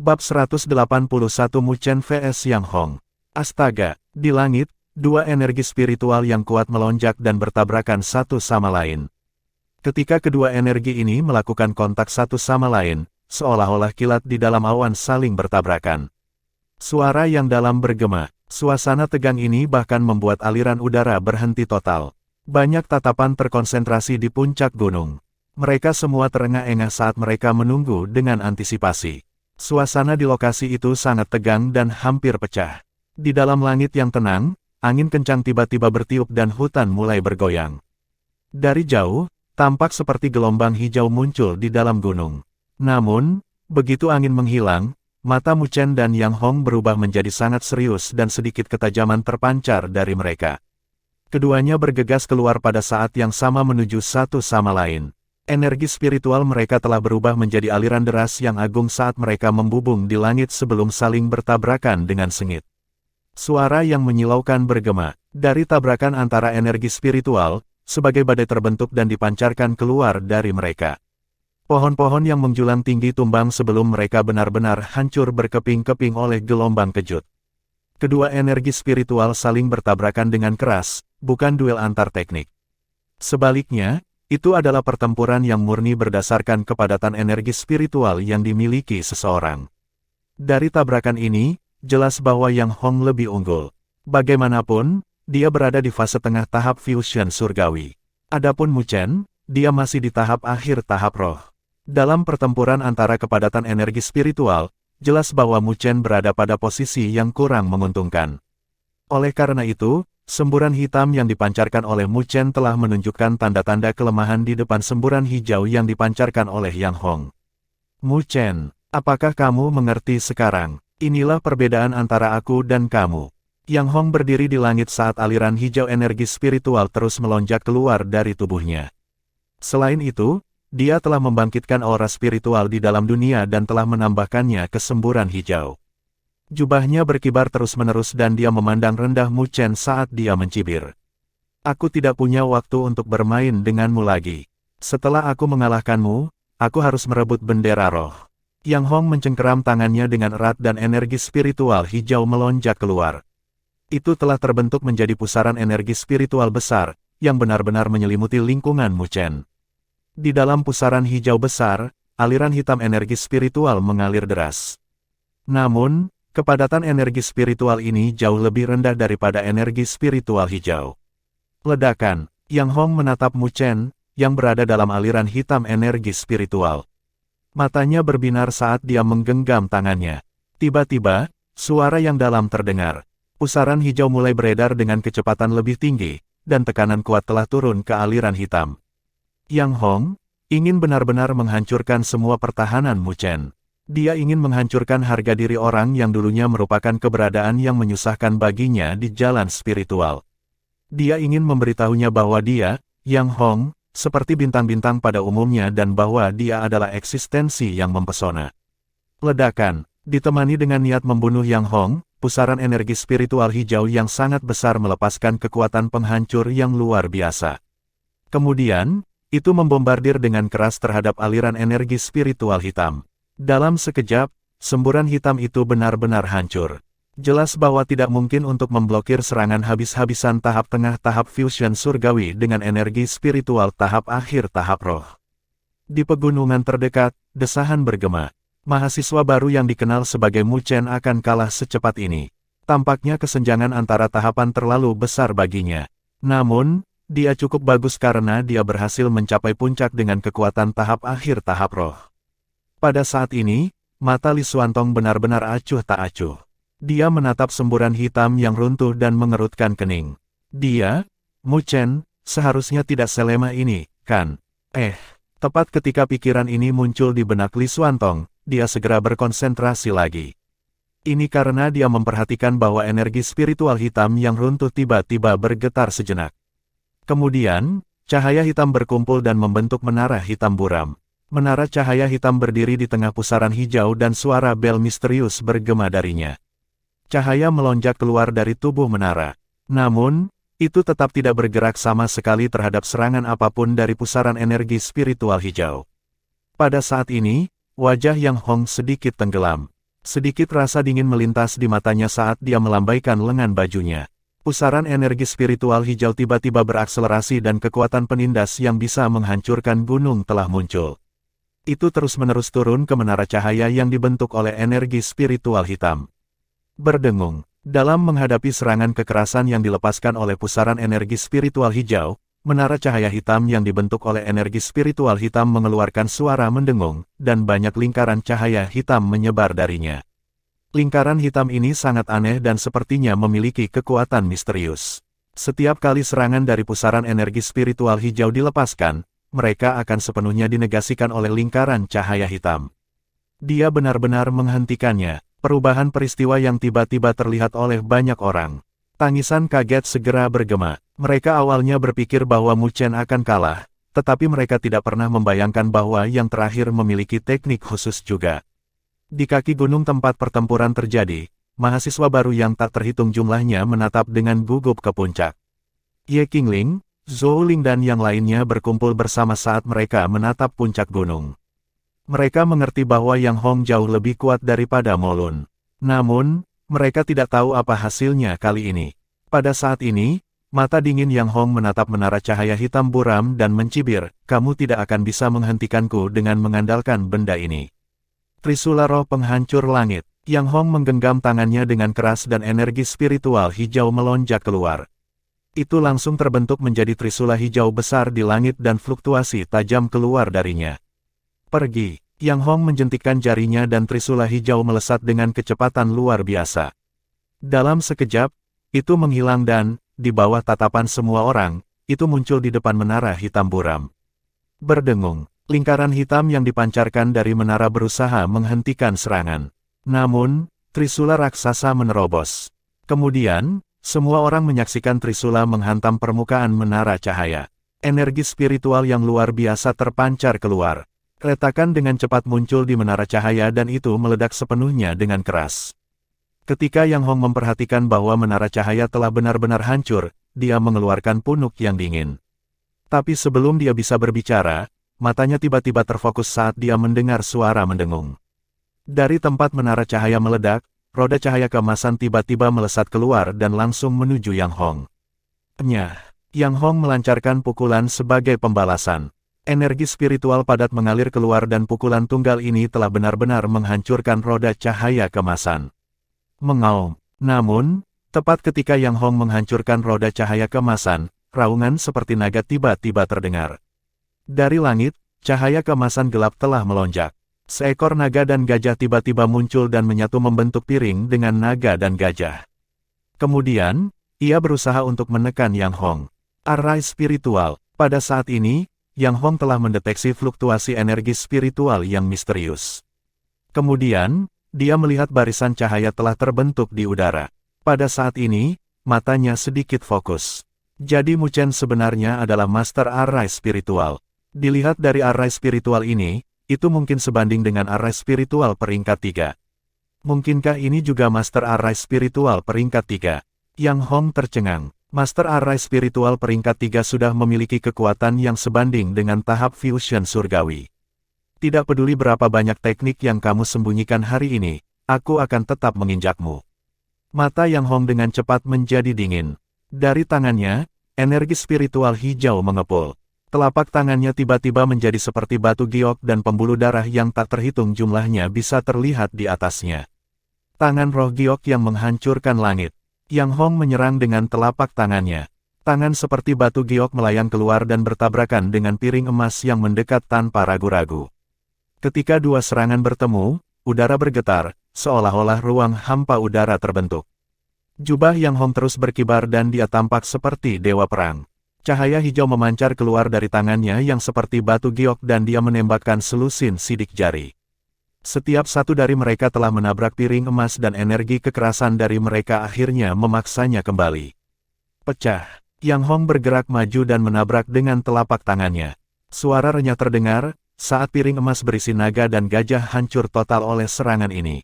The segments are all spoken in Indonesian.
Bab 181 Mu Chen vs Yang Hong. Astaga, di langit, dua energi spiritual yang kuat melonjak dan bertabrakan satu sama lain. Ketika kedua energi ini melakukan kontak satu sama lain, seolah-olah kilat di dalam awan saling bertabrakan. Suara yang dalam bergema, suasana tegang ini bahkan membuat aliran udara berhenti total. Banyak tatapan terkonsentrasi di puncak gunung. Mereka semua terengah-engah saat mereka menunggu dengan antisipasi. Suasana di lokasi itu sangat tegang dan hampir pecah. Di dalam langit yang tenang, angin kencang tiba-tiba bertiup dan hutan mulai bergoyang. Dari jauh, tampak seperti gelombang hijau muncul di dalam gunung. Namun, begitu angin menghilang, mata Mu Chen dan Yang Hong berubah menjadi sangat serius dan sedikit ketajaman terpancar dari mereka. Keduanya bergegas keluar pada saat yang sama menuju satu sama lain. Energi spiritual mereka telah berubah menjadi aliran deras yang agung saat mereka membubung di langit sebelum saling bertabrakan dengan sengit. Suara yang menyilaukan bergema dari tabrakan antara energi spiritual, sebagai badai terbentuk dan dipancarkan keluar dari mereka. Pohon-pohon yang menjulang tinggi tumbang sebelum mereka benar-benar hancur berkeping-keping oleh gelombang kejut. Kedua energi spiritual saling bertabrakan dengan keras, bukan duel antar teknik. Sebaliknya, itu adalah pertempuran yang murni berdasarkan kepadatan energi spiritual yang dimiliki seseorang. Dari tabrakan ini, jelas bahwa Yang Hong lebih unggul. Bagaimanapun, dia berada di fase tengah tahap fusion surgawi. Adapun Mu Chen, dia masih di tahap akhir tahap roh. Dalam pertempuran antara kepadatan energi spiritual, jelas bahwa Mu Chen berada pada posisi yang kurang menguntungkan. Oleh karena itu, semburan hitam yang dipancarkan oleh Mu Chen telah menunjukkan tanda-tanda kelemahan di depan semburan hijau yang dipancarkan oleh Yang Hong. Mu Chen, apakah kamu mengerti sekarang? Inilah perbedaan antara aku dan kamu. Yang Hong berdiri di langit saat aliran hijau energi spiritual terus melonjak keluar dari tubuhnya. Selain itu, dia telah membangkitkan aura spiritual di dalam dunia dan telah menambahkannya ke semburan hijau. Jubahnya berkibar terus-menerus dan dia memandang rendah Mu Chen saat dia mencibir. Aku tidak punya waktu untuk bermain denganmu lagi. Setelah aku mengalahkanmu, aku harus merebut bendera roh. Yang Hong mencengkeram tangannya dengan erat dan energi spiritual hijau melonjak keluar. Itu telah terbentuk menjadi pusaran energi spiritual besar, yang benar-benar menyelimuti lingkungan Mu Chen. Di dalam pusaran hijau besar, aliran hitam energi spiritual mengalir deras. Namun, kepadatan energi spiritual ini jauh lebih rendah daripada energi spiritual hijau. Ledakan, Yang Hong menatap Mu Chen, yang berada dalam aliran hitam energi spiritual. Matanya berbinar saat dia menggenggam tangannya. Tiba-tiba, suara yang dalam terdengar. Pusaran hijau mulai beredar dengan kecepatan lebih tinggi, dan tekanan kuat telah turun ke aliran hitam. Yang Hong ingin benar-benar menghancurkan semua pertahanan Mu Chen. Dia ingin menghancurkan harga diri orang yang dulunya merupakan keberadaan yang menyusahkan baginya di jalan spiritual. Dia ingin memberitahunya bahwa dia, Yang Hong, seperti bintang-bintang pada umumnya dan bahwa dia adalah eksistensi yang mempesona. Ledakan, ditemani dengan niat membunuh Yang Hong, pusaran energi spiritual hijau yang sangat besar melepaskan kekuatan penghancur yang luar biasa. Kemudian, itu membombardir dengan keras terhadap aliran energi spiritual hitam. Dalam sekejap, semburan hitam itu benar-benar hancur. Jelas bahwa tidak mungkin untuk memblokir serangan habis-habisan tahap tengah tahap fusion surgawi dengan energi spiritual tahap akhir tahap roh. Di pegunungan terdekat, desahan bergema. Mahasiswa baru yang dikenal sebagai Mu Chen akan kalah secepat ini. Tampaknya kesenjangan antara tahapan terlalu besar baginya. Namun, dia cukup bagus karena dia berhasil mencapai puncak dengan kekuatan tahap akhir tahap roh. Pada saat ini, mata Li Xuantong benar-benar acuh tak acuh. Dia menatap semburan hitam yang runtuh dan mengerutkan kening. Dia, Mu Chen, seharusnya tidak selemah ini, kan? Tepat ketika pikiran ini muncul di benak Li Xuantong, dia segera berkonsentrasi lagi. Ini karena dia memperhatikan bahwa energi spiritual hitam yang runtuh tiba-tiba bergetar sejenak. Kemudian, cahaya hitam berkumpul dan membentuk menara hitam buram. Menara cahaya hitam berdiri di tengah pusaran hijau dan suara bel misterius bergema darinya. Cahaya melonjak keluar dari tubuh menara. Namun, itu tetap tidak bergerak sama sekali terhadap serangan apapun dari pusaran energi spiritual hijau. Pada saat ini, wajah Yang Hong sedikit tenggelam. Sedikit rasa dingin melintas di matanya saat dia melambaikan lengan bajunya. Pusaran energi spiritual hijau tiba-tiba berakselerasi dan kekuatan penindas yang bisa menghancurkan gunung telah muncul. Itu terus-menerus turun ke menara cahaya yang dibentuk oleh energi spiritual hitam. Berdengung, dalam menghadapi serangan kekerasan yang dilepaskan oleh pusaran energi spiritual hijau, menara cahaya hitam yang dibentuk oleh energi spiritual hitam mengeluarkan suara mendengung, dan banyak lingkaran cahaya hitam menyebar darinya. Lingkaran hitam ini sangat aneh dan sepertinya memiliki kekuatan misterius. Setiap kali serangan dari pusaran energi spiritual hijau dilepaskan, mereka akan sepenuhnya dinegasikan oleh lingkaran cahaya hitam. Dia benar-benar menghentikannya, perubahan peristiwa yang tiba-tiba terlihat oleh banyak orang. Tangisan kaget segera bergema. Mereka awalnya berpikir bahwa Mu Chen akan kalah, tetapi mereka tidak pernah membayangkan bahwa yang terakhir memiliki teknik khusus juga. Di kaki gunung tempat pertempuran terjadi, mahasiswa baru yang tak terhitung jumlahnya menatap dengan gugup ke puncak. Ye Qingling, Zhou Ling dan yang lainnya berkumpul bersama saat mereka menatap puncak gunung. Mereka mengerti bahwa Yang Hong jauh lebih kuat daripada Mo Lun. Namun, mereka tidak tahu apa hasilnya kali ini. Pada saat ini, mata dingin Yang Hong menatap menara cahaya hitam buram dan mencibir, "Kamu tidak akan bisa menghentikanku dengan mengandalkan benda ini." Trisula roh penghancur langit. Yang Hong menggenggam tangannya dengan keras dan energi spiritual hijau melonjak keluar. Itu langsung terbentuk menjadi trisula hijau besar di langit dan fluktuasi tajam keluar darinya. "Pergi." Yang Hong menjentikkan jarinya dan trisula hijau melesat dengan kecepatan luar biasa. Dalam sekejap, itu menghilang dan, di bawah tatapan semua orang, itu muncul di depan menara hitam buram. Berdengung, lingkaran hitam yang dipancarkan dari menara berusaha menghentikan serangan. Namun, trisula raksasa menerobos. Kemudian, semua orang menyaksikan trisula menghantam permukaan menara cahaya. Energi spiritual yang luar biasa terpancar keluar. Retakan dengan cepat muncul di menara cahaya dan itu meledak sepenuhnya dengan keras. Ketika Yang Hong memperhatikan bahwa menara cahaya telah benar-benar hancur, dia mengeluarkan punuk yang dingin. Tapi sebelum dia bisa berbicara, matanya tiba-tiba terfokus saat dia mendengar suara mendengung. Dari tempat menara cahaya meledak, roda cahaya keemasan tiba-tiba melesat keluar dan langsung menuju Yang Hong. Nyah, Yang Hong melancarkan pukulan sebagai pembalasan. Energi spiritual padat mengalir keluar dan pukulan tunggal ini telah benar-benar menghancurkan roda cahaya kemasan. Mengaum. Namun, tepat ketika Yang Hong menghancurkan roda cahaya kemasan, raungan seperti naga tiba-tiba terdengar. Dari langit, cahaya kemasan gelap telah melonjak. Seekor naga dan gajah tiba-tiba muncul dan menyatu membentuk piring dengan naga dan gajah. Kemudian, ia berusaha untuk menekan Yang Hong. Arai spiritual. Pada saat ini, Yang Hong telah mendeteksi fluktuasi energi spiritual yang misterius. Kemudian, dia melihat barisan cahaya telah terbentuk di udara. Pada saat ini, matanya sedikit fokus. Jadi Mu Chen sebenarnya adalah Master Arai Spiritual. Dilihat dari Arai Spiritual ini, itu mungkin sebanding dengan Arai Spiritual peringkat 3. Mungkinkah ini juga Master Arai Spiritual peringkat 3? Yang Hong tercengang. Master Arai Spiritual peringkat 3 sudah memiliki kekuatan yang sebanding dengan tahap fusion surgawi. Tidak peduli berapa banyak teknik yang kamu sembunyikan hari ini, aku akan tetap menginjakmu. Mata Yang Hong dengan cepat menjadi dingin. Dari tangannya, energi spiritual hijau mengepul. Telapak tangannya tiba-tiba menjadi seperti batu giok dan pembuluh darah yang tak terhitung jumlahnya bisa terlihat di atasnya. Tangan roh giok yang menghancurkan langit. Yang Hong menyerang dengan telapak tangannya. Tangan seperti batu giok melayang keluar dan bertabrakan dengan piring emas yang mendekat tanpa ragu-ragu. Ketika dua serangan bertemu, udara bergetar, seolah-olah ruang hampa udara terbentuk. Jubah Yang Hong terus berkibar dan dia tampak seperti dewa perang. Cahaya hijau memancar keluar dari tangannya yang seperti batu giok dan dia menembakkan selusin sidik jari. Setiap satu dari mereka telah menabrak piring emas dan energi kekerasan dari mereka akhirnya memaksanya kembali. Pecah. Yang Hong bergerak maju dan menabrak dengan telapak tangannya. Suara renyah terdengar, saat piring emas berisi naga dan gajah hancur total oleh serangan ini.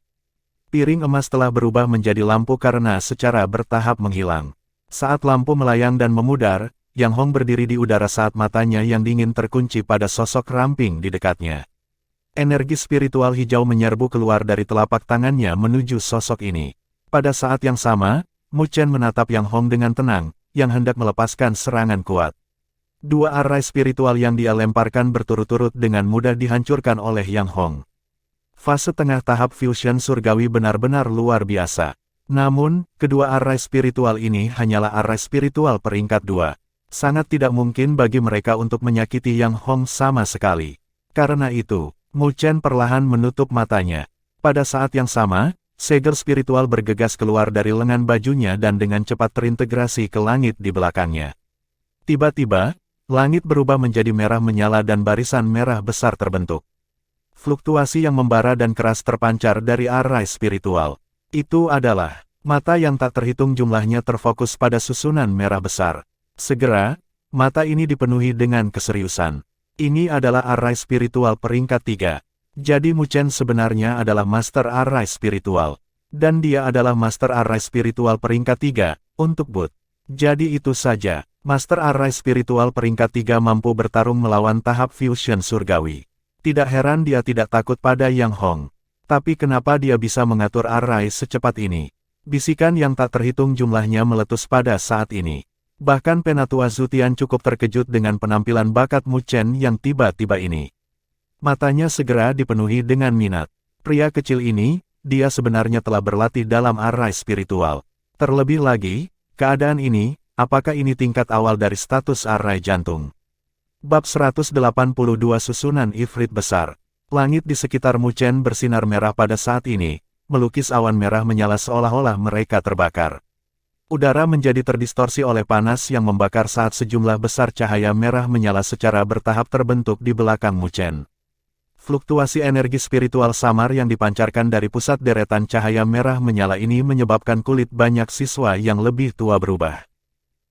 Piring emas telah berubah menjadi lampu karena secara bertahap menghilang. Saat lampu melayang dan memudar, Yang Hong berdiri di udara saat matanya yang dingin terkunci pada sosok ramping di dekatnya. Energi spiritual hijau menyerbu keluar dari telapak tangannya menuju sosok ini. Pada saat yang sama, Mu Chen menatap Yang Hong dengan tenang, yang hendak melepaskan serangan kuat. Dua arai spiritual yang dia lemparkan berturut-turut dengan mudah dihancurkan oleh Yang Hong. Fase tengah tahap fusion surgawi benar-benar luar biasa. Namun, kedua arai spiritual ini hanyalah arai spiritual peringkat 2. Sangat tidak mungkin bagi mereka untuk menyakiti Yang Hong sama sekali. Karena itu, Mu Chen perlahan menutup matanya. Pada saat yang sama, segel spiritual bergegas keluar dari lengan bajunya dan dengan cepat terintegrasi ke langit di belakangnya. Tiba-tiba, langit berubah menjadi merah menyala dan barisan merah besar terbentuk. Fluktuasi yang membara dan keras terpancar dari arai spiritual. Itu adalah mata yang tak terhitung jumlahnya terfokus pada susunan merah besar. Segera, mata ini dipenuhi dengan keseriusan. Ini adalah arai spiritual peringkat 3. Jadi Mu Chen sebenarnya adalah master arai spiritual. Dan dia adalah master arai spiritual peringkat 3, untuk Bud. Jadi itu saja, master arai spiritual peringkat 3 mampu bertarung melawan tahap fusion surgawi. Tidak heran dia tidak takut pada Yang Hong. Tapi kenapa dia bisa mengatur arai secepat ini? Bisikan yang tak terhitung jumlahnya meletus pada saat ini. Bahkan Penatua Zutian cukup terkejut dengan penampilan bakat Mu Chen yang tiba-tiba ini. Matanya segera dipenuhi dengan minat. Pria kecil ini, dia sebenarnya telah berlatih dalam arai spiritual. Terlebih lagi, keadaan ini, apakah ini tingkat awal dari status arai jantung? Bab 182 Susunan Ifrit Besar. Langit di sekitar Mu Chen bersinar merah pada saat ini, melukis awan merah menyala seolah-olah mereka terbakar. Udara menjadi terdistorsi oleh panas yang membakar saat sejumlah besar cahaya merah menyala secara bertahap terbentuk di belakang Mu Chen. Fluktuasi energi spiritual samar yang dipancarkan dari pusat deretan cahaya merah menyala ini menyebabkan kulit banyak siswa yang lebih tua berubah.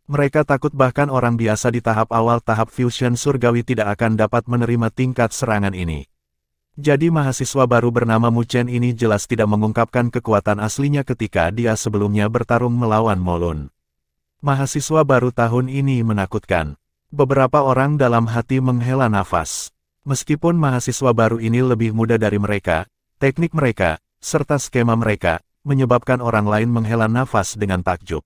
Mereka takut bahkan orang biasa di tahap awal tahap fusion surgawi tidak akan dapat menerima tingkat serangan ini. Jadi mahasiswa baru bernama Mu Chen ini jelas tidak mengungkapkan kekuatan aslinya ketika dia sebelumnya bertarung melawan Molun. Mahasiswa baru tahun ini menakutkan. Beberapa orang dalam hati menghela nafas. Meskipun mahasiswa baru ini lebih muda dari mereka, teknik mereka, serta skema mereka, menyebabkan orang lain menghela nafas dengan takjub.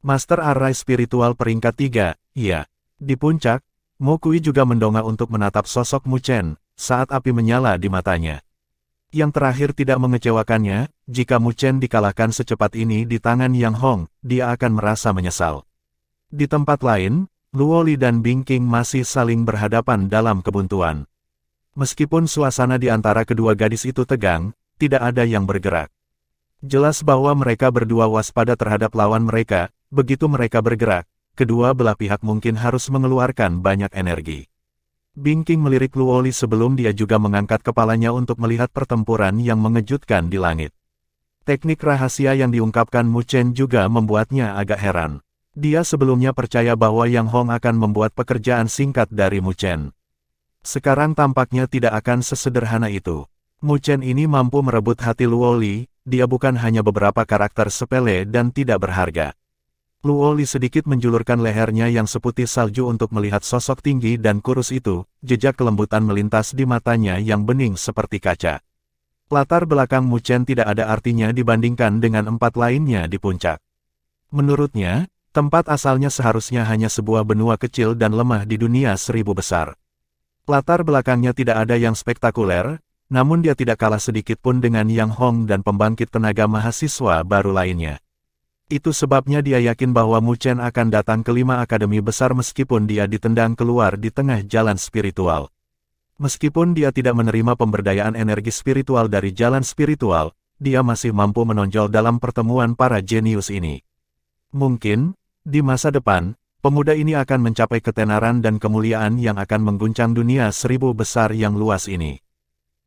Master Arai Spiritual peringkat 3, iya. Di puncak, Mo Kui juga mendongak untuk menatap sosok Mu Chen, saat api menyala di matanya. Yang terakhir tidak mengecewakannya, jika Mu Chen dikalahkan secepat ini di tangan Yang Hong, dia akan merasa menyesal. Di tempat lain, Luo Li dan Bing King masih saling berhadapan dalam kebuntuan. Meskipun suasana di antara kedua gadis itu tegang, tidak ada yang bergerak. Jelas bahwa mereka berdua waspada terhadap lawan mereka, begitu mereka bergerak, kedua belah pihak mungkin harus mengeluarkan banyak energi. Bing King melirik Luo Li sebelum dia juga mengangkat kepalanya untuk melihat pertempuran yang mengejutkan di langit. Teknik rahasia yang diungkapkan Mu Chen juga membuatnya agak heran. Dia sebelumnya percaya bahwa Yang Hong akan membuat pekerjaan singkat dari Mu Chen. Sekarang tampaknya tidak akan sesederhana itu. Mu Chen ini mampu merebut hati Luo Li, dia bukan hanya beberapa karakter sepele dan tidak berharga. Luo Li sedikit menjulurkan lehernya yang seputih salju untuk melihat sosok tinggi dan kurus itu, jejak kelembutan melintas di matanya yang bening seperti kaca. Latar belakang Mu Chen tidak ada artinya dibandingkan dengan empat lainnya di puncak. Menurutnya, tempat asalnya seharusnya hanya sebuah benua kecil dan lemah di dunia seribu besar. Latar belakangnya tidak ada yang spektakuler, namun dia tidak kalah sedikit pun dengan Yang Hong dan pembangkit tenaga mahasiswa baru lainnya. Itu sebabnya dia yakin bahwa Mu Chen akan datang ke 5 akademi besar meskipun dia ditendang keluar di tengah jalan spiritual. Meskipun dia tidak menerima pemberdayaan energi spiritual dari jalan spiritual, dia masih mampu menonjol dalam pertemuan para jenius ini. Mungkin, di masa depan, pemuda ini akan mencapai ketenaran dan kemuliaan yang akan mengguncang dunia seribu besar yang luas ini.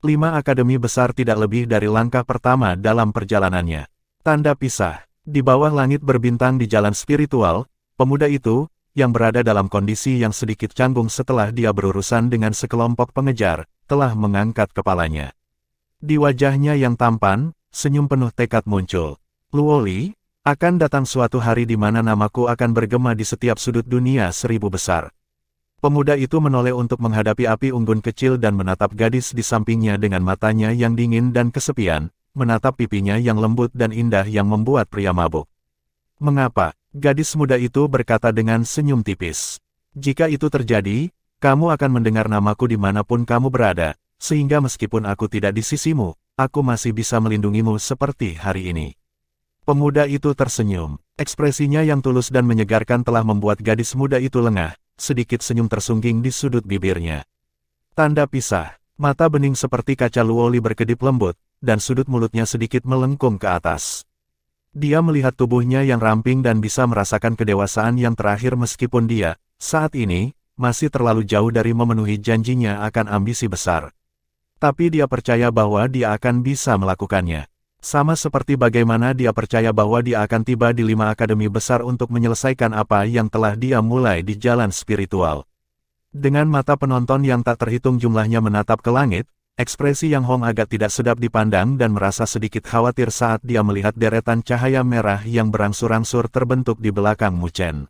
5 akademi besar tidak lebih dari langkah pertama dalam perjalanannya. Tanda pisah. Di bawah langit berbintang di jalan spiritual, pemuda itu, yang berada dalam kondisi yang sedikit canggung setelah dia berurusan dengan sekelompok pengejar, telah mengangkat kepalanya. Di wajahnya yang tampan, senyum penuh tekad muncul. Luo Li, akan datang suatu hari di mana namaku akan bergema di setiap sudut dunia seribu besar. Pemuda itu menoleh untuk menghadapi api unggun kecil dan menatap gadis di sampingnya dengan matanya yang dingin dan kesepian, menatap pipinya yang lembut dan indah yang membuat pria mabuk. "Mengapa?" gadis muda itu berkata dengan senyum tipis. "Jika itu terjadi, kamu akan mendengar namaku dimanapun kamu berada, sehingga meskipun aku tidak di sisimu, aku masih bisa melindungimu seperti hari ini." Pemuda itu tersenyum. Ekspresinya yang tulus dan menyegarkan telah membuat gadis muda itu lengah. Sedikit senyum tersungging di sudut bibirnya. Tanda pisah. Mata bening seperti kaca luoli berkedip lembut, dan sudut mulutnya sedikit melengkung ke atas. Dia melihat tubuhnya yang ramping dan bisa merasakan kedewasaan yang terakhir meskipun dia, saat ini, masih terlalu jauh dari memenuhi janjinya akan ambisi besar. Tapi dia percaya bahwa dia akan bisa melakukannya. Sama seperti bagaimana dia percaya bahwa dia akan tiba di 5 akademi besar untuk menyelesaikan apa yang telah dia mulai di jalan spiritual. Dengan mata penonton yang tak terhitung jumlahnya menatap ke langit, ekspresi Yang Hong agak tidak sedap dipandang dan merasa sedikit khawatir saat dia melihat deretan cahaya merah yang berangsur-angsur terbentuk di belakang Mu Chen.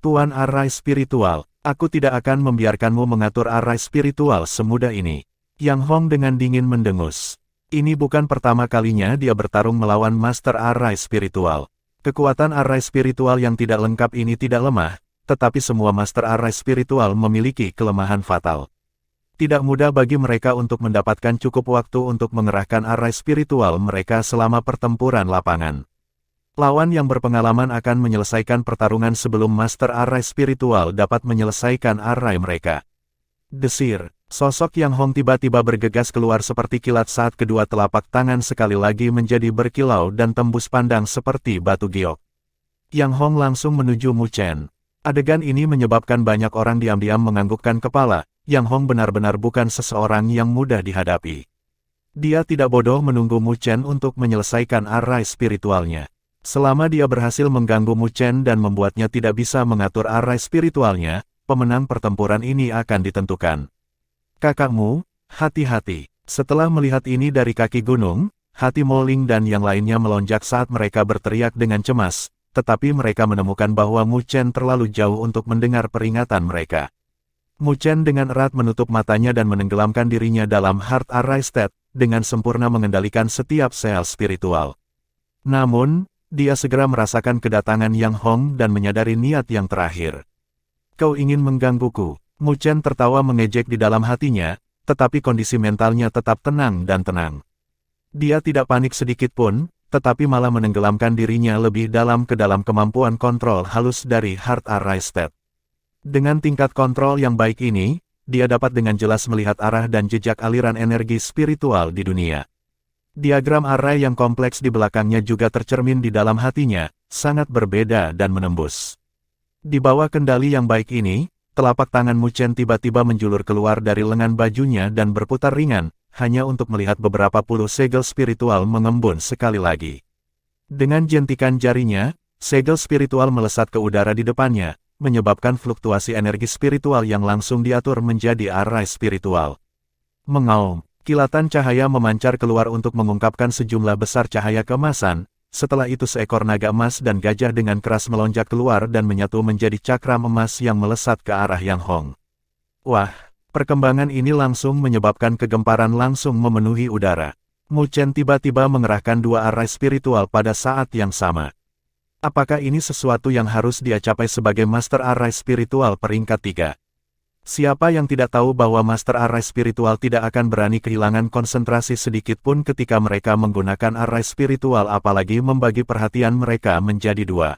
"Tuan arai spiritual, aku tidak akan membiarkanmu mengatur arai spiritual semudah ini." Yang Hong dengan dingin mendengus. Ini bukan pertama kalinya dia bertarung melawan Master Arai Spiritual. Kekuatan Arai Spiritual yang tidak lengkap ini tidak lemah, tetapi semua Master Arai Spiritual memiliki kelemahan fatal. Tidak mudah bagi mereka untuk mendapatkan cukup waktu untuk mengerahkan Arai Spiritual mereka selama pertempuran lapangan. Lawan yang berpengalaman akan menyelesaikan pertarungan sebelum Master Arai Spiritual dapat menyelesaikan Arai mereka. Desir. Sosok Yang Hong tiba-tiba bergegas keluar seperti kilat saat kedua telapak tangan sekali lagi menjadi berkilau dan tembus pandang seperti batu giok. Yang Hong langsung menuju Mu Chen. Adegan ini menyebabkan banyak orang diam-diam menganggukkan kepala. Yang Hong benar-benar bukan seseorang yang mudah dihadapi. Dia tidak bodoh menunggu Mu Chen untuk menyelesaikan arai spiritualnya. Selama dia berhasil mengganggu Mu Chen dan membuatnya tidak bisa mengatur arai spiritualnya, pemenang pertempuran ini akan ditentukan. "Kakakmu, hati-hati." Setelah melihat ini dari kaki gunung, hati Mo Ling dan yang lainnya melonjak saat mereka berteriak dengan cemas, tetapi mereka menemukan bahwa Mu Chen terlalu jauh untuk mendengar peringatan mereka. Mu Chen dengan erat menutup matanya dan menenggelamkan dirinya dalam Heart Arai State, dengan sempurna mengendalikan setiap sel spiritual. Namun, dia segera merasakan kedatangan Yang Hong dan menyadari niat yang terakhir. "Kau ingin menggangguku?" Mu Chen tertawa mengejek di dalam hatinya, tetapi kondisi mentalnya tetap tenang dan tenang. Dia tidak panik sedikit pun, tetapi malah menenggelamkan dirinya lebih dalam ke dalam kemampuan kontrol halus dari Heart Arai State. Dengan tingkat kontrol yang baik ini, dia dapat dengan jelas melihat arah dan jejak aliran energi spiritual di dunia. Diagram arai yang kompleks di belakangnya juga tercermin di dalam hatinya, sangat berbeda dan menembus. Di bawah kendali yang baik ini, telapak tangan Mu Chen tiba-tiba menjulur keluar dari lengan bajunya dan berputar ringan, hanya untuk melihat beberapa puluh segel spiritual mengembun sekali lagi. Dengan jentikan jarinya, segel spiritual melesat ke udara di depannya, menyebabkan fluktuasi energi spiritual yang langsung diatur menjadi arai spiritual. Mengaum, kilatan cahaya memancar keluar untuk mengungkapkan sejumlah besar cahaya keemasan. Setelah itu seekor naga emas dan gajah dengan keras melonjak keluar dan menyatu menjadi cakram emas yang melesat ke arah Yang Hong. Wah, perkembangan ini langsung menyebabkan kegemparan langsung memenuhi udara. Mu Chen tiba-tiba mengerahkan dua arai spiritual pada saat yang sama. Apakah ini sesuatu yang harus dia capai sebagai Master Arai Spiritual peringkat 3? Siapa yang tidak tahu bahwa Master Arai Spiritual tidak akan berani kehilangan konsentrasi sedikit pun ketika mereka menggunakan arai spiritual apalagi membagi perhatian mereka menjadi dua.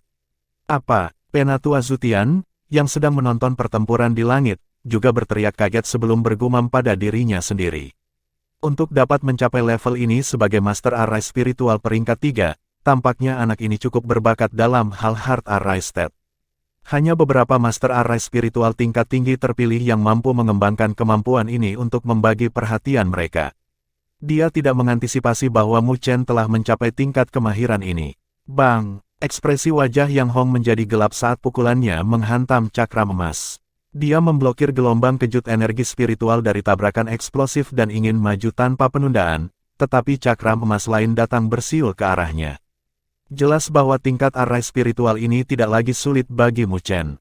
Apa, Penatua Zutian, yang sedang menonton pertempuran di langit, juga berteriak kaget sebelum bergumam pada dirinya sendiri. Untuk dapat mencapai level ini sebagai Master Arai Spiritual peringkat 3, tampaknya anak ini cukup berbakat dalam hal Heart Arai State. Hanya beberapa Master Arai Spiritual tingkat tinggi terpilih yang mampu mengembangkan kemampuan ini untuk membagi perhatian mereka. Dia tidak mengantisipasi bahwa Mu Chen telah mencapai tingkat kemahiran ini. Bang! Ekspresi wajah Yang Hong menjadi gelap saat pukulannya menghantam cakram emas. Dia memblokir gelombang kejut energi spiritual dari tabrakan eksplosif dan ingin maju tanpa penundaan, tetapi cakram emas lain datang bersiul ke arahnya. Jelas bahwa tingkat arai spiritual ini tidak lagi sulit bagi Mu Chen.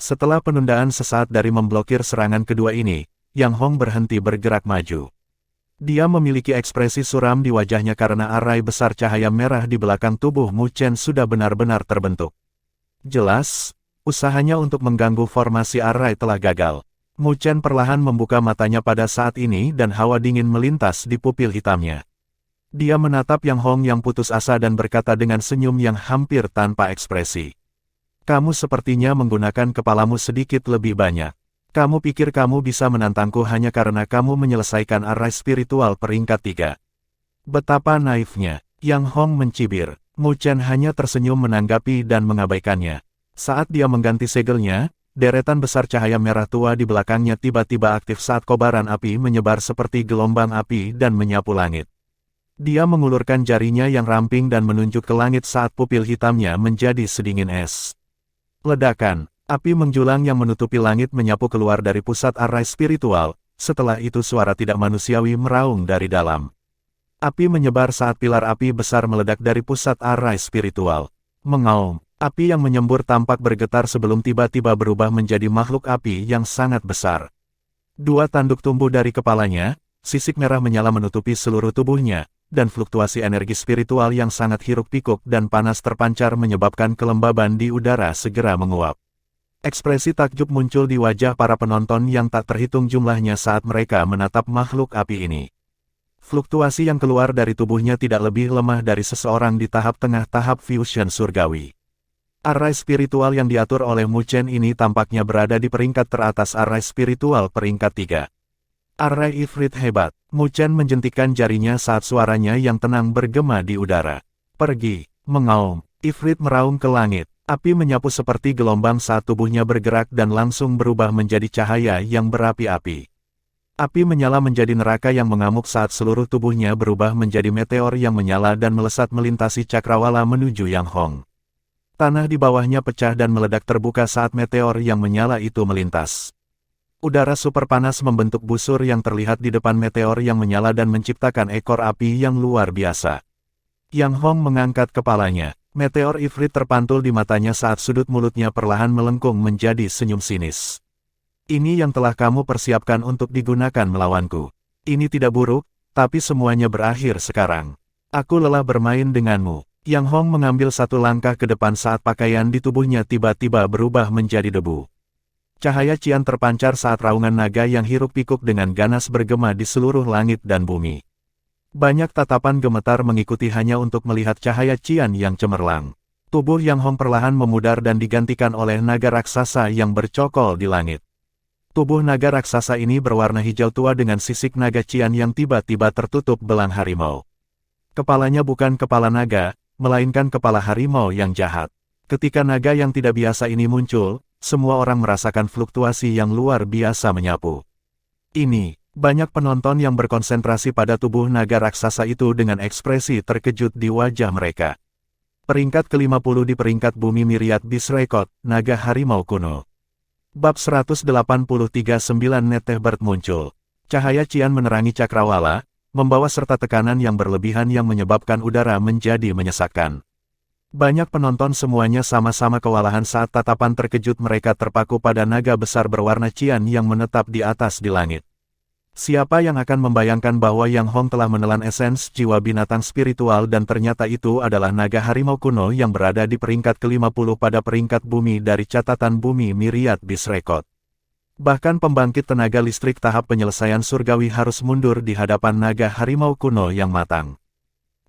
Setelah penundaan sesaat dari memblokir serangan kedua ini, Yang Hong berhenti bergerak maju. Dia memiliki ekspresi suram di wajahnya karena arai besar cahaya merah di belakang tubuh Mu Chen sudah benar-benar terbentuk. Jelas, usahanya untuk mengganggu formasi arai telah gagal. Mu Chen perlahan membuka matanya pada saat ini dan hawa dingin melintas di pupil hitamnya. Dia menatap Yang Hong yang putus asa dan berkata dengan senyum yang hampir tanpa ekspresi. Kamu sepertinya menggunakan kepalamu sedikit lebih banyak. Kamu pikir kamu bisa menantangku hanya karena kamu menyelesaikan arai spiritual peringkat 3. Betapa naifnya, Yang Hong mencibir. Mu Chen hanya tersenyum menanggapi dan mengabaikannya. Saat dia mengganti segelnya, deretan besar cahaya merah tua di belakangnya tiba-tiba aktif saat kobaran api menyebar seperti gelombang api dan menyapu langit. Dia mengulurkan jarinya yang ramping dan menunjuk ke langit saat pupil hitamnya menjadi sedingin es. Ledakan, api menjulang yang menutupi langit menyapu keluar dari pusat arai spiritual, setelah itu suara tidak manusiawi meraung dari dalam. Api menyebar saat pilar api besar meledak dari pusat arai spiritual. Mengaum, api yang menyembur tampak bergetar sebelum tiba-tiba berubah menjadi makhluk api yang sangat besar. Dua tanduk tumbuh dari kepalanya, sisik merah menyala menutupi seluruh tubuhnya, dan fluktuasi energi spiritual yang sangat hiruk-pikuk dan panas terpancar menyebabkan kelembaban di udara segera menguap. Ekspresi takjub muncul di wajah para penonton yang tak terhitung jumlahnya saat mereka menatap makhluk api ini. Fluktuasi yang keluar dari tubuhnya tidak lebih lemah dari seseorang di tahap tengah tahap fusion surgawi. Arai spiritual yang diatur oleh Mu Chen ini tampaknya berada di peringkat teratas arai spiritual peringkat 3. Arai Ifrit hebat. Mu Chen menjentikan jarinya saat suaranya yang tenang bergema di udara. Pergi, mengaum. Ifrit meraung ke langit. Api menyapu seperti gelombang saat tubuhnya bergerak dan langsung berubah menjadi cahaya yang berapi-api. Api menyala menjadi neraka yang mengamuk saat seluruh tubuhnya berubah menjadi meteor yang menyala dan melesat melintasi cakrawala menuju Yang Hong. Tanah di bawahnya pecah dan meledak terbuka saat meteor yang menyala itu melintas. Udara super panas membentuk busur yang terlihat di depan meteor yang menyala dan menciptakan ekor api yang luar biasa. Yang Hong mengangkat kepalanya. Meteor Ifrit terpantul di matanya saat sudut mulutnya perlahan melengkung menjadi senyum sinis. Ini yang telah kamu persiapkan untuk digunakan melawanku. Ini tidak buruk, tapi semuanya berakhir sekarang. Aku lelah bermain denganmu. Yang Hong mengambil satu langkah ke depan saat pakaian di tubuhnya tiba-tiba berubah menjadi debu. Cahaya cian terpancar saat raungan naga yang hiruk-pikuk dengan ganas bergema di seluruh langit dan bumi. Banyak tatapan gemetar mengikuti hanya untuk melihat cahaya cian yang cemerlang. Tubuh Yang Hong perlahan memudar dan digantikan oleh naga raksasa yang bercokol di langit. Tubuh naga raksasa ini berwarna hijau tua dengan sisik naga cian yang tiba-tiba tertutup belang harimau. Kepalanya bukan kepala naga, melainkan kepala harimau yang jahat. Ketika naga yang tidak biasa ini muncul, semua orang merasakan fluktuasi yang luar biasa menyapu. Ini, banyak penonton yang berkonsentrasi pada tubuh naga raksasa itu dengan ekspresi terkejut di wajah mereka. Peringkat ke-50 di peringkat bumi Myriad Beast Record, Naga Harimau Kuno. Bab 183-9 Netehbert muncul. Cahaya cian menerangi cakrawala, membawa serta tekanan yang berlebihan yang menyebabkan udara menjadi menyesakkan. Banyak penonton semuanya sama-sama kewalahan saat tatapan terkejut mereka terpaku pada naga besar berwarna cian yang menetap di atas di langit. Siapa yang akan membayangkan bahwa Yang Hong telah menelan esens jiwa binatang spiritual dan ternyata itu adalah naga harimau kuno yang berada di peringkat ke-50 pada peringkat bumi dari catatan bumi Myriad Beast Record. Bahkan pembangkit tenaga listrik tahap penyelesaian surgawi harus mundur di hadapan naga harimau kuno yang matang.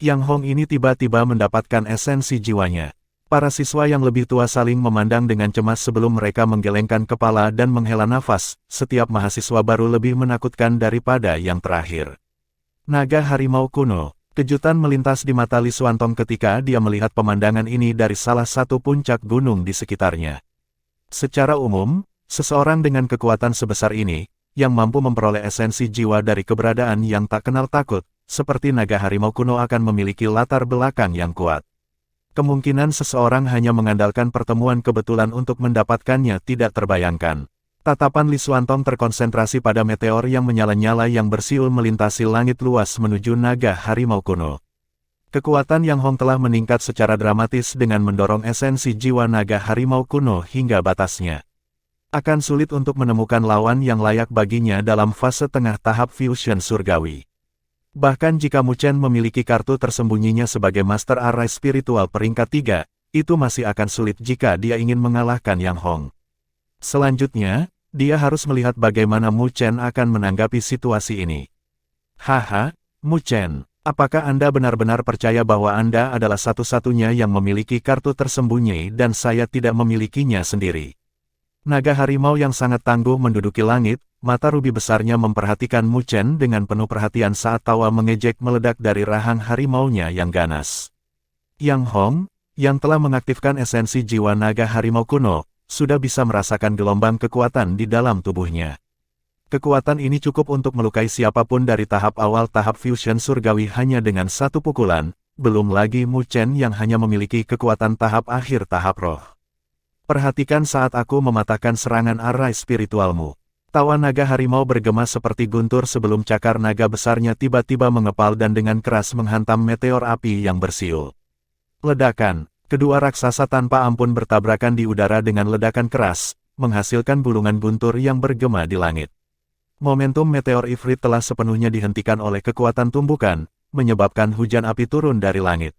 Yang Hong ini tiba-tiba mendapatkan esensi jiwanya. Para siswa yang lebih tua saling memandang dengan cemas sebelum mereka menggelengkan kepala dan menghela nafas. Setiap mahasiswa baru lebih menakutkan daripada yang terakhir. Naga harimau kuno. Kejutan melintas di mata Li Xuantong ketika dia melihat pemandangan ini dari salah satu puncak gunung di sekitarnya. Secara umum, seseorang dengan kekuatan sebesar ini, yang mampu memperoleh esensi jiwa dari keberadaan yang tak kenal takut, seperti naga harimau kuno akan memiliki latar belakang yang kuat. Kemungkinan seseorang hanya mengandalkan pertemuan kebetulan untuk mendapatkannya tidak terbayangkan. Tatapan Li Xuantong terkonsentrasi pada meteor yang menyala-nyala yang bersiul melintasi langit luas menuju naga harimau kuno. Kekuatan Yang Hong telah meningkat secara dramatis dengan mendorong esensi jiwa naga harimau kuno hingga batasnya. Akan sulit untuk menemukan lawan yang layak baginya dalam fase tengah tahap fusion surgawi. Bahkan jika Mu Chen memiliki kartu tersembunyinya sebagai Master Array Spiritual peringkat 3, itu masih akan sulit jika dia ingin mengalahkan Yang Hong. Selanjutnya, dia harus melihat bagaimana Mu Chen akan menanggapi situasi ini. Haha, Mu Chen, apakah Anda benar-benar percaya bahwa Anda adalah satu-satunya yang memiliki kartu tersembunyi dan saya tidak memilikinya sendiri? Naga harimau yang sangat tangguh menduduki langit, mata rubi besarnya memperhatikan Mu Chen dengan penuh perhatian saat tawa mengejek meledak dari rahang harimaunya yang ganas. Yang Hong, yang telah mengaktifkan esensi jiwa naga harimau kuno, sudah bisa merasakan gelombang kekuatan di dalam tubuhnya. Kekuatan ini cukup untuk melukai siapapun dari tahap awal tahap fusion surgawi hanya dengan satu pukulan, belum lagi Mu Chen yang hanya memiliki kekuatan tahap akhir tahap roh. Perhatikan saat aku mematahkan serangan array spiritualmu. Tawa naga harimau bergema seperti guntur sebelum cakar naga besarnya tiba-tiba mengepal dan dengan keras menghantam meteor api yang bersiul. Ledakan. Kedua raksasa tanpa ampun bertabrakan di udara dengan ledakan keras, menghasilkan bulungan guntur yang bergema di langit. Momentum meteor Ifrit telah sepenuhnya dihentikan oleh kekuatan tumbukan, menyebabkan hujan api turun dari langit.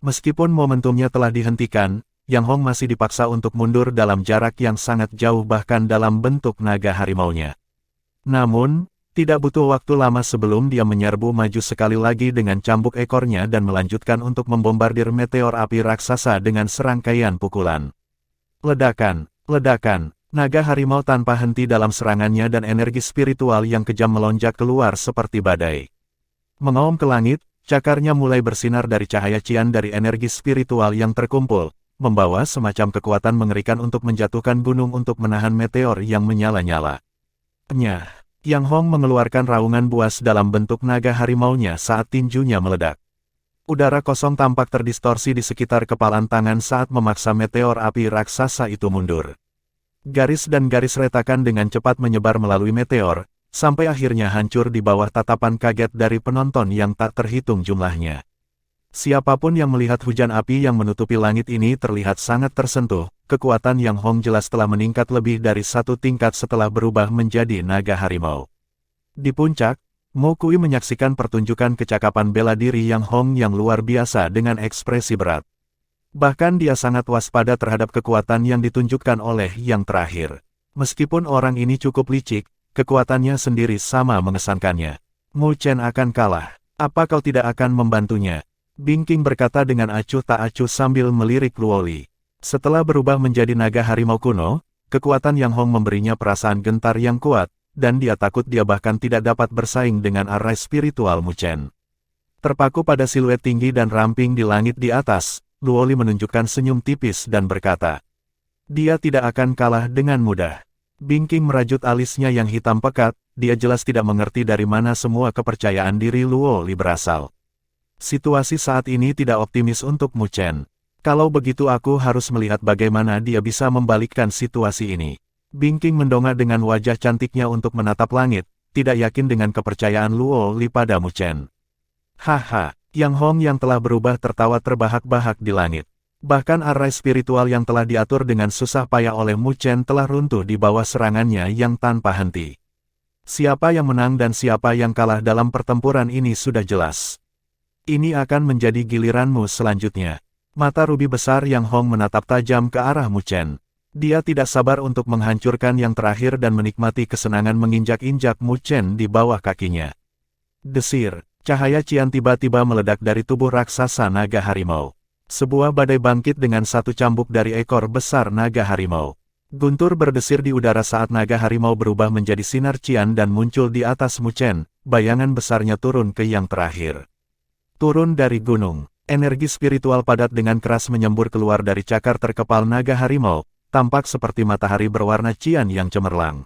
Meskipun momentumnya telah dihentikan, Yang Hong masih dipaksa untuk mundur dalam jarak yang sangat jauh bahkan dalam bentuk naga harimaunya. Namun, tidak butuh waktu lama sebelum dia menyerbu maju sekali lagi dengan cambuk ekornya dan melanjutkan untuk membombardir meteor api raksasa dengan serangkaian pukulan. Ledakan, ledakan, naga harimau tanpa henti dalam serangannya dan energi spiritual yang kejam melonjak keluar seperti badai. Mengaum ke langit, cakarnya mulai bersinar dari cahaya cian dari energi spiritual yang terkumpul, membawa semacam kekuatan mengerikan untuk menjatuhkan gunung untuk menahan meteor yang menyala-nyala. Nyah. Yang Hong mengeluarkan raungan buas dalam bentuk naga harimaunya saat tinjunya meledak. Udara kosong tampak terdistorsi di sekitar kepalan tangan saat memaksa meteor api raksasa itu mundur. Garis dan garis retakan dengan cepat menyebar melalui meteor, sampai akhirnya hancur di bawah tatapan kaget dari penonton yang tak terhitung jumlahnya. Siapapun yang melihat hujan api yang menutupi langit ini terlihat sangat tersentuh. Kekuatan Yang Hong jelas telah meningkat lebih dari satu tingkat setelah berubah menjadi naga harimau. Di puncak, Mo Kui menyaksikan pertunjukan kecakapan bela diri Yang Hong yang luar biasa dengan ekspresi berat. Bahkan dia sangat waspada terhadap kekuatan yang ditunjukkan oleh yang terakhir. Meskipun orang ini cukup licik, kekuatannya sendiri sama mengesankannya. Mu Chen akan kalah. Apa kau tidak akan membantunya? Bing King berkata dengan acuh tak acuh sambil melirik Luoli. Setelah berubah menjadi naga harimau kuno, kekuatan Yang Hong memberinya perasaan gentar yang kuat, dan dia takut dia bahkan tidak dapat bersaing dengan array spiritual Mu Chen. Terpaku pada siluet tinggi dan ramping di langit di atas, Luoli menunjukkan senyum tipis dan berkata, "Dia tidak akan kalah dengan mudah." Bing King merajut alisnya yang hitam pekat, dia jelas tidak mengerti dari mana semua kepercayaan diri Luoli berasal. Situasi saat ini tidak optimis untuk Mu Chen. Kalau begitu aku harus melihat bagaimana dia bisa membalikkan situasi ini. Bing King mendongak dengan wajah cantiknya untuk menatap langit, tidak yakin dengan kepercayaan Luo Li pada Mu Chen. Haha, Yang Hong yang telah berubah tertawa terbahak-bahak di langit. Bahkan array spiritual yang telah diatur dengan susah payah oleh Mu Chen telah runtuh di bawah serangannya yang tanpa henti. Siapa yang menang dan siapa yang kalah dalam pertempuran ini sudah jelas. Ini akan menjadi giliranmu selanjutnya. Mata rubi besar Yang Hong menatap tajam ke arah Mu Chen. Dia tidak sabar untuk menghancurkan yang terakhir dan menikmati kesenangan menginjak-injak Mu Chen di bawah kakinya. Desir, cahaya cian tiba-tiba meledak dari tubuh raksasa naga harimau. Sebuah badai bangkit dengan satu cambuk dari ekor besar naga harimau. Guntur berdesir di udara saat naga harimau berubah menjadi sinar cian dan muncul di atas Mu Chen, bayangan besarnya turun ke yang terakhir. Turun dari gunung. Energi spiritual padat dengan keras menyembur keluar dari cakar terkepal naga harimau, tampak seperti matahari berwarna cian yang cemerlang.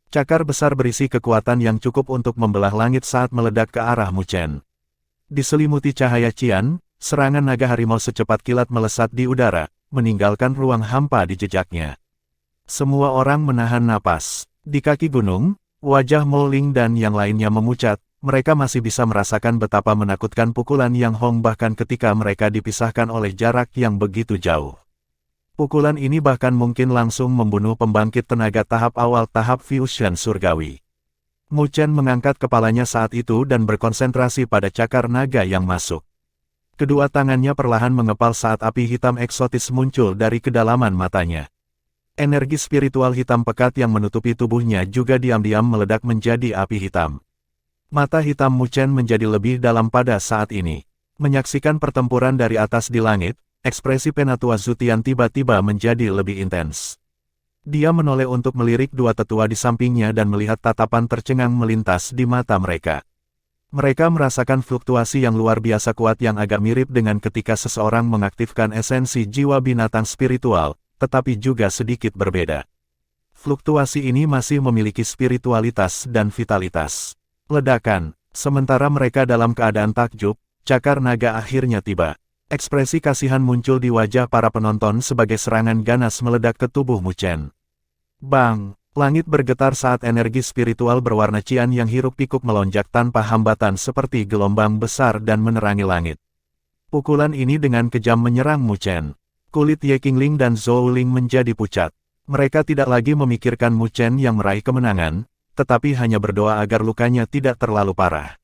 Cakar besar berisi kekuatan yang cukup untuk membelah langit saat meledak ke arah Mu Chen. Diselimuti cahaya cian, serangan naga harimau secepat kilat melesat di udara, meninggalkan ruang hampa di jejaknya. Semua orang menahan napas. Di kaki gunung, wajah Mo Ling dan yang lainnya memucat. Mereka masih bisa merasakan betapa menakutkan pukulan Yang Hong bahkan ketika mereka dipisahkan oleh jarak yang begitu jauh. Pukulan ini bahkan mungkin langsung membunuh pembangkit tenaga tahap awal tahap fusion surgawi. Mu Chen mengangkat kepalanya saat itu dan berkonsentrasi pada cakar naga yang masuk. Kedua tangannya perlahan mengepal saat api hitam eksotis muncul dari kedalaman matanya. Energi spiritual hitam pekat yang menutupi tubuhnya juga diam-diam meledak menjadi api hitam. Mata hitam Mu Chen menjadi lebih dalam pada saat ini. Menyaksikan pertempuran dari atas di langit, ekspresi Penatua Zutian tiba-tiba menjadi lebih intens. Dia menoleh untuk melirik dua tetua di sampingnya dan melihat tatapan tercengang melintas di mata mereka. Mereka merasakan fluktuasi yang luar biasa kuat yang agak mirip dengan ketika seseorang mengaktifkan esensi jiwa binatang spiritual, tetapi juga sedikit berbeda. Fluktuasi ini masih memiliki spiritualitas dan vitalitas. Ledakan, sementara mereka dalam keadaan takjub, cakar naga akhirnya tiba. Ekspresi kasihan muncul di wajah para penonton sebagai serangan ganas meledak ke tubuh Mu Chen. Bang! Langit bergetar saat energi spiritual berwarna cian yang hiruk-pikuk melonjak tanpa hambatan seperti gelombang besar dan menerangi langit. Pukulan ini dengan kejam menyerang Mu Chen. Kulit Ye Qingling dan Zhou Ling menjadi pucat. Mereka tidak lagi memikirkan Mu Chen yang meraih kemenangan, tetapi hanya berdoa agar lukanya tidak terlalu parah.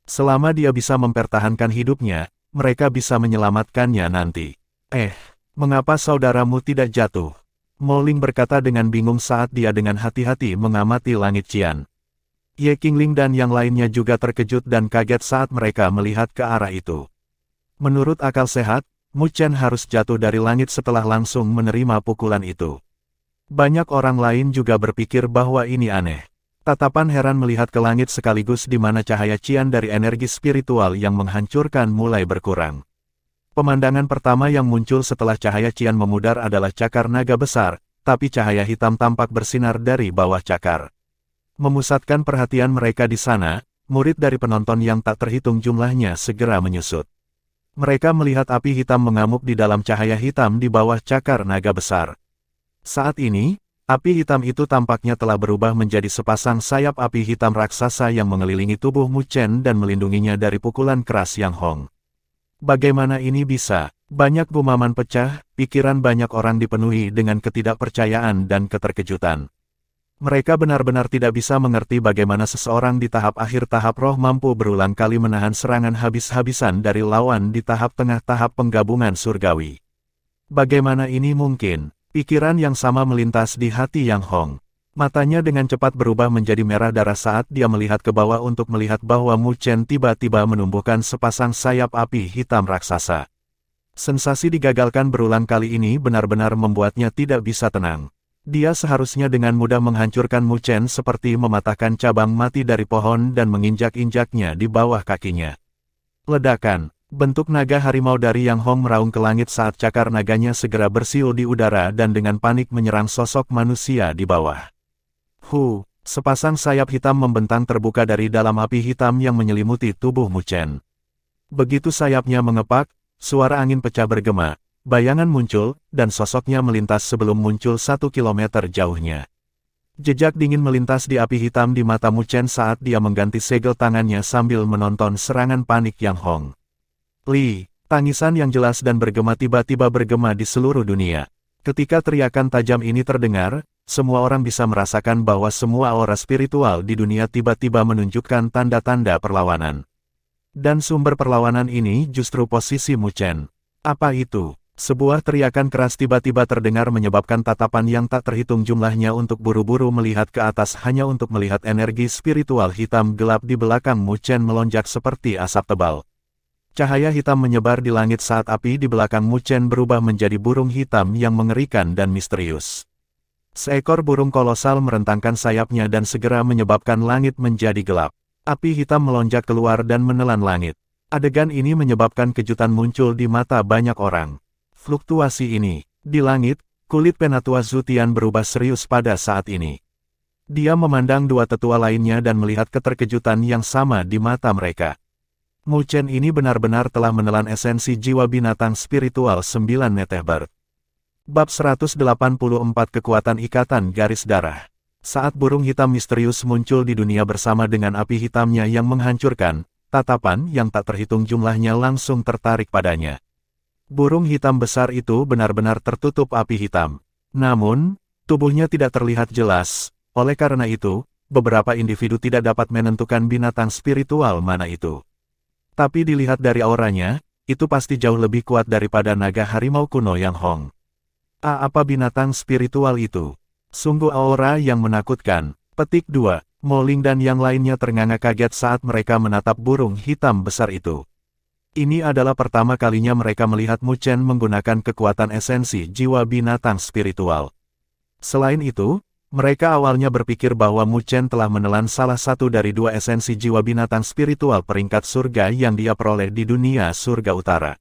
Selama dia bisa mempertahankan hidupnya, mereka bisa menyelamatkannya nanti. Mengapa saudaramu tidak jatuh? Mo Ling berkata dengan bingung saat dia dengan hati-hati mengamati langit cian. Ye Qingling dan yang lainnya juga terkejut dan kaget saat mereka melihat ke arah itu. Menurut akal sehat, Mu Chen harus jatuh dari langit setelah langsung menerima pukulan itu. Banyak orang lain juga berpikir bahwa ini aneh. Tatapan heran melihat ke langit sekaligus di mana cahaya cian dari energi spiritual yang menghancurkan mulai berkurang. Pemandangan pertama yang muncul setelah cahaya cian memudar adalah cakar naga besar, tapi cahaya hitam tampak bersinar dari bawah cakar. Memusatkan perhatian mereka di sana, murid dari penonton yang tak terhitung jumlahnya segera menyusut. Mereka melihat api hitam mengamuk di dalam cahaya hitam di bawah cakar naga besar. Saat ini, api hitam itu tampaknya telah berubah menjadi sepasang sayap api hitam raksasa yang mengelilingi tubuh Mu Chen dan melindunginya dari pukulan keras Yang Hong. Bagaimana ini bisa? Banyak gumaman pecah, pikiran banyak orang dipenuhi dengan ketidakpercayaan dan keterkejutan. Mereka benar-benar tidak bisa mengerti bagaimana seseorang di tahap akhir tahap roh mampu berulang kali menahan serangan habis-habisan dari lawan di tahap tengah tahap penggabungan surgawi. Bagaimana ini mungkin? Pikiran yang sama melintas di hati Yang Hong. Matanya dengan cepat berubah menjadi merah darah saat dia melihat ke bawah untuk melihat bahwa Mu Chen tiba-tiba menumbuhkan sepasang sayap api hitam raksasa. Sensasi digagalkan berulang kali ini benar-benar membuatnya tidak bisa tenang. Dia seharusnya dengan mudah menghancurkan Mu Chen seperti mematahkan cabang mati dari pohon dan menginjak-injaknya di bawah kakinya. Ledakan, bentuk naga harimau dari Yang Hong meraung ke langit saat cakar naganya segera bersiul di udara dan dengan panik menyerang sosok manusia di bawah. Sepasang sayap hitam membentang terbuka dari dalam api hitam yang menyelimuti tubuh Mu Chen. Begitu sayapnya mengepak, suara angin pecah bergema. Bayangan muncul, dan sosoknya melintas sebelum muncul 1 kilometer jauhnya. Jejak dingin melintas di api hitam di mata Mu Chen saat dia mengganti segel tangannya sambil menonton serangan panik Yang Hong. Tangisan yang jelas dan bergema tiba-tiba bergema di seluruh dunia. Ketika teriakan tajam ini terdengar, semua orang bisa merasakan bahwa semua aura spiritual di dunia tiba-tiba menunjukkan tanda-tanda perlawanan. Dan sumber perlawanan ini justru posisi Mu Chen. Apa itu? Sebuah teriakan keras tiba-tiba terdengar menyebabkan tatapan yang tak terhitung jumlahnya untuk buru-buru melihat ke atas hanya untuk melihat energi spiritual hitam gelap di belakang Mu Chen melonjak seperti asap tebal. Cahaya hitam menyebar di langit saat api di belakang Mu Chen berubah menjadi burung hitam yang mengerikan dan misterius. Seekor burung kolosal merentangkan sayapnya dan segera menyebabkan langit menjadi gelap. Api hitam melonjak keluar dan menelan langit. Adegan ini menyebabkan kejutan muncul di mata banyak orang. Fluktuasi ini, di langit, kulit Penatua Zutian berubah serius pada saat ini. Dia memandang dua tetua lainnya dan melihat keterkejutan yang sama di mata mereka. Mu Chen ini benar-benar telah menelan esensi jiwa binatang spiritual 9 Netehbert. Bab 184 Kekuatan Ikatan Garis Darah. Saat burung hitam misterius muncul di dunia bersama dengan api hitamnya yang menghancurkan, tatapan yang tak terhitung jumlahnya langsung tertarik padanya. Burung hitam besar itu benar-benar tertutup api hitam. Namun, tubuhnya tidak terlihat jelas, oleh karena itu, beberapa individu tidak dapat menentukan binatang spiritual mana itu. Tapi dilihat dari auranya, itu pasti jauh lebih kuat daripada naga harimau kuno Yang Hong. Apa binatang spiritual itu? Sungguh aura yang menakutkan. Petik 2. Mo Ling dan yang lainnya ternganga kaget saat mereka menatap burung hitam besar itu. Ini adalah pertama kalinya mereka melihat Mu Chen menggunakan kekuatan esensi jiwa binatang spiritual. Selain itu, mereka awalnya berpikir bahwa Mu Chen telah menelan salah satu dari dua esensi jiwa binatang spiritual peringkat surga yang dia peroleh di dunia surga utara.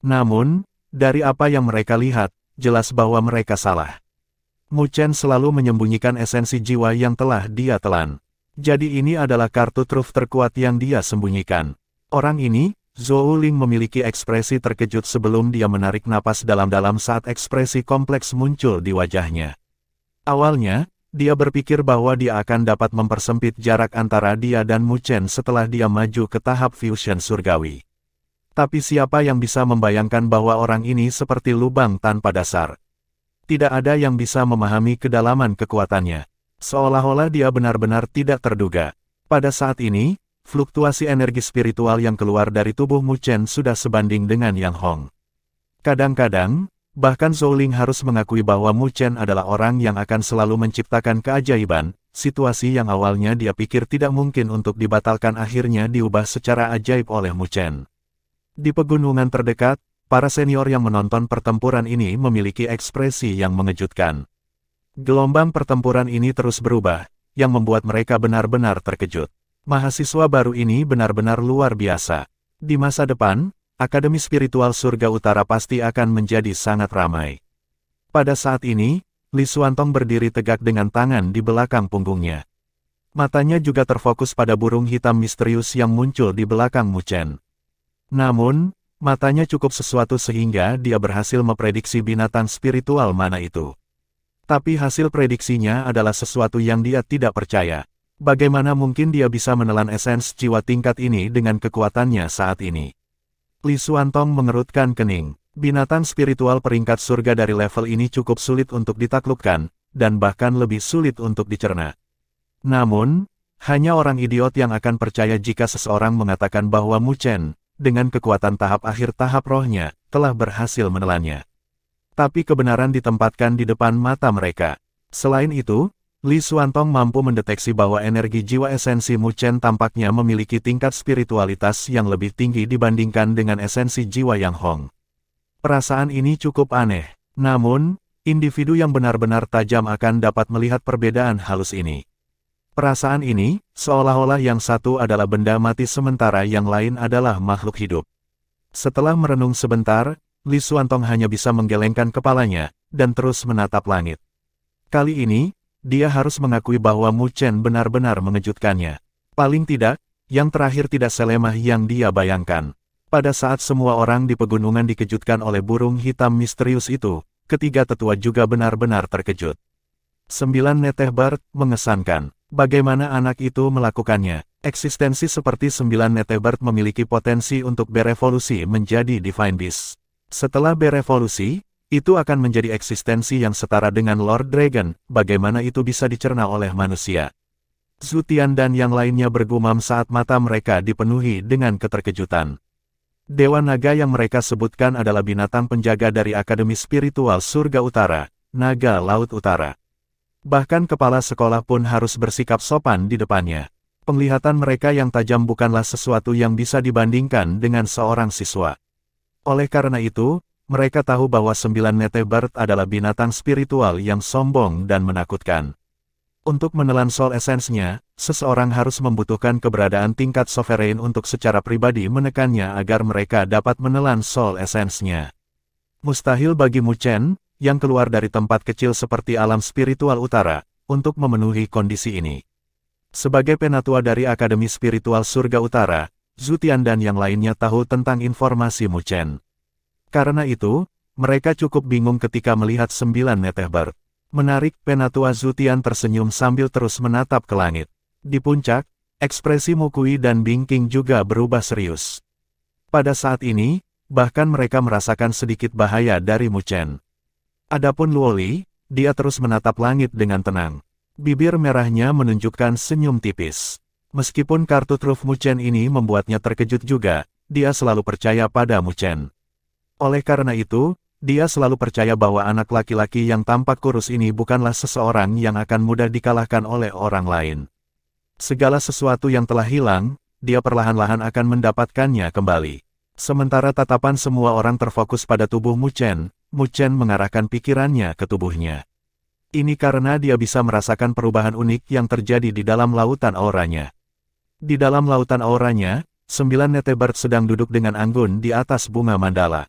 Namun, dari apa yang mereka lihat, jelas bahwa mereka salah. Mu Chen selalu menyembunyikan esensi jiwa yang telah dia telan. Jadi ini adalah kartu truf terkuat yang dia sembunyikan. Orang ini, Zhou Ling memiliki ekspresi terkejut sebelum dia menarik napas dalam-dalam saat ekspresi kompleks muncul di wajahnya. Awalnya, dia berpikir bahwa dia akan dapat mempersempit jarak antara dia dan Mu Chen setelah dia maju ke tahap fusion surgawi. Tapi siapa yang bisa membayangkan bahwa orang ini seperti lubang tanpa dasar? Tidak ada yang bisa memahami kedalaman kekuatannya. Seolah-olah dia benar-benar tidak terduga. Pada saat ini, fluktuasi energi spiritual yang keluar dari tubuh Mu Chen sudah sebanding dengan Yang Hong. Kadang-kadang, bahkan Zhou Ling harus mengakui bahwa Mu Chen adalah orang yang akan selalu menciptakan keajaiban. Situasi yang awalnya dia pikir tidak mungkin untuk dibatalkan akhirnya diubah secara ajaib oleh Mu Chen. Di pegunungan terdekat, para senior yang menonton pertempuran ini memiliki ekspresi yang mengejutkan. Gelombang pertempuran ini terus berubah, yang membuat mereka benar-benar terkejut. Mahasiswa baru ini benar-benar luar biasa. Di masa depan, Akademi Spiritual Surga Utara pasti akan menjadi sangat ramai. Pada saat ini, Li Xuantong berdiri tegak dengan tangan di belakang punggungnya. Matanya juga terfokus pada burung hitam misterius yang muncul di belakang Mu Chen. Namun, matanya cukup sesuatu sehingga dia berhasil memprediksi binatang spiritual mana itu. Tapi hasil prediksinya adalah sesuatu yang dia tidak percaya. Bagaimana mungkin dia bisa menelan esens jiwa tingkat ini dengan kekuatannya saat ini? Li Xuantong mengerutkan kening. Binatang spiritual peringkat surga dari level ini cukup sulit untuk ditaklukkan, dan bahkan lebih sulit untuk dicerna. Namun, hanya orang idiot yang akan percaya jika seseorang mengatakan bahwa Mu Chen, dengan kekuatan tahap akhir tahap rohnya, telah berhasil menelannya. Tapi kebenaran ditempatkan di depan mata mereka. Selain itu, Li Xuantong mampu mendeteksi bahwa energi jiwa esensi Mu Chen tampaknya memiliki tingkat spiritualitas yang lebih tinggi dibandingkan dengan esensi jiwa Yang Hong. Perasaan ini cukup aneh. Namun, individu yang benar-benar tajam akan dapat melihat perbedaan halus ini. Perasaan ini, seolah-olah yang satu adalah benda mati sementara yang lain adalah makhluk hidup. Setelah merenung sebentar, Li Xuantong hanya bisa menggelengkan kepalanya, dan terus menatap langit. Kali ini, dia harus mengakui bahwa Mu Chen benar-benar mengejutkannya. Paling tidak, yang terakhir tidak selemah yang dia bayangkan. Pada saat semua orang di pegunungan dikejutkan oleh burung hitam misterius itu, ketiga tetua juga benar-benar terkejut. 9 Netehbard, mengesankan. Bagaimana anak itu melakukannya? Eksistensi seperti 9 Netehbard memiliki potensi untuk berevolusi menjadi Divine Beast. Setelah berevolusi, itu akan menjadi eksistensi yang setara dengan Lord Dragon, bagaimana itu bisa dicerna oleh manusia. Zhu Tian dan yang lainnya bergumam saat mata mereka dipenuhi dengan keterkejutan. Dewa naga yang mereka sebutkan adalah binatang penjaga dari Akademi Spiritual Surga Utara, Naga Laut Utara. Bahkan kepala sekolah pun harus bersikap sopan di depannya. Penglihatan mereka yang tajam bukanlah sesuatu yang bisa dibandingkan dengan seorang siswa. Oleh karena itu, mereka tahu bahwa 9 Netehbard adalah binatang spiritual yang sombong dan menakutkan. Untuk menelan soul essence-nya, seseorang harus membutuhkan keberadaan tingkat sovereign untuk secara pribadi menekannya agar mereka dapat menelan soul essence-nya. Mustahil bagi Mu Chen, yang keluar dari tempat kecil seperti alam spiritual utara, untuk memenuhi kondisi ini. Sebagai penatua dari Akademi Spiritual Surga Utara, Zhu Tian dan yang lainnya tahu tentang informasi Mu Chen. Karena itu, mereka cukup bingung ketika melihat 9 Netehbard. Menarik, penatua Zhu Tian tersenyum sambil terus menatap ke langit. Di puncak, ekspresi Mu Kui dan Bing Qing juga berubah serius. Pada saat ini, bahkan mereka merasakan sedikit bahaya dari Mu Chen. Adapun Luoli, dia terus menatap langit dengan tenang. Bibir merahnya menunjukkan senyum tipis. Meskipun kartu truf Mu Chen ini membuatnya terkejut juga, dia selalu percaya pada Mu Chen. Oleh karena itu, dia selalu percaya bahwa anak laki-laki yang tampak kurus ini bukanlah seseorang yang akan mudah dikalahkan oleh orang lain. Segala sesuatu yang telah hilang, dia perlahan-lahan akan mendapatkannya kembali. Sementara tatapan semua orang terfokus pada tubuh Mu Chen mengarahkan pikirannya ke tubuhnya. Ini karena dia bisa merasakan perubahan unik yang terjadi di dalam lautan auranya. Di dalam lautan auranya, 9 Netebird sedang duduk dengan anggun di atas bunga mandala.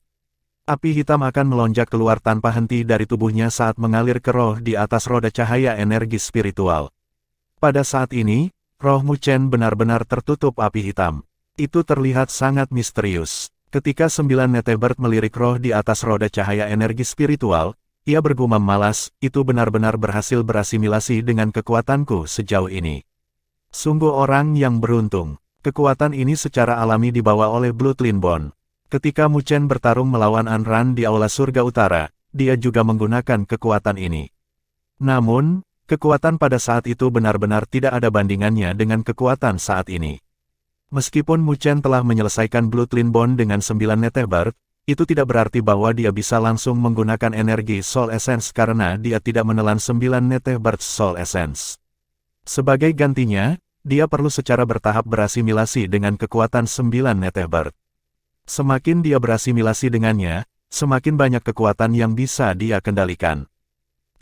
Api hitam akan melonjak keluar tanpa henti dari tubuhnya saat mengalir ke roh di atas roda cahaya energi spiritual. Pada saat ini, roh Mu Chen benar-benar tertutup api hitam. Itu terlihat sangat misterius. Ketika 9 Netebird melirik roh di atas roda cahaya energi spiritual, ia bergumam malas, itu benar-benar berhasil berasimilasi dengan kekuatanku sejauh ini. Sungguh orang yang beruntung. Kekuatan ini secara alami dibawa oleh Bloodline Bond. Ketika Mu Chen bertarung melawan Anran di Aula Surga Utara, dia juga menggunakan kekuatan ini. Namun, kekuatan pada saat itu benar-benar tidak ada bandingannya dengan kekuatan saat ini. Meskipun Mu Chen telah menyelesaikan Bloodline Bond dengan 9 Netebird, itu tidak berarti bahwa dia bisa langsung menggunakan energi Soul Essence karena dia tidak menelan 9 Netebird Soul Essence. Sebagai gantinya, dia perlu secara bertahap berasimilasi dengan kekuatan 9 Netebird. Semakin dia berasimilasi dengannya, semakin banyak kekuatan yang bisa dia kendalikan.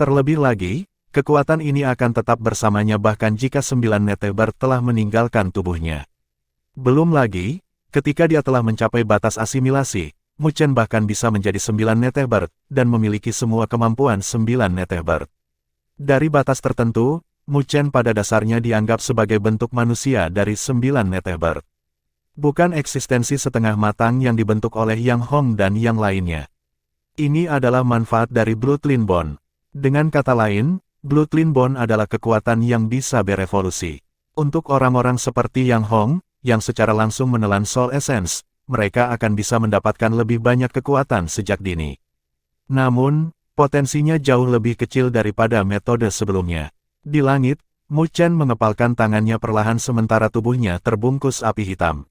Terlebih lagi, kekuatan ini akan tetap bersamanya bahkan jika 9 Netebird telah meninggalkan tubuhnya. Belum lagi, ketika dia telah mencapai batas asimilasi, Mu Chen bahkan bisa menjadi 9 Netebird dan memiliki semua kemampuan 9 Netebird. Dari batas tertentu, Mu Chen pada dasarnya dianggap sebagai bentuk manusia dari 9 Netebird. Bukan eksistensi setengah matang yang dibentuk oleh Yang Hong dan yang lainnya. Ini adalah manfaat dari Bloodline Bond. Dengan kata lain, Bloodline Bond adalah kekuatan yang bisa berevolusi. Untuk orang-orang seperti Yang Hong, yang secara langsung menelan Soul Essence, mereka akan bisa mendapatkan lebih banyak kekuatan sejak dini. Namun, potensinya jauh lebih kecil daripada metode sebelumnya. Di langit, Mu Chen mengepalkan tangannya perlahan sementara tubuhnya terbungkus api hitam.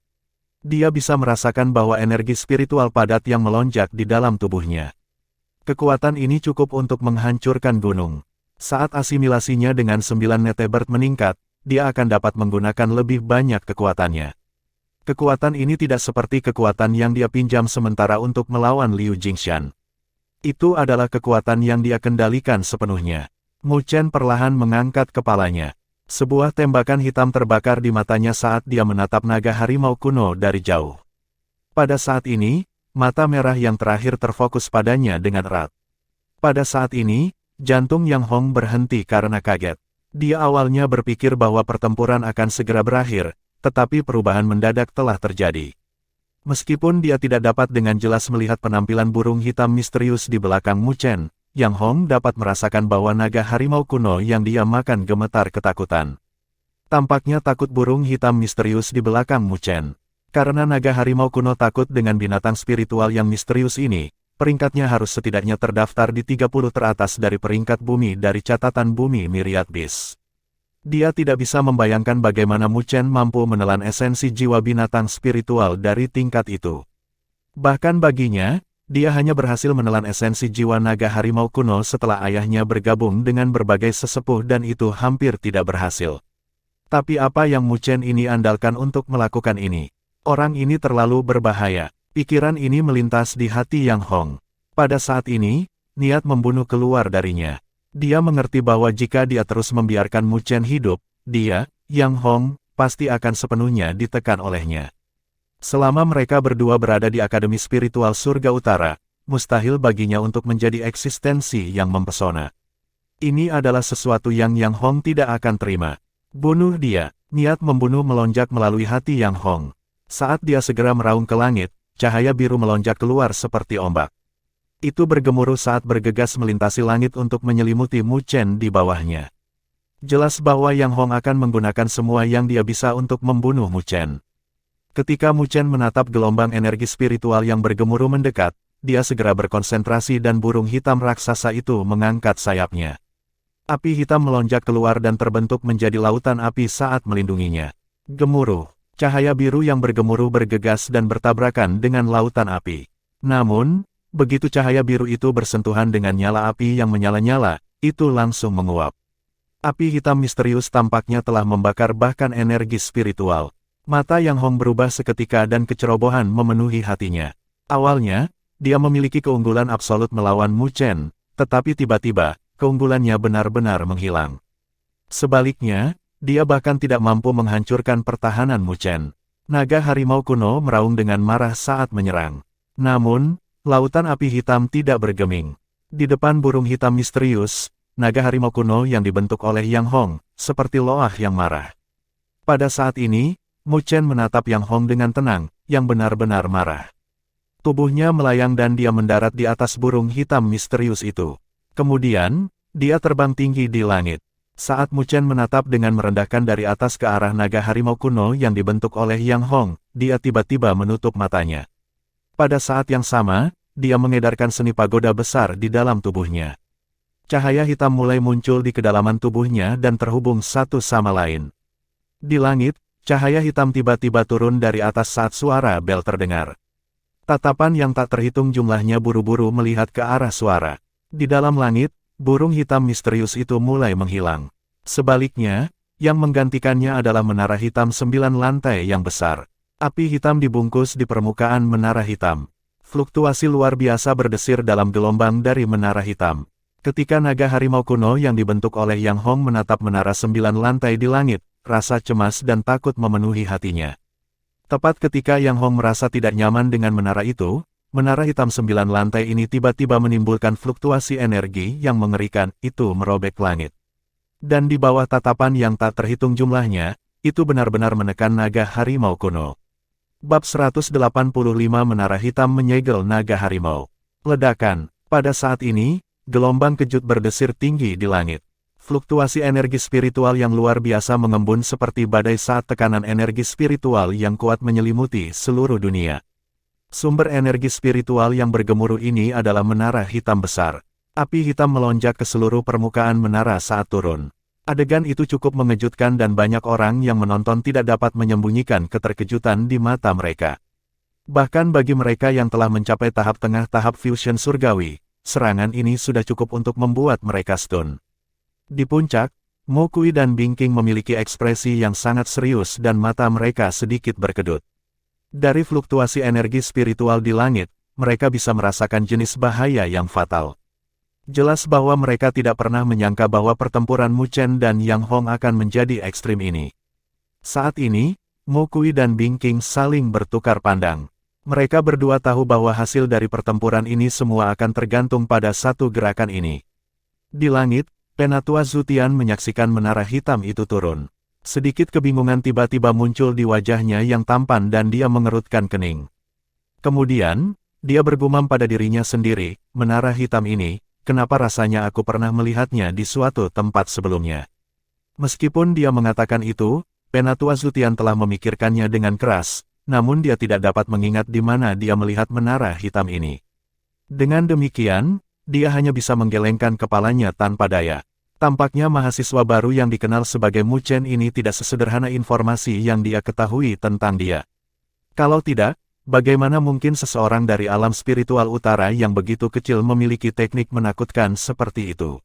Dia bisa merasakan bahwa energi spiritual padat yang melonjak di dalam tubuhnya. Kekuatan ini cukup untuk menghancurkan gunung. Saat asimilasinya dengan 9 Netebird meningkat, dia akan dapat menggunakan lebih banyak kekuatannya. Kekuatan ini tidak seperti kekuatan yang dia pinjam sementara untuk melawan Liu Jingshan. Itu adalah kekuatan yang dia kendalikan sepenuhnya. Mu Chen perlahan mengangkat kepalanya. Sebuah tembakan hitam terbakar di matanya saat dia menatap naga harimau kuno dari jauh. Pada saat ini, mata merah yang terakhir terfokus padanya dengan erat. Pada saat ini, jantung Yang Hong berhenti karena kaget. Dia awalnya berpikir bahwa pertempuran akan segera berakhir, tetapi perubahan mendadak telah terjadi. Meskipun dia tidak dapat dengan jelas melihat penampilan burung hitam misterius di belakang Mu Chen, Yang Hong dapat merasakan bahwa naga harimau kuno yang dia makan gemetar ketakutan. Tampaknya takut burung hitam misterius di belakang Mu Chen. Karena naga harimau kuno takut dengan binatang spiritual yang misterius ini, peringkatnya harus setidaknya terdaftar di 30 teratas dari peringkat bumi dari catatan bumi Myriad Beast. Dia tidak bisa membayangkan bagaimana Mu Chen mampu menelan esensi jiwa binatang spiritual dari tingkat itu. Bahkan baginya, dia hanya berhasil menelan esensi jiwa naga harimau kuno setelah ayahnya bergabung dengan berbagai sesepuh dan itu hampir tidak berhasil. Tapi apa yang Mu Chen ini andalkan untuk melakukan ini? Orang ini terlalu berbahaya. Pikiran ini melintas di hati Yang Hong. Pada saat ini, niat membunuh keluar darinya. Dia mengerti bahwa jika dia terus membiarkan Mu Chen hidup, dia, Yang Hong, pasti akan sepenuhnya ditekan olehnya. Selama mereka berdua berada di Akademi Spiritual Surga Utara, mustahil baginya untuk menjadi eksistensi yang mempesona. Ini adalah sesuatu yang Yang Hong tidak akan terima. Bunuh dia. Niat membunuh melonjak melalui hati Yang Hong. Saat dia segera meraung ke langit, cahaya biru melonjak keluar seperti ombak. Itu bergemuruh saat bergegas melintasi langit untuk menyelimuti Mu Chen di bawahnya. Jelas bahwa Yang Hong akan menggunakan semua yang dia bisa untuk membunuh Mu Chen. Ketika Mu Chen menatap gelombang energi spiritual yang bergemuruh mendekat, dia segera berkonsentrasi dan burung hitam raksasa itu mengangkat sayapnya. Api hitam melonjak keluar dan terbentuk menjadi lautan api saat melindunginya. Gemuruh, cahaya biru yang bergemuruh bergegas dan bertabrakan dengan lautan api. Namun, begitu cahaya biru itu bersentuhan dengan nyala api yang menyala-nyala, itu langsung menguap. Api hitam misterius tampaknya telah membakar bahkan energi spiritual. Mata Yang Hong berubah seketika dan kecerobohan memenuhi hatinya. Awalnya, dia memiliki keunggulan absolut melawan Mu Chen, tetapi tiba-tiba, keunggulannya benar-benar menghilang. Sebaliknya, dia bahkan tidak mampu menghancurkan pertahanan Mu Chen. Naga harimau kuno meraung dengan marah saat menyerang. Namun, lautan api hitam tidak bergeming. Di depan burung hitam misterius, naga harimau kuno yang dibentuk oleh Yang Hong, seperti loah yang marah. Pada saat ini, Mu Chen menatap Yang Hong dengan tenang, yang benar-benar marah. Tubuhnya melayang dan dia mendarat di atas burung hitam misterius itu. Kemudian, dia terbang tinggi di langit. Saat Mu Chen menatap dengan merendahkan dari atas ke arah naga harimau kuno yang dibentuk oleh Yang Hong, dia tiba-tiba menutup matanya. Pada saat yang sama, dia mengedarkan seni pagoda besar di dalam tubuhnya. Cahaya hitam mulai muncul di kedalaman tubuhnya dan terhubung satu sama lain. Di langit, cahaya hitam tiba-tiba turun dari atas saat suara bel terdengar. Tatapan yang tak terhitung jumlahnya buru-buru melihat ke arah suara. Di dalam langit, burung hitam misterius itu mulai menghilang. Sebaliknya, yang menggantikannya adalah menara hitam 9 lantai yang besar. Api hitam dibungkus di permukaan menara hitam. Fluktuasi luar biasa berdesir dalam gelombang dari menara hitam. Ketika naga harimau kuno yang dibentuk oleh Yang Hong menatap menara 9 lantai di langit, rasa cemas dan takut memenuhi hatinya. Tepat ketika Yang Hong merasa tidak nyaman dengan menara itu, menara hitam 9 lantai ini tiba-tiba menimbulkan fluktuasi energi yang mengerikan, itu merobek langit. Dan di bawah tatapan yang tak terhitung jumlahnya, itu benar-benar menekan naga harimau kuno. Bab 185 Menara Hitam Menyegel Naga Harimau. Ledakan. Pada saat ini, gelombang kejut berdesir tinggi di langit. Fluktuasi energi spiritual yang luar biasa mengembun seperti badai saat tekanan energi spiritual yang kuat menyelimuti seluruh dunia. Sumber energi spiritual yang bergemuruh ini adalah menara hitam besar. Api hitam melonjak ke seluruh permukaan menara saat turun. Adegan itu cukup mengejutkan dan banyak orang yang menonton tidak dapat menyembunyikan keterkejutan di mata mereka. Bahkan bagi mereka yang telah mencapai tahap tengah tahap fusion surgawi, serangan ini sudah cukup untuk membuat mereka stun. Di puncak, Mo Kui dan Bing King memiliki ekspresi yang sangat serius dan mata mereka sedikit berkedut. Dari fluktuasi energi spiritual di langit, mereka bisa merasakan jenis bahaya yang fatal. Jelas bahwa mereka tidak pernah menyangka bahwa pertempuran Mu Chen dan Yang Hong akan menjadi ekstrim ini. Saat ini, Mo Kui dan Bing King saling bertukar pandang. Mereka berdua tahu bahwa hasil dari pertempuran ini semua akan tergantung pada satu gerakan ini. Di langit, Penatua Zutian menyaksikan menara hitam itu turun. Sedikit kebingungan tiba-tiba muncul di wajahnya yang tampan dan dia mengerutkan kening. Kemudian, dia bergumam pada dirinya sendiri, menara hitam ini, kenapa rasanya aku pernah melihatnya di suatu tempat sebelumnya. Meskipun dia mengatakan itu, Penatua Zutian telah memikirkannya dengan keras, namun dia tidak dapat mengingat di mana dia melihat menara hitam ini. Dengan demikian, dia hanya bisa menggelengkan kepalanya tanpa daya. Tampaknya mahasiswa baru yang dikenal sebagai Mu Chen ini tidak sesederhana informasi yang dia ketahui tentang dia. Kalau tidak, bagaimana mungkin seseorang dari alam spiritual utara yang begitu kecil memiliki teknik menakutkan seperti itu?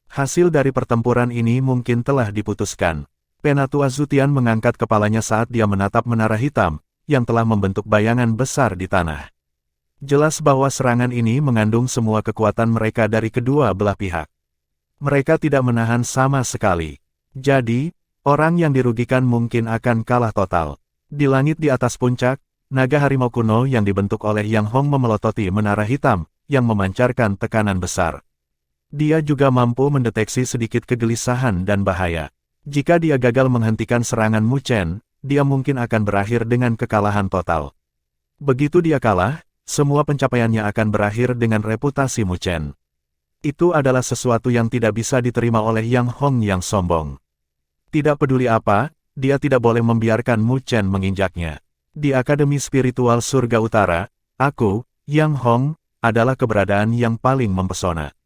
Hasil dari pertempuran ini mungkin telah diputuskan. Penatua Zutian mengangkat kepalanya saat dia menatap menara hitam, yang telah membentuk bayangan besar di tanah. Jelas bahwa serangan ini mengandung semua kekuatan mereka dari kedua belah pihak. Mereka tidak menahan sama sekali. Jadi, orang yang dirugikan mungkin akan kalah total. Di langit di atas puncak, naga harimau kuno yang dibentuk oleh Yang Hong memelototi menara hitam, yang memancarkan tekanan besar. Dia juga mampu mendeteksi sedikit kegelisahan dan bahaya. Jika dia gagal menghentikan serangan Mu Chen, dia mungkin akan berakhir dengan kekalahan total. Begitu dia kalah, semua pencapaiannya akan berakhir dengan reputasi Mu Chen. Itu adalah sesuatu yang tidak bisa diterima oleh Yang Hong yang sombong. Tidak peduli apa, dia tidak boleh membiarkan Mu Chen menginjaknya. Di Akademi Spiritual Surga Utara, aku, Yang Hong, adalah keberadaan yang paling mempesona.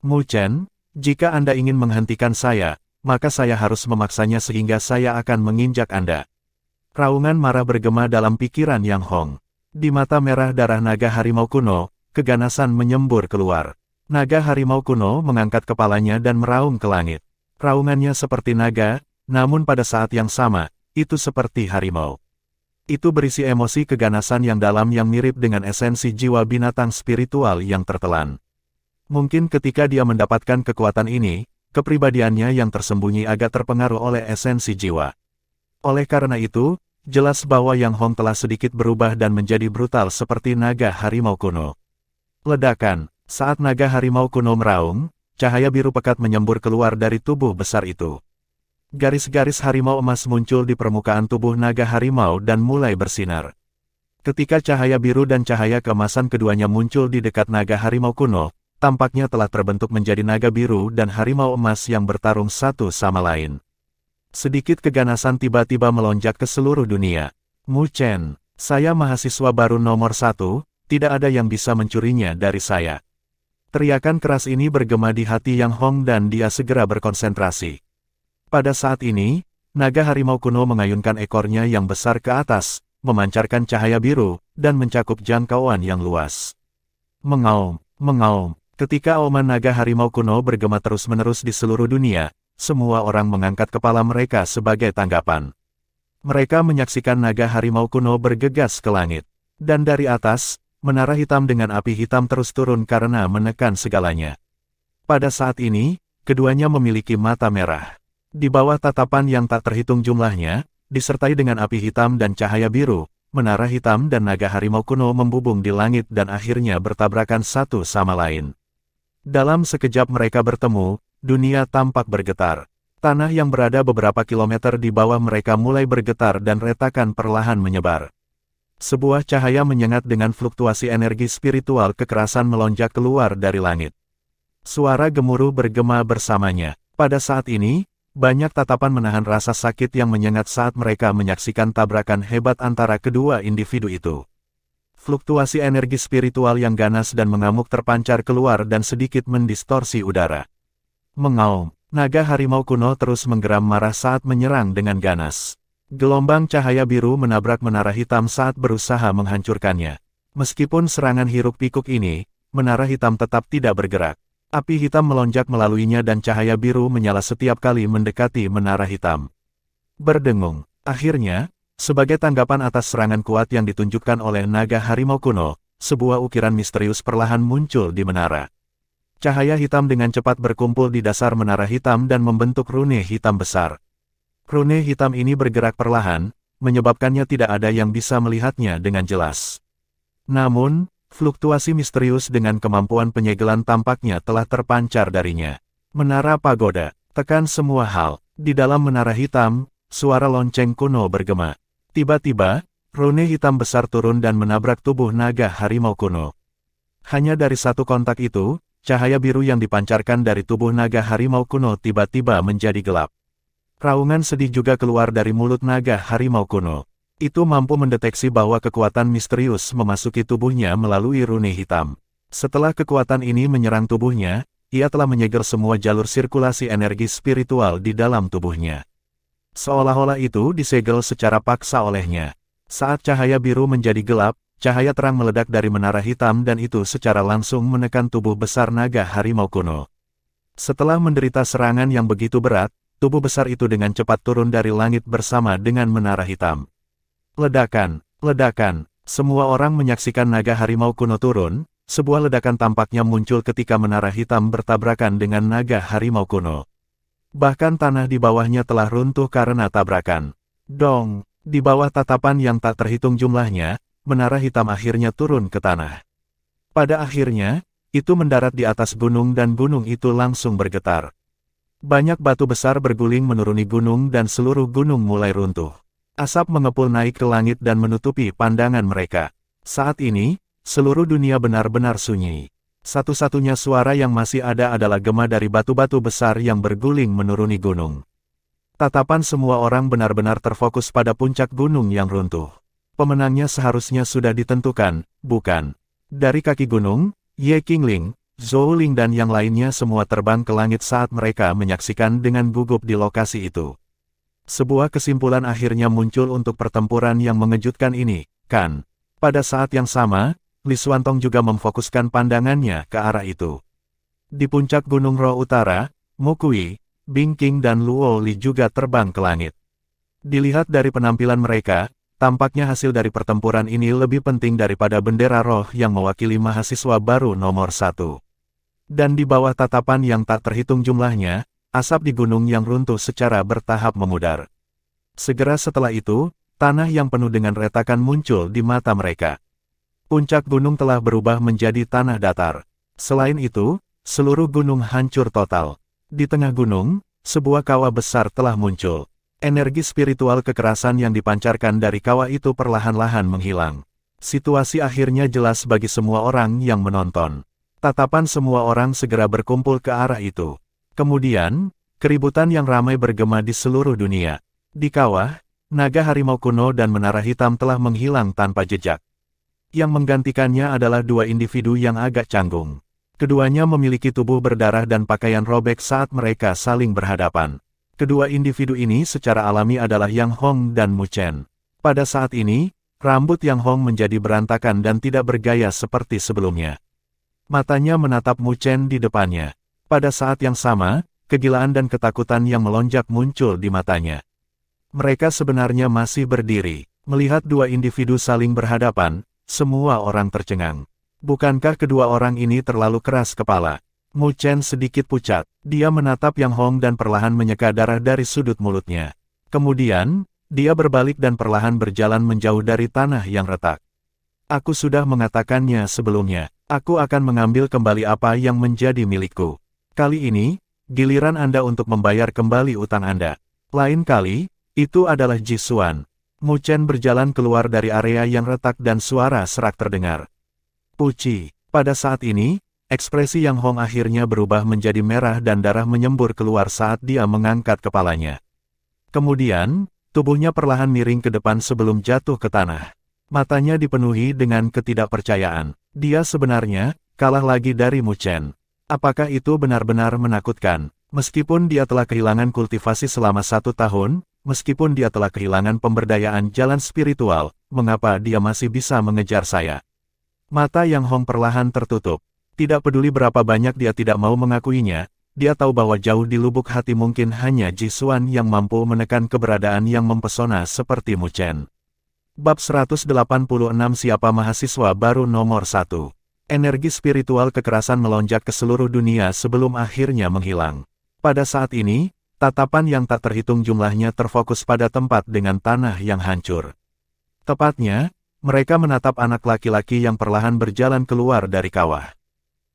Mu Chen, jika Anda ingin menghentikan saya, maka saya harus memaksanya sehingga saya akan menginjak Anda. Raungan marah bergema dalam pikiran Yang Hong. Di mata merah darah naga harimau kuno, keganasan menyembur keluar. Naga harimau kuno mengangkat kepalanya dan meraung ke langit. Raungannya seperti naga, namun pada saat yang sama, itu seperti harimau. Itu berisi emosi keganasan yang dalam yang mirip dengan esensi jiwa binatang spiritual yang tertelan. Mungkin ketika dia mendapatkan kekuatan ini, kepribadiannya yang tersembunyi agak terpengaruh oleh esensi jiwa. Oleh karena itu, jelas bahwa Yang Hong telah sedikit berubah dan menjadi brutal seperti naga harimau kuno. Ledakan, saat naga harimau kuno meraung, cahaya biru pekat menyembur keluar dari tubuh besar itu. Garis-garis harimau emas muncul di permukaan tubuh naga harimau dan mulai bersinar. Ketika cahaya biru dan cahaya keemasan keduanya muncul di dekat naga harimau kuno, tampaknya telah terbentuk menjadi naga biru dan harimau emas yang bertarung satu sama lain. Sedikit keganasan tiba-tiba melonjak ke seluruh dunia. Mu Chen, saya mahasiswa baru nomor 1, tidak ada yang bisa mencurinya dari saya. Teriakan keras ini bergema di hati Yang Hong dan dia segera berkonsentrasi. Pada saat ini, naga harimau kuno mengayunkan ekornya yang besar ke atas, memancarkan cahaya biru, dan mencakup jangkauan yang luas. Mengaum, mengaum, ketika auman naga harimau kuno bergema terus-menerus di seluruh dunia, semua orang mengangkat kepala mereka sebagai tanggapan. Mereka menyaksikan naga harimau kuno bergegas ke langit. Dan dari atas, menara hitam dengan api hitam terus turun karena menekan segalanya. Pada saat ini, keduanya memiliki mata merah. Di bawah tatapan yang tak terhitung jumlahnya, disertai dengan api hitam dan cahaya biru, menara hitam dan naga harimau kuno membubung di langit dan akhirnya bertabrakan satu sama lain. Dalam sekejap mereka bertemu, dunia tampak bergetar. Tanah yang berada beberapa kilometer di bawah mereka mulai bergetar dan retakan perlahan menyebar. Sebuah cahaya menyengat dengan fluktuasi energi spiritual kekerasan melonjak keluar dari langit. Suara gemuruh bergema bersamanya. Pada saat ini, banyak tatapan menahan rasa sakit yang menyengat saat mereka menyaksikan tabrakan hebat antara kedua individu itu. Fluktuasi energi spiritual yang ganas dan mengamuk terpancar keluar dan sedikit mendistorsi udara. Mengaum, naga harimau kuno terus menggeram marah saat menyerang dengan ganas. Gelombang cahaya biru menabrak menara hitam saat berusaha menghancurkannya. Meskipun serangan hiruk-pikuk ini, menara hitam tetap tidak bergerak. Api hitam melonjak melaluinya dan cahaya biru menyala setiap kali mendekati menara hitam. Berdengung. Akhirnya, sebagai tanggapan atas serangan kuat yang ditunjukkan oleh naga harimau kuno, sebuah ukiran misterius perlahan muncul di menara. Cahaya hitam dengan cepat berkumpul di dasar menara hitam dan membentuk rune hitam besar. Rune hitam ini bergerak perlahan, menyebabkannya tidak ada yang bisa melihatnya dengan jelas. Namun, fluktuasi misterius dengan kemampuan penyegelan tampaknya telah terpancar darinya. Menara pagoda, tekan semua hal. Di dalam menara hitam, suara lonceng kuno bergema. Tiba-tiba, rune hitam besar turun dan menabrak tubuh naga harimau kuno. Hanya dari satu kontak itu, cahaya biru yang dipancarkan dari tubuh naga harimau kuno tiba-tiba menjadi gelap. Raungan sedih juga keluar dari mulut naga harimau kuno. Itu mampu mendeteksi bahwa kekuatan misterius memasuki tubuhnya melalui rune hitam. Setelah kekuatan ini menyerang tubuhnya, ia telah menyegel semua jalur sirkulasi energi spiritual di dalam tubuhnya. Seolah-olah itu disegel secara paksa olehnya. Saat cahaya biru menjadi gelap, cahaya terang meledak dari menara hitam dan itu secara langsung menekan tubuh besar naga harimau kuno. Setelah menderita serangan yang begitu berat, tubuh besar itu dengan cepat turun dari langit bersama dengan menara hitam. Ledakan, ledakan, semua orang menyaksikan naga harimau kuno turun, sebuah ledakan tampaknya muncul ketika menara hitam bertabrakan dengan naga harimau kuno. Bahkan tanah di bawahnya telah runtuh karena tabrakan. Dong, di bawah tatapan yang tak terhitung jumlahnya, menara hitam akhirnya turun ke tanah. Pada akhirnya, itu mendarat di atas gunung dan gunung itu langsung bergetar. Banyak batu besar berguling menuruni gunung dan seluruh gunung mulai runtuh. Asap mengepul naik ke langit dan menutupi pandangan mereka. Saat ini, seluruh dunia benar-benar sunyi. Satu-satunya suara yang masih ada adalah gema dari batu-batu besar yang berguling menuruni gunung. Tatapan semua orang benar-benar terfokus pada puncak gunung yang runtuh. Pemenangnya seharusnya sudah ditentukan, bukan? Dari kaki gunung, Ye Qingling, Zhou Ling dan yang lainnya semua terbang ke langit saat mereka menyaksikan dengan gugup di lokasi itu. Sebuah kesimpulan akhirnya muncul untuk pertempuran yang mengejutkan ini, kan? Pada saat yang sama, Li Xuantong juga memfokuskan pandangannya ke arah itu. Di puncak Gunung Roh Utara, Mo Kui, Bing Qing dan Luo Li juga terbang ke langit. Dilihat dari penampilan mereka, tampaknya hasil dari pertempuran ini lebih penting daripada bendera roh yang mewakili mahasiswa baru nomor 1. Dan di bawah tatapan yang tak terhitung jumlahnya, asap di gunung yang runtuh secara bertahap memudar. Segera setelah itu, tanah yang penuh dengan retakan muncul di mata mereka. Puncak gunung telah berubah menjadi tanah datar. Selain itu, seluruh gunung hancur total. Di tengah gunung, sebuah kawah besar telah muncul. Energi spiritual kekerasan yang dipancarkan dari kawah itu perlahan-lahan menghilang. Situasi akhirnya jelas bagi semua orang yang menonton. Tatapan semua orang segera berkumpul ke arah itu. Kemudian, keributan yang ramai bergema di seluruh dunia. Di kawah, naga harimau kuno dan menara hitam telah menghilang tanpa jejak. Yang menggantikannya adalah dua individu yang agak canggung. Keduanya memiliki tubuh berdarah dan pakaian robek saat mereka saling berhadapan. Kedua individu ini secara alami adalah Yang Hong dan Mu Chen. Pada saat ini, rambut Yang Hong menjadi berantakan dan tidak bergaya seperti sebelumnya. Matanya menatap Mu Chen di depannya. Pada saat yang sama, kegilaan dan ketakutan yang melonjak muncul di matanya. Mereka sebenarnya masih berdiri. Melihat dua individu saling berhadapan, semua orang tercengang. Bukankah kedua orang ini terlalu keras kepala? Mu Chen sedikit pucat. Dia menatap Yang Hong dan perlahan menyeka darah dari sudut mulutnya. Kemudian, dia berbalik dan perlahan berjalan menjauh dari tanah yang retak. Aku sudah mengatakannya sebelumnya. Aku akan mengambil kembali apa yang menjadi milikku. Kali ini, giliran Anda untuk membayar kembali utang Anda. Lain kali, itu adalah Ji Xuan. Mu Chen berjalan keluar dari area yang retak dan suara serak terdengar. Puci. Pada saat ini, ekspresi Yang Hong akhirnya berubah menjadi merah dan darah menyembur keluar saat dia mengangkat kepalanya. Kemudian, tubuhnya perlahan miring ke depan sebelum jatuh ke tanah. Matanya dipenuhi dengan ketidakpercayaan. Dia sebenarnya kalah lagi dari Mu Chen. Apakah itu benar-benar menakutkan? Meskipun dia telah kehilangan kultivasi selama 1 tahun, meskipun dia telah kehilangan pemberdayaan jalan spiritual, mengapa dia masih bisa mengejar saya? Mata Yang Hong perlahan tertutup. Tidak peduli berapa banyak dia tidak mau mengakuinya, dia tahu bahwa jauh di lubuk hati mungkin hanya Ji Xuan yang mampu menekan keberadaan yang mempesona seperti Mu Chen. Bab 186 Siapa mahasiswa baru nomor 1. Energi spiritual kekerasan melonjak ke seluruh dunia sebelum akhirnya menghilang. Pada saat ini, tatapan yang tak terhitung jumlahnya terfokus pada tempat dengan tanah yang hancur. Tepatnya, mereka menatap anak laki-laki yang perlahan berjalan keluar dari kawah.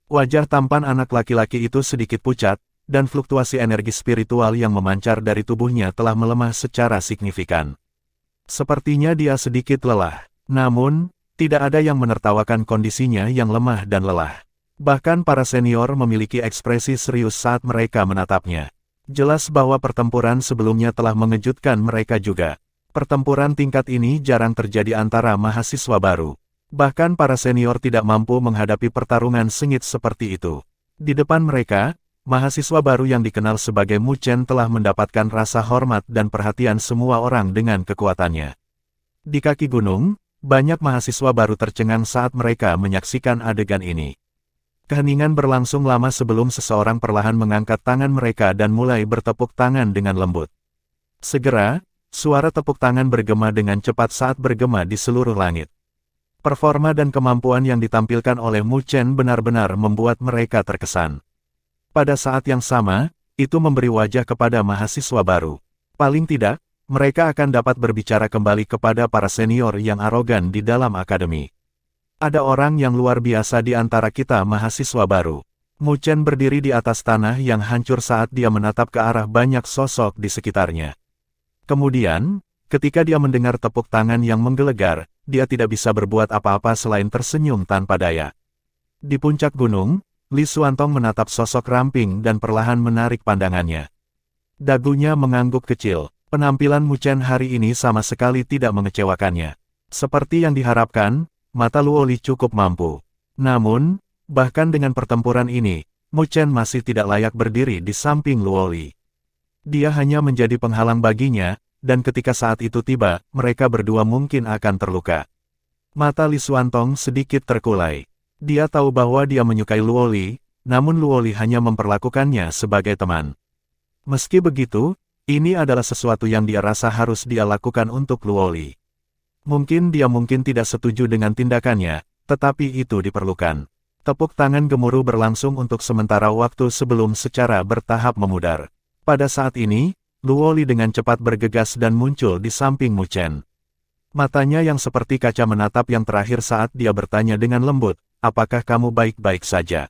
Wajah tampan anak laki-laki itu sedikit pucat, dan fluktuasi energi spiritual yang memancar dari tubuhnya telah melemah secara signifikan. Sepertinya dia sedikit lelah. Namun, tidak ada yang menertawakan kondisinya yang lemah dan lelah. Bahkan para senior memiliki ekspresi serius saat mereka menatapnya. Jelas bahwa pertempuran sebelumnya telah mengejutkan mereka juga. Pertempuran tingkat ini jarang terjadi antara mahasiswa baru. Bahkan para senior tidak mampu menghadapi pertarungan sengit seperti itu. Di depan mereka, mahasiswa baru yang dikenal sebagai Mu Chen telah mendapatkan rasa hormat dan perhatian semua orang dengan kekuatannya. Di kaki gunung, banyak mahasiswa baru tercengang saat mereka menyaksikan adegan ini. Keheningan berlangsung lama sebelum seseorang perlahan mengangkat tangan mereka dan mulai bertepuk tangan dengan lembut. Segera, suara tepuk tangan bergema dengan cepat saat bergema di seluruh langit. Performa dan kemampuan yang ditampilkan oleh Mu Chen benar-benar membuat mereka terkesan. Pada saat yang sama, itu memberi wajah kepada mahasiswa baru. Paling tidak, mereka akan dapat berbicara kembali kepada para senior yang arogan di dalam akademi. Ada orang yang luar biasa di antara kita mahasiswa baru. Mu Chen berdiri di atas tanah yang hancur saat dia menatap ke arah banyak sosok di sekitarnya. Kemudian, ketika dia mendengar tepuk tangan yang menggelegar, dia tidak bisa berbuat apa-apa selain tersenyum tanpa daya. Di puncak gunung, Li Xuantong menatap sosok ramping dan perlahan menarik pandangannya. Dagunya mengangguk kecil. Penampilan Mu Chen hari ini sama sekali tidak mengecewakannya. Seperti yang diharapkan, mata Luoli cukup mampu. Namun, bahkan dengan pertempuran ini, Mu Chen masih tidak layak berdiri di samping Luoli. Dia hanya menjadi penghalang baginya, dan ketika saat itu tiba, mereka berdua mungkin akan terluka. Mata Li Xuantong sedikit terkulai. Dia tahu bahwa dia menyukai Luoli, namun Luoli hanya memperlakukannya sebagai teman. Meski begitu, ini adalah sesuatu yang dia rasa harus dia lakukan untuk Luoli. Mungkin dia tidak setuju dengan tindakannya, tetapi itu diperlukan. Tepuk tangan gemuruh berlangsung untuk sementara waktu sebelum secara bertahap memudar. Pada saat ini, Luoli dengan cepat bergegas dan muncul di samping Mu Chen. Matanya yang seperti kaca menatap yang terakhir saat dia bertanya dengan lembut, apakah kamu baik-baik saja?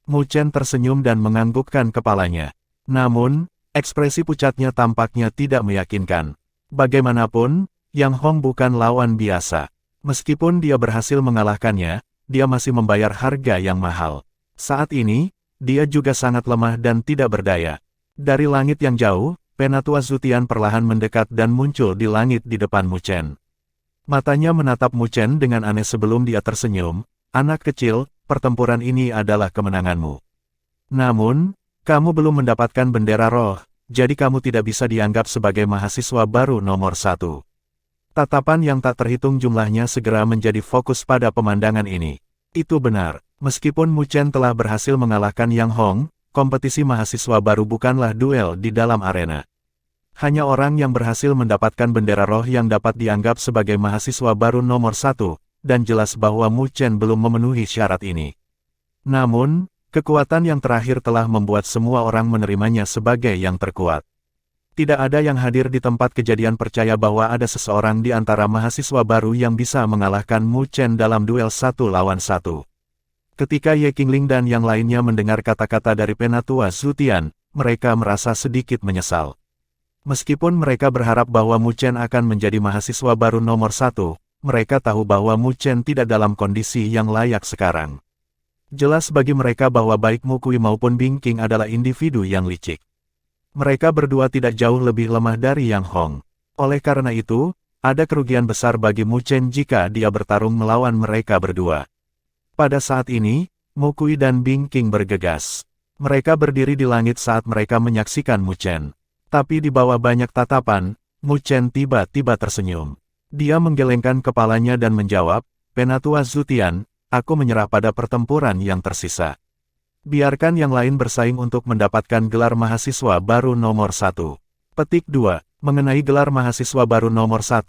Mu Chen tersenyum dan menganggukkan kepalanya. Namun, ekspresi pucatnya tampaknya tidak meyakinkan. Bagaimanapun, Yang Hong bukan lawan biasa. Meskipun dia berhasil mengalahkannya, dia masih membayar harga yang mahal. Saat ini, dia juga sangat lemah dan tidak berdaya. Dari langit yang jauh, Penatua Zutian perlahan mendekat dan muncul di langit di depan Mu Chen. Matanya menatap Mu Chen dengan aneh sebelum dia tersenyum, anak kecil, pertempuran ini adalah kemenanganmu. Namun, kamu belum mendapatkan bendera roh, jadi kamu tidak bisa dianggap sebagai mahasiswa baru nomor 1. Tatapan yang tak terhitung jumlahnya segera menjadi fokus pada pemandangan ini. Itu benar, meskipun Mu Chen telah berhasil mengalahkan Yang Hong, kompetisi mahasiswa baru bukanlah duel di dalam arena. Hanya orang yang berhasil mendapatkan bendera roh yang dapat dianggap sebagai mahasiswa baru nomor 1, dan jelas bahwa Mu Chen belum memenuhi syarat ini. Namun, kekuatan yang terakhir telah membuat semua orang menerimanya sebagai yang terkuat. Tidak ada yang hadir di tempat kejadian percaya bahwa ada seseorang di antara mahasiswa baru yang bisa mengalahkan Mu Chen dalam duel 1 lawan 1. Ketika Ye Qingling dan yang lainnya mendengar kata-kata dari Penatua Zutian, mereka merasa sedikit menyesal. Meskipun mereka berharap bahwa Mu Chen akan menjadi mahasiswa baru nomor 1, mereka tahu bahwa Mu Chen tidak dalam kondisi yang layak sekarang. Jelas bagi mereka bahwa baik Mu Kui maupun Bing Qing adalah individu yang licik. Mereka berdua tidak jauh lebih lemah dari Yang Hong. Oleh karena itu, ada kerugian besar bagi Mu Chen jika dia bertarung melawan mereka berdua. Pada saat ini, Mu Kui dan Bing Qing bergegas. Mereka berdiri di langit saat mereka menyaksikan Mu Chen. Tapi di bawah banyak tatapan, Mu Chen tiba-tiba tersenyum. Dia menggelengkan kepalanya dan menjawab, Penatua Zutian, aku menyerah pada pertempuran yang tersisa. Biarkan yang lain bersaing untuk mendapatkan gelar mahasiswa baru nomor 1. Petik 2. Mengenai gelar mahasiswa baru nomor 1,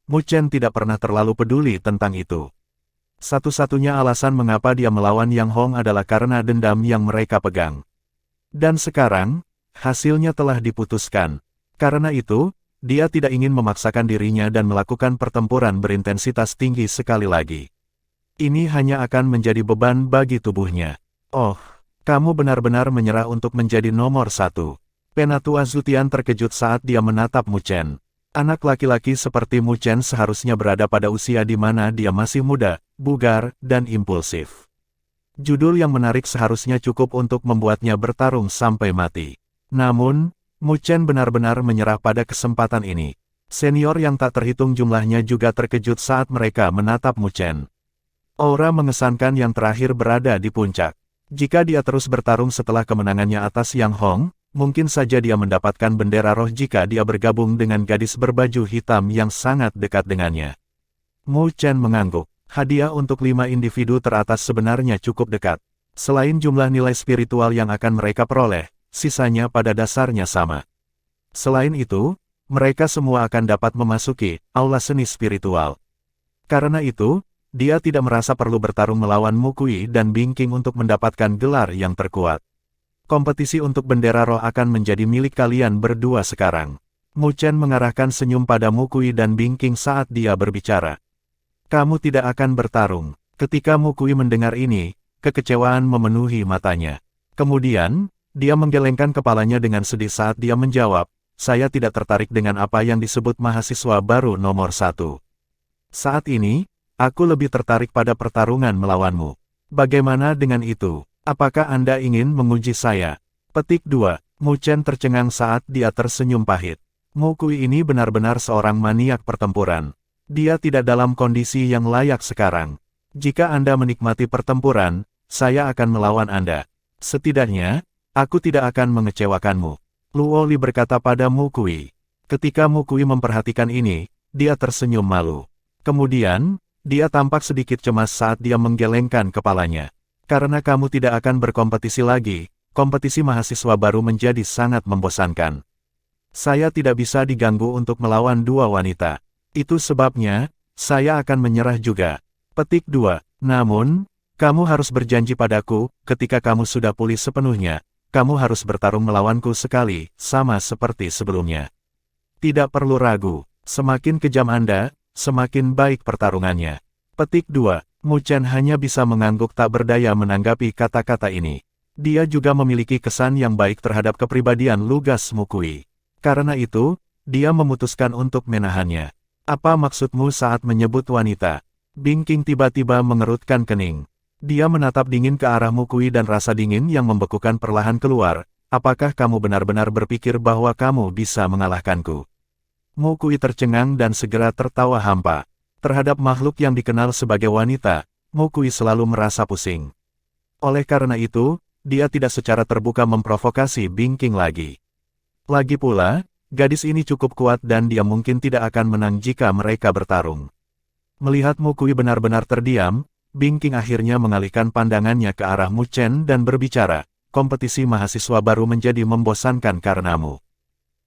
Mu Chen tidak pernah terlalu peduli tentang itu. Satu-satunya alasan mengapa dia melawan Yang Hong adalah karena dendam yang mereka pegang. Dan sekarang, hasilnya telah diputuskan. Karena itu, dia tidak ingin memaksakan dirinya dan melakukan pertempuran berintensitas tinggi sekali lagi. Ini hanya akan menjadi beban bagi tubuhnya. Oh, kamu benar-benar menyerah untuk menjadi nomor 1. Penatua Zutian terkejut saat dia menatap Mu Chen. Anak laki-laki seperti Mu Chen seharusnya berada pada usia di mana dia masih muda, bugar, dan impulsif. Judul yang menarik seharusnya cukup untuk membuatnya bertarung sampai mati. Namun, Mu Chen benar-benar menyerah pada kesempatan ini. Senior yang tak terhitung jumlahnya juga terkejut saat mereka menatap Mu Chen. Aura mengesankan yang terakhir berada di puncak. Jika dia terus bertarung setelah kemenangannya atas Yang Hong, mungkin saja dia mendapatkan bendera roh jika dia bergabung dengan gadis berbaju hitam yang sangat dekat dengannya. Mu Chen mengangguk. Hadiah untuk 5 individu teratas sebenarnya cukup dekat. Selain jumlah nilai spiritual yang akan mereka peroleh, sisanya pada dasarnya sama. Selain itu, mereka semua akan dapat memasuki aula seni spiritual. Karena itu, dia tidak merasa perlu bertarung melawan Mu Kui dan Bing Qing untuk mendapatkan gelar yang terkuat. Kompetisi untuk bendera roh akan menjadi milik kalian berdua sekarang. Mu Chen mengarahkan senyum pada Mu Kui dan Bing Qing saat dia berbicara. Kamu tidak akan bertarung. Ketika Mu Kui mendengar ini, kekecewaan memenuhi matanya. Kemudian, dia menggelengkan kepalanya dengan sedih saat dia menjawab, saya tidak tertarik dengan apa yang disebut mahasiswa baru nomor 1. Saat ini, aku lebih tertarik pada pertarungan melawanmu. Bagaimana dengan itu? Apakah Anda ingin menguji saya? Petik 2. Mu Chen tercengang saat dia tersenyum pahit. Mu Kui ini benar-benar seorang maniak pertempuran. Dia tidak dalam kondisi yang layak sekarang. Jika Anda menikmati pertempuran, saya akan melawan Anda. Setidaknya, aku tidak akan mengecewakanmu. Luo Li berkata pada Mu Kui. Ketika Mu Kui memperhatikan ini, dia tersenyum malu. Kemudian, dia tampak sedikit cemas saat dia menggelengkan kepalanya. Karena kamu tidak akan berkompetisi lagi, kompetisi mahasiswa baru menjadi sangat membosankan. Saya tidak bisa diganggu untuk melawan dua wanita. Itu sebabnya, saya akan menyerah juga. Petik 2. Namun, kamu harus berjanji padaku, ketika kamu sudah pulih sepenuhnya, kamu harus bertarung melawanku sekali, sama seperti sebelumnya. Tidak perlu ragu, semakin kejam Anda, semakin baik pertarungannya. Petik 2. Mu Chen hanya bisa mengangguk tak berdaya menanggapi kata-kata ini. Dia juga memiliki kesan yang baik terhadap kepribadian lugas Mu Kui. Karena itu, dia memutuskan untuk menahannya. Apa maksudmu saat menyebut wanita? Bing King tiba-tiba mengerutkan kening. Dia menatap dingin ke arah Mu Kui dan rasa dingin yang membekukan perlahan keluar. Apakah kamu benar-benar berpikir bahwa kamu bisa mengalahkanku? Mu Kui tercengang dan segera tertawa hampa. Terhadap makhluk yang dikenal sebagai wanita, Mu Kui selalu merasa pusing. Oleh karena itu, dia tidak secara terbuka memprovokasi Bing King lagi. Lagi pula, gadis ini cukup kuat dan dia mungkin tidak akan menang jika mereka bertarung. Melihat Mu Kui benar-benar terdiam, Bing King akhirnya mengalihkan pandangannya ke arah Mu Chen dan berbicara, kompetisi mahasiswa baru menjadi membosankan karenamu.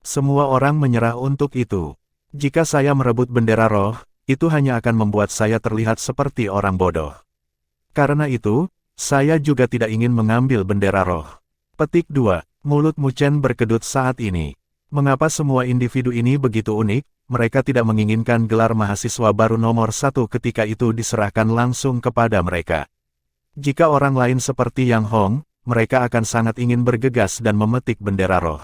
Semua orang menyerah untuk itu. Jika saya merebut bendera roh, itu hanya akan membuat saya terlihat seperti orang bodoh. Karena itu, saya juga tidak ingin mengambil bendera roh. Petik 2. Mulut Mu Chen berkedut saat ini. Mengapa semua individu ini begitu unik? Mereka tidak menginginkan gelar mahasiswa baru nomor 1 ketika itu diserahkan langsung kepada mereka. Jika orang lain seperti Yang Hong, mereka akan sangat ingin bergegas dan memetik bendera roh.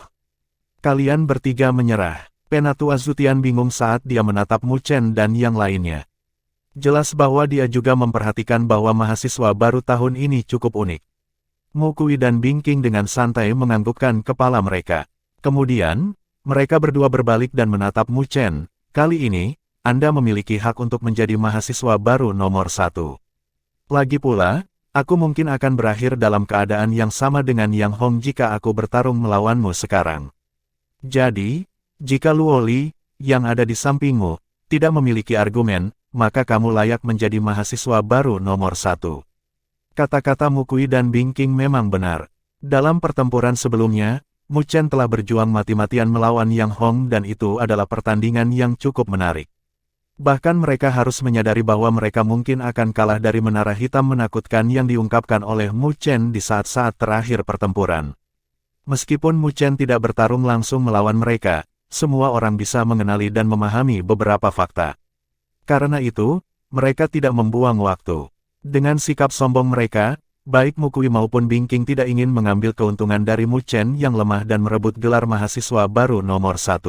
Kalian bertiga menyerah. Penatua Zutian bingung saat dia menatap Mu Chen dan yang lainnya. Jelas bahwa dia juga memperhatikan bahwa mahasiswa baru tahun ini cukup unik. Mu Kui dan Bing King dengan santai menganggukkan kepala mereka. Kemudian, mereka berdua berbalik dan menatap Mu Chen. Kali ini, Anda memiliki hak untuk menjadi mahasiswa baru nomor 1. Lagi pula, aku mungkin akan berakhir dalam keadaan yang sama dengan Yang Hong jika aku bertarung melawanmu sekarang. Jadi, jika Luo Li, yang ada di sampingmu, tidak memiliki argumen, maka kamu layak menjadi mahasiswa baru nomor 1. Kata-kata Mu Kui dan Bing King memang benar. Dalam pertempuran sebelumnya, Mu Chen telah berjuang mati-matian melawan Yang Hong dan itu adalah pertandingan yang cukup menarik. Bahkan mereka harus menyadari bahwa mereka mungkin akan kalah dari menara hitam menakutkan yang diungkapkan oleh Mu Chen di saat-saat terakhir pertempuran. Meskipun Mu Chen tidak bertarung langsung melawan mereka, semua orang bisa mengenali dan memahami beberapa fakta. Karena itu, mereka tidak membuang waktu. Dengan sikap sombong mereka, baik Mu Kui maupun Bing King tidak ingin mengambil keuntungan dari Mu Chen yang lemah dan merebut gelar mahasiswa baru nomor 1.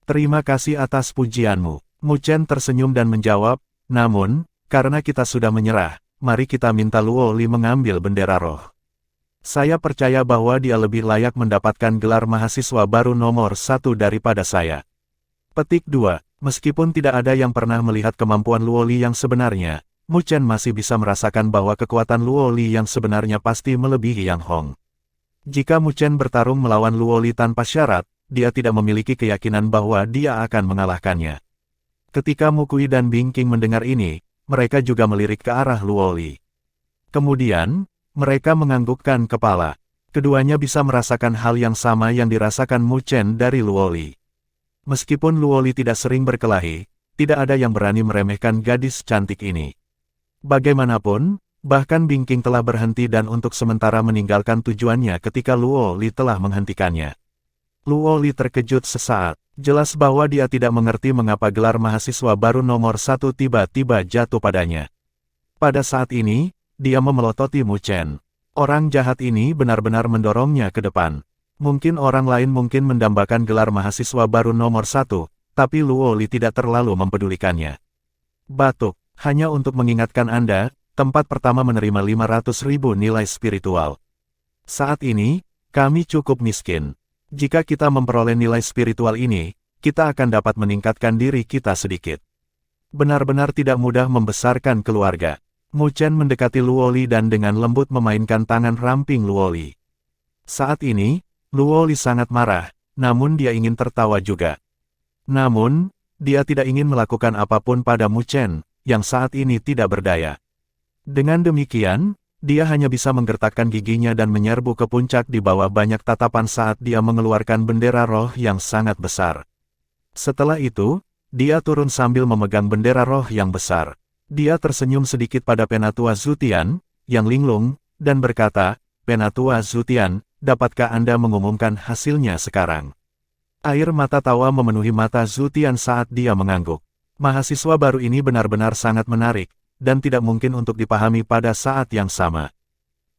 Terima kasih atas pujianmu. Mu Chen tersenyum dan menjawab, namun, karena kita sudah menyerah, mari kita minta Luo Li mengambil bendera roh. Saya percaya bahwa dia lebih layak mendapatkan gelar mahasiswa baru nomor 1 daripada saya. Petik 2. Meskipun tidak ada yang pernah melihat kemampuan Luo Li yang sebenarnya, Mu Chen masih bisa merasakan bahwa kekuatan Luo Li yang sebenarnya pasti melebihi Yang Hong. Jika Mu Chen bertarung melawan Luo Li tanpa syarat, dia tidak memiliki keyakinan bahwa dia akan mengalahkannya. Ketika Mu Kui dan Bing King mendengar ini, mereka juga melirik ke arah Luo Li. Kemudian, mereka menganggukkan kepala. Keduanya bisa merasakan hal yang sama yang dirasakan Mu Chen dari Luo Li. Meskipun Luo Li tidak sering berkelahi, tidak ada yang berani meremehkan gadis cantik ini. Bagaimanapun, bahkan Bing King telah berhenti dan untuk sementara meninggalkan tujuannya ketika Luo Li telah menghentikannya. Luo Li terkejut sesaat. Jelas bahwa dia tidak mengerti mengapa gelar mahasiswa baru nomor 1 tiba-tiba jatuh padanya. Pada saat ini, dia memelototi Mu Chen. Orang jahat ini benar-benar mendorongnya ke depan. Mungkin orang lain mungkin mendambakan gelar mahasiswa baru nomor 1, tapi Luo Li tidak terlalu mempedulikannya. Batuk. Hanya untuk mengingatkan Anda, tempat pertama menerima 500.000 nilai spiritual. Saat ini, kami cukup miskin. Jika kita memperoleh nilai spiritual ini, kita akan dapat meningkatkan diri kita sedikit. Benar-benar tidak mudah membesarkan keluarga. Mu Chen mendekati Luoli dan dengan lembut memainkan tangan ramping Luoli. Saat ini, Luoli sangat marah, namun dia ingin tertawa juga. Namun, dia tidak ingin melakukan apapun pada Mu Chen, yang saat ini tidak berdaya. Dengan demikian, dia hanya bisa menggertakkan giginya dan menyerbu ke puncak di bawah banyak tatapan saat dia mengeluarkan bendera roh yang sangat besar. Setelah itu, dia turun sambil memegang bendera roh yang besar. Dia tersenyum sedikit pada Penatua Zutian, yang linglung, dan berkata, "Penatua Zutian, dapatkah Anda mengumumkan hasilnya sekarang?" Air mata tawa memenuhi mata Zutian saat dia mengangguk. Mahasiswa baru ini benar-benar sangat menarik, dan tidak mungkin untuk dipahami pada saat yang sama.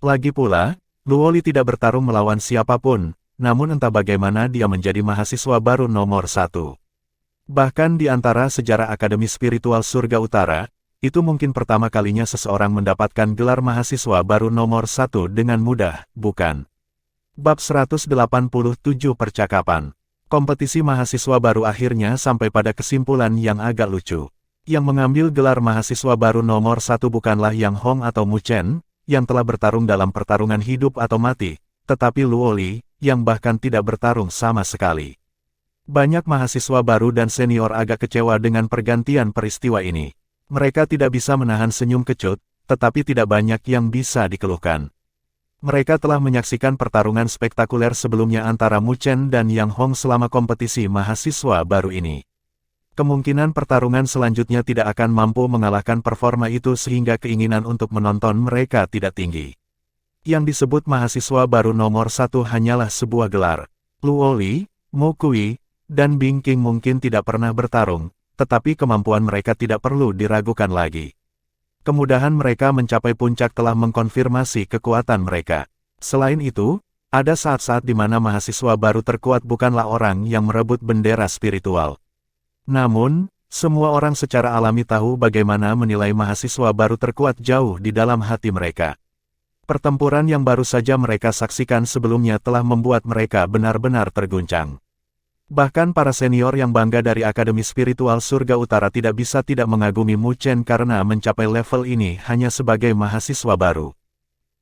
Lagi pula, Luoli tidak bertarung melawan siapapun, namun entah bagaimana dia menjadi mahasiswa baru nomor 1. Bahkan di antara sejarah Akademi Spiritual Surga Utara, itu mungkin pertama kalinya seseorang mendapatkan gelar mahasiswa baru nomor 1 dengan mudah, bukan? Bab 187 Percakapan. Kompetisi mahasiswa baru akhirnya sampai pada kesimpulan yang agak lucu. Yang mengambil gelar mahasiswa baru nomor 1 bukanlah Yang Hong atau Mu Chen, yang telah bertarung dalam pertarungan hidup atau mati, tetapi Luoli, yang bahkan tidak bertarung sama sekali. Banyak mahasiswa baru dan senior agak kecewa dengan pergantian peristiwa ini. Mereka tidak bisa menahan senyum kecut, tetapi tidak banyak yang bisa dikeluhkan. Mereka telah menyaksikan pertarungan spektakuler sebelumnya antara Mu Chen dan Yang Hong selama kompetisi mahasiswa baru ini. Kemungkinan pertarungan selanjutnya tidak akan mampu mengalahkan performa itu sehingga keinginan untuk menonton mereka tidak tinggi. Yang disebut mahasiswa baru nomor 1 hanyalah sebuah gelar. Luoli, Mu Kui, dan Bing Qing mungkin tidak pernah bertarung, tetapi kemampuan mereka tidak perlu diragukan lagi. Kemudahan mereka mencapai puncak telah mengkonfirmasi kekuatan mereka. Selain itu, ada saat-saat di mana mahasiswa baru terkuat bukanlah orang yang merebut bendera spiritual. Namun, semua orang secara alami tahu bagaimana menilai mahasiswa baru terkuat jauh di dalam hati mereka. Pertempuran yang baru saja mereka saksikan sebelumnya telah membuat mereka benar-benar terguncang. Bahkan para senior yang bangga dari Akademi Spiritual Surga Utara tidak bisa tidak mengagumi Mu Chen karena mencapai level ini hanya sebagai mahasiswa baru.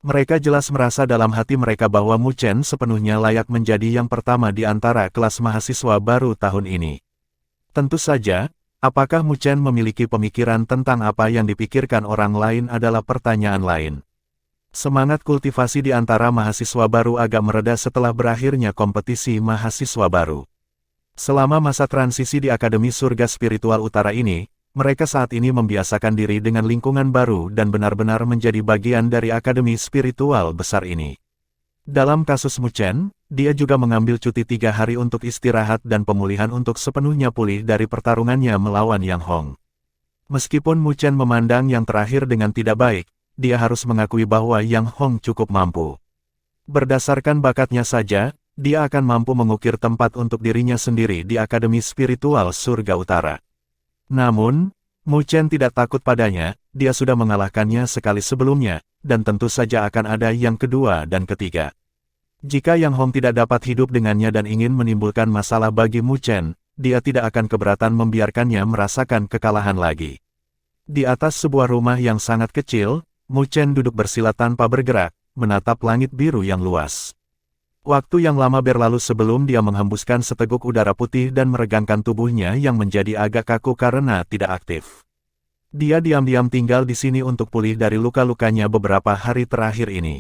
Mereka jelas merasa dalam hati mereka bahwa Mu Chen sepenuhnya layak menjadi yang pertama di antara kelas mahasiswa baru tahun ini. Tentu saja, apakah Mu Chen memiliki pemikiran tentang apa yang dipikirkan orang lain adalah pertanyaan lain. Semangat kultivasi di antara mahasiswa baru agak mereda setelah berakhirnya kompetisi mahasiswa baru. Selama masa transisi di Akademi Surga Spiritual Utara ini, mereka saat ini membiasakan diri dengan lingkungan baru dan benar-benar menjadi bagian dari Akademi Spiritual besar ini. Dalam kasus Mu Chen, dia juga mengambil cuti 3 hari untuk istirahat dan pemulihan untuk sepenuhnya pulih dari pertarungannya melawan Yang Hong. Meskipun Mu Chen memandang yang terakhir dengan tidak baik, dia harus mengakui bahwa Yang Hong cukup mampu. Berdasarkan bakatnya saja, dia akan mampu mengukir tempat untuk dirinya sendiri di Akademi Spiritual Surga Utara. Namun, Mu Chen tidak takut padanya, dia sudah mengalahkannya sekali sebelumnya, dan tentu saja akan ada yang kedua dan ketiga. Jika Yang Hong tidak dapat hidup dengannya dan ingin menimbulkan masalah bagi Mu Chen, dia tidak akan keberatan membiarkannya merasakan kekalahan lagi. Di atas sebuah rumah yang sangat kecil, Mu Chen duduk bersila tanpa bergerak, menatap langit biru yang luas. Waktu yang lama berlalu sebelum dia menghembuskan seteguk udara putih dan meregangkan tubuhnya yang menjadi agak kaku karena tidak aktif. Dia diam-diam tinggal di sini untuk pulih dari luka-lukanya beberapa hari terakhir ini.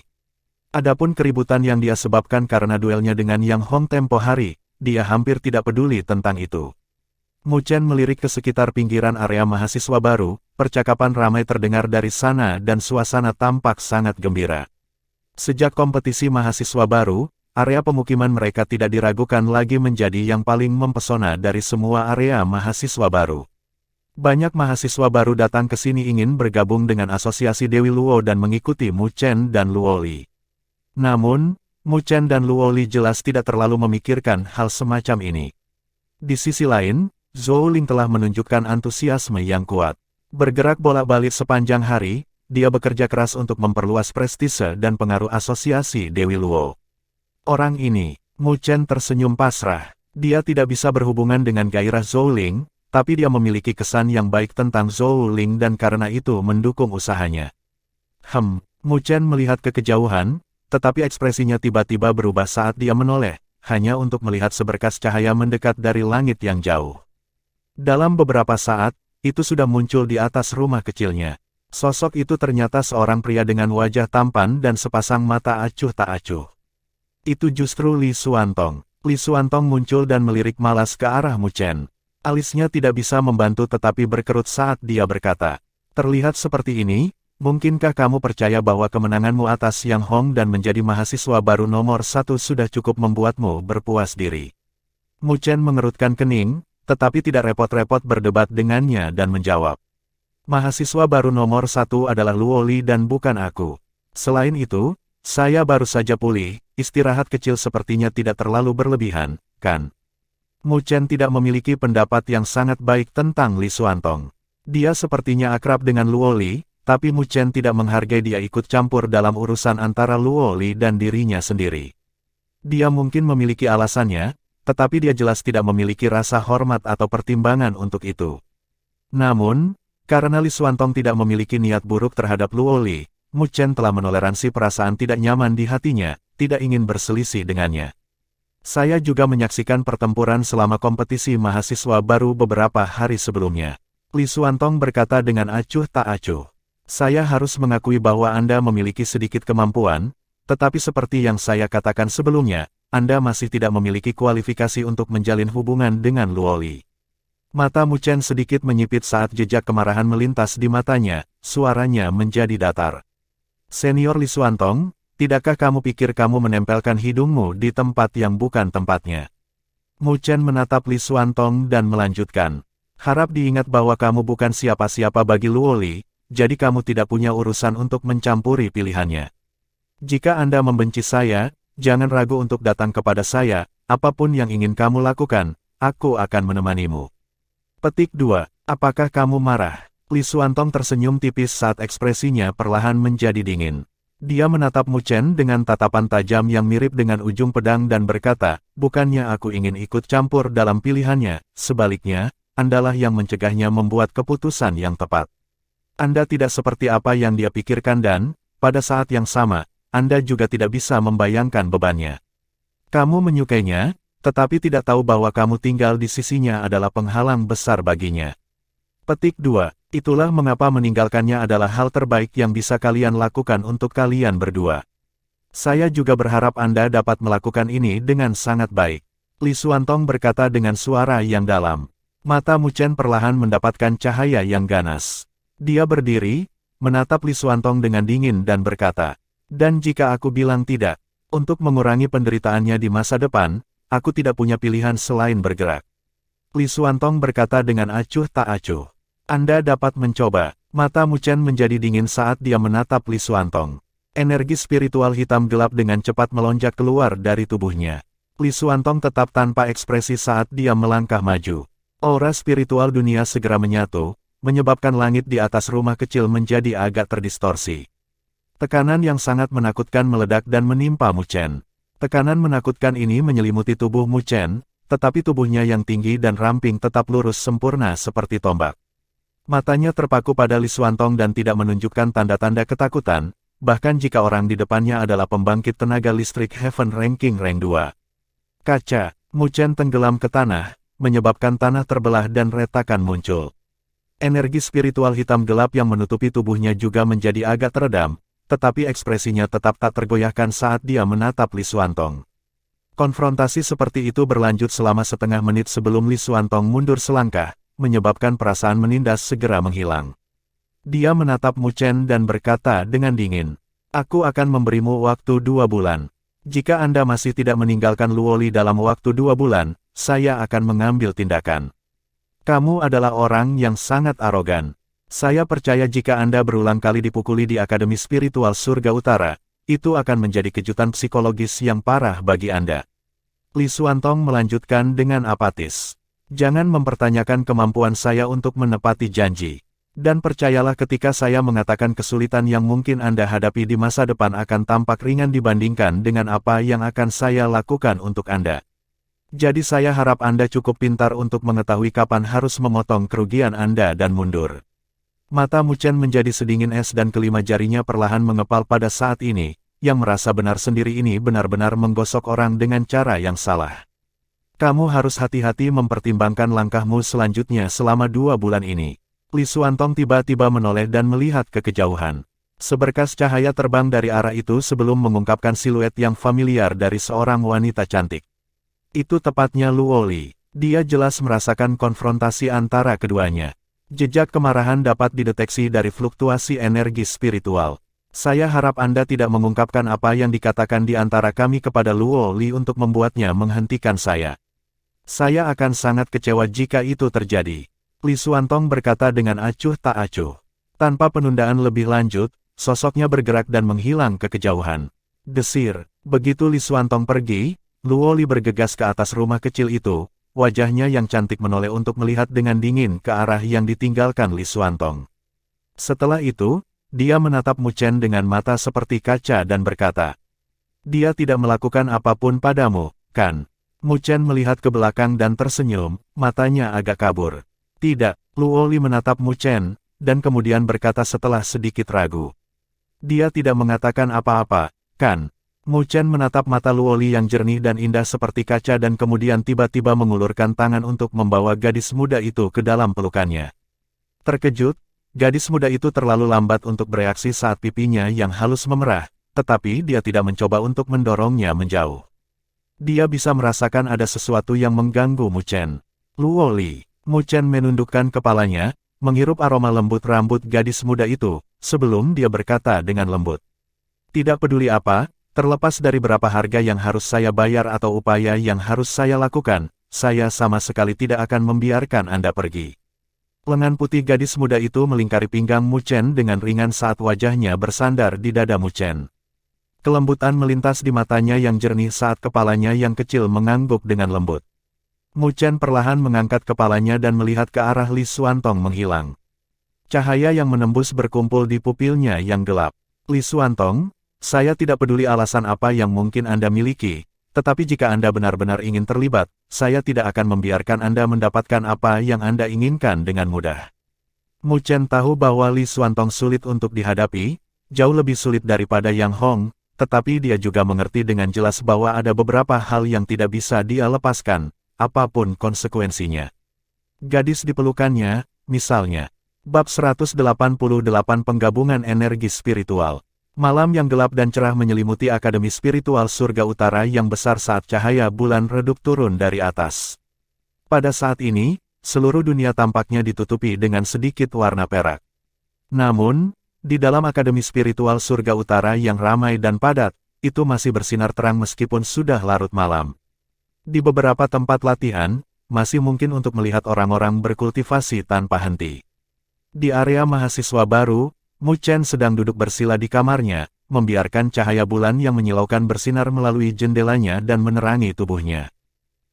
Adapun keributan yang dia sebabkan karena duelnya dengan Yang Hong tempo hari, dia hampir tidak peduli tentang itu. Mu Chen melirik ke sekitar pinggiran area mahasiswa baru, percakapan ramai terdengar dari sana dan suasana tampak sangat gembira. Sejak kompetisi mahasiswa baru, area pemukiman mereka tidak diragukan lagi menjadi yang paling mempesona dari semua area mahasiswa baru. Banyak mahasiswa baru datang ke sini ingin bergabung dengan asosiasi Dewi Luo dan mengikuti Mu Chen dan Luoli. Namun, Mu Chen dan Luoli jelas tidak terlalu memikirkan hal semacam ini. Di sisi lain, Zhou Ling telah menunjukkan antusiasme yang kuat. Bergerak bolak-balik sepanjang hari, dia bekerja keras untuk memperluas prestise dan pengaruh asosiasi Dewi Luo. Orang ini, Mu Chen tersenyum pasrah. Dia tidak bisa berhubungan dengan gairah Zhou Ling, tapi dia memiliki kesan yang baik tentang Zhou Ling dan karena itu mendukung usahanya. Mu Chen melihat ke kejauhan, tetapi ekspresinya tiba-tiba berubah saat dia menoleh, hanya untuk melihat seberkas cahaya mendekat dari langit yang jauh. Dalam beberapa saat, itu sudah muncul di atas rumah kecilnya. Sosok itu ternyata seorang pria dengan wajah tampan dan sepasang mata acuh tak acuh. Itu justru Li Xuantong. Li Xuantong muncul dan melirik malas ke arah Mu Chen. Alisnya tidak bisa membantu tetapi berkerut saat dia berkata, "Terlihat seperti ini, mungkinkah kamu percaya bahwa kemenanganmu atas Yang Hong dan menjadi mahasiswa baru nomor 1 sudah cukup membuatmu berpuas diri?" Mu Chen mengerutkan kening, tetapi tidak repot-repot berdebat dengannya dan menjawab, "Mahasiswa baru nomor 1 adalah Luo Li dan bukan aku. Selain itu, saya baru saja pulih, istirahat kecil sepertinya tidak terlalu berlebihan, kan?" Mu Chen tidak memiliki pendapat yang sangat baik tentang Li Xuantong. Dia sepertinya akrab dengan Luo Li, tapi Mu Chen tidak menghargai dia ikut campur dalam urusan antara Luo Li dan dirinya sendiri. Dia mungkin memiliki alasannya, tetapi dia jelas tidak memiliki rasa hormat atau pertimbangan untuk itu. Namun, karena Li Xuantong tidak memiliki niat buruk terhadap Luo Li, Mu Chen telah menoleransi perasaan tidak nyaman di hatinya, tidak ingin berselisih dengannya. Saya juga menyaksikan pertempuran selama kompetisi mahasiswa baru beberapa hari sebelumnya. Li Xuantong berkata dengan acuh tak acuh. Saya harus mengakui bahwa Anda memiliki sedikit kemampuan, tetapi seperti yang saya katakan sebelumnya, Anda masih tidak memiliki kualifikasi untuk menjalin hubungan dengan Luo Li. Mata Mu Chen sedikit menyipit saat jejak kemarahan melintas di matanya, suaranya menjadi datar. "Senior Li Xuantong, tidakkah kamu pikir kamu menempelkan hidungmu di tempat yang bukan tempatnya?" Mu Chen menatap Li Xuantong dan melanjutkan, "Harap diingat bahwa kamu bukan siapa-siapa bagi Luo Li, jadi kamu tidak punya urusan untuk mencampuri pilihannya. Jika Anda membenci saya, jangan ragu untuk datang kepada saya, apapun yang ingin kamu lakukan, aku akan menemanimu." Petik 2. Apakah kamu marah? Li Xuantong tersenyum tipis saat ekspresinya perlahan menjadi dingin. Dia menatap Mu Chen dengan tatapan tajam yang mirip dengan ujung pedang dan berkata, "Bukannya aku ingin ikut campur dalam pilihannya, sebaliknya, Andalah yang mencegahnya membuat keputusan yang tepat. Anda tidak seperti apa yang dia pikirkan dan, pada saat yang sama, Anda juga tidak bisa membayangkan bebannya. Kamu menyukainya, tetapi tidak tahu bahwa kamu tinggal di sisinya adalah penghalang besar baginya." Petik 2. Itulah mengapa meninggalkannya adalah hal terbaik yang bisa kalian lakukan untuk kalian berdua. Saya juga berharap Anda dapat melakukan ini dengan sangat baik. Li Xuantong berkata dengan suara yang dalam. Mata Mu Chen perlahan mendapatkan cahaya yang ganas. Dia berdiri, menatap Li Xuantong dengan dingin dan berkata, "Dan jika aku bilang tidak, untuk mengurangi penderitaannya di masa depan, aku tidak punya pilihan selain bergerak." Li Xuantong berkata dengan acuh tak acuh. "Anda dapat mencoba." Mata Mu Chen menjadi dingin saat dia menatap Li Xuantong. Energi spiritual hitam gelap dengan cepat melonjak keluar dari tubuhnya. Li Xuantong tetap tanpa ekspresi saat dia melangkah maju. Aura spiritual dunia segera menyatu, menyebabkan langit di atas rumah kecil menjadi agak terdistorsi. Tekanan yang sangat menakutkan meledak dan menimpa Mu Chen. Tekanan menakutkan ini menyelimuti tubuh Mu Chen, tetapi tubuhnya yang tinggi dan ramping tetap lurus sempurna seperti tombak. Matanya terpaku pada Li Xuantong dan tidak menunjukkan tanda-tanda ketakutan, bahkan jika orang di depannya adalah pembangkit tenaga listrik Heaven Ranking Rank 2. Kaca, Mu Chen tenggelam ke tanah, menyebabkan tanah terbelah dan retakan muncul. Energi spiritual hitam gelap yang menutupi tubuhnya juga menjadi agak teredam, tetapi ekspresinya tetap tak tergoyahkan saat dia menatap Li Xuantong. Konfrontasi seperti itu berlanjut selama setengah menit sebelum Li Xuantong mundur selangkah, menyebabkan perasaan menindas segera menghilang. Dia menatap Mu Chen dan berkata dengan dingin, "Aku akan memberimu waktu 2 bulan. Jika Anda masih tidak meninggalkan Luo Li dalam waktu 2 bulan, saya akan mengambil tindakan. Kamu adalah orang yang sangat arogan. Saya percaya jika Anda berulang kali dipukuli di Akademi Spiritual Surga Utara, itu akan menjadi kejutan psikologis yang parah bagi Anda." Li Xuantong melanjutkan dengan apatis. "Jangan mempertanyakan kemampuan saya untuk menepati janji. Dan percayalah ketika saya mengatakan kesulitan yang mungkin Anda hadapi di masa depan akan tampak ringan dibandingkan dengan apa yang akan saya lakukan untuk Anda. Jadi saya harap Anda cukup pintar untuk mengetahui kapan harus memotong kerugian Anda dan mundur. Mata Mu Chen menjadi sedingin es dan kelima jarinya perlahan mengepal pada saat ini, yang merasa benar sendiri ini benar-benar menggosok orang dengan cara yang salah. Kamu harus hati-hati mempertimbangkan langkahmu selanjutnya selama 2 bulan ini. Li Xuantong tiba-tiba menoleh dan melihat ke kejauhan. Seberkas cahaya terbang dari arah itu sebelum mengungkapkan siluet yang familiar dari seorang wanita cantik. Itu tepatnya Luo Li. Dia jelas merasakan konfrontasi antara keduanya. Jejak kemarahan dapat dideteksi dari fluktuasi energi spiritual. Saya harap Anda tidak mengungkapkan apa yang dikatakan di antara kami kepada Luo Li untuk membuatnya menghentikan saya. Saya akan sangat kecewa jika itu terjadi. Li Xuantong berkata dengan acuh tak acuh. Tanpa penundaan lebih lanjut, sosoknya bergerak dan menghilang ke kejauhan. Desir, begitu Li Xuantong pergi, Luo Li bergegas ke atas rumah kecil itu, wajahnya yang cantik menoleh untuk melihat dengan dingin ke arah yang ditinggalkan Li Xuantong. Setelah itu, dia menatap Mu Chen dengan mata seperti kaca dan berkata, "Dia tidak melakukan apapun padamu, kan?" Mu Chen melihat ke belakang dan tersenyum, matanya agak kabur. "Tidak," Luo Li menatap Mu Chen, dan kemudian berkata setelah sedikit ragu. "Dia tidak mengatakan apa-apa, kan?" Mu Chen menatap mata Luo Li yang jernih dan indah seperti kaca dan kemudian tiba-tiba mengulurkan tangan untuk membawa gadis muda itu ke dalam pelukannya. Terkejut, gadis muda itu terlalu lambat untuk bereaksi saat pipinya yang halus memerah, tetapi dia tidak mencoba untuk mendorongnya menjauh. Dia bisa merasakan ada sesuatu yang mengganggu Mu Chen. "Luo Li." Mu Chen menundukkan kepalanya, menghirup aroma lembut rambut gadis muda itu, sebelum dia berkata dengan lembut. "Tidak peduli apa, terlepas dari berapa harga yang harus saya bayar atau upaya yang harus saya lakukan, saya sama sekali tidak akan membiarkan Anda pergi." Lengan putih gadis muda itu melingkari pinggang Mu Chen dengan ringan saat wajahnya bersandar di dada Mu Chen. Kelembutan melintas di matanya yang jernih saat kepalanya yang kecil mengangguk dengan lembut. Mu Chen perlahan mengangkat kepalanya dan melihat ke arah Li Xuantong menghilang. Cahaya yang menembus berkumpul di pupilnya yang gelap. "Li Xuantong, saya tidak peduli alasan apa yang mungkin Anda miliki, tetapi jika Anda benar-benar ingin terlibat, saya tidak akan membiarkan Anda mendapatkan apa yang Anda inginkan dengan mudah." Mu Chen tahu bahwa Li Xuantong sulit untuk dihadapi, jauh lebih sulit daripada Yang Hong, tetapi dia juga mengerti dengan jelas bahwa ada beberapa hal yang tidak bisa dia lepaskan, apapun konsekuensinya. Gadis di pelukannya, misalnya. Bab 188 Penggabungan Energi Spiritual. Malam yang gelap dan cerah menyelimuti Akademi Spiritual Surga Utara yang besar saat cahaya bulan redup turun dari atas. Pada saat ini, seluruh dunia tampaknya ditutupi dengan sedikit warna perak. Namun, di dalam Akademi Spiritual Surga Utara yang ramai dan padat, itu masih bersinar terang meskipun sudah larut malam. Di beberapa tempat latihan, masih mungkin untuk melihat orang-orang berkultivasi tanpa henti. Di area mahasiswa baru, Mu Chen sedang duduk bersila di kamarnya, membiarkan cahaya bulan yang menyilaukan bersinar melalui jendelanya dan menerangi tubuhnya.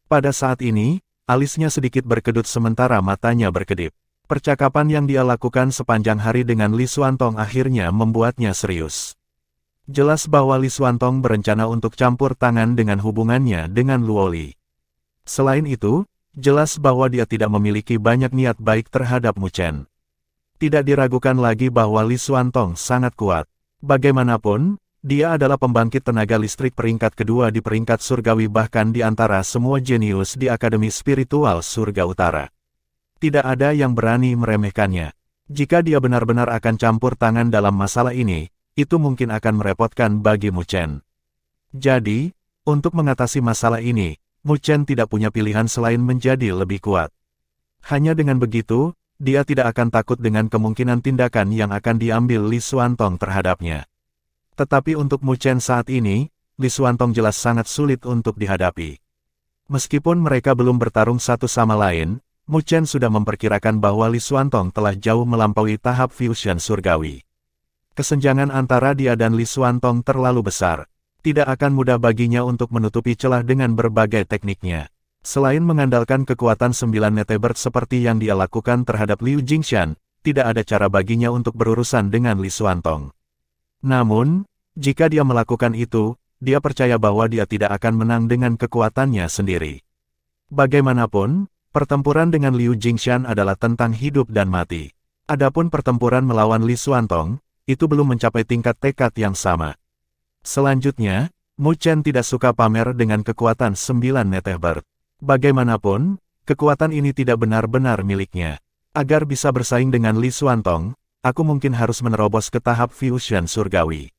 Pada saat ini, alisnya sedikit berkedut sementara matanya berkedip. Percakapan yang dia lakukan sepanjang hari dengan Li Xuantong akhirnya membuatnya serius. Jelas bahwa Li Xuantong berencana untuk campur tangan dengan hubungannya dengan Luo Li. Selain itu, jelas bahwa dia tidak memiliki banyak niat baik terhadap Mu Chen. Tidak diragukan lagi bahwa Li Xuantong sangat kuat. Bagaimanapun, dia adalah pembangkit tenaga listrik peringkat kedua di peringkat surgawi bahkan di antara semua jenius di Akademi Spiritual Surga Utara. Tidak ada yang berani meremehkannya. Jika dia benar-benar akan campur tangan dalam masalah ini, itu mungkin akan merepotkan bagi Mu Chen. Jadi, untuk mengatasi masalah ini, Mu Chen tidak punya pilihan selain menjadi lebih kuat. Hanya dengan begitu, dia tidak akan takut dengan kemungkinan tindakan yang akan diambil Li Xuantong terhadapnya. Tetapi untuk Mu Chen saat ini, Li Xuantong jelas sangat sulit untuk dihadapi. Meskipun mereka belum bertarung satu sama lain, Mu Chen sudah memperkirakan bahwa Li Xuantong telah jauh melampaui tahap fusion surgawi. Kesenjangan antara dia dan Li Xuantong terlalu besar. Tidak akan mudah baginya untuk menutupi celah dengan berbagai tekniknya. Selain mengandalkan kekuatan 9 Netebert seperti yang dia lakukan terhadap Liu Jingshan, tidak ada cara baginya untuk berurusan dengan Li Xuantong. Namun, jika dia melakukan itu, dia percaya bahwa dia tidak akan menang dengan kekuatannya sendiri. Bagaimanapun, pertempuran dengan Liu Jingshan adalah tentang hidup dan mati. Adapun pertempuran melawan Li Xuantong, itu belum mencapai tingkat tekad yang sama. Selanjutnya, Mu Chen tidak suka pamer dengan kekuatan 9 Netehbird. Bagaimanapun, kekuatan ini tidak benar-benar miliknya. Agar bisa bersaing dengan Li Xuantong, aku mungkin harus menerobos ke tahap fusion surgawi.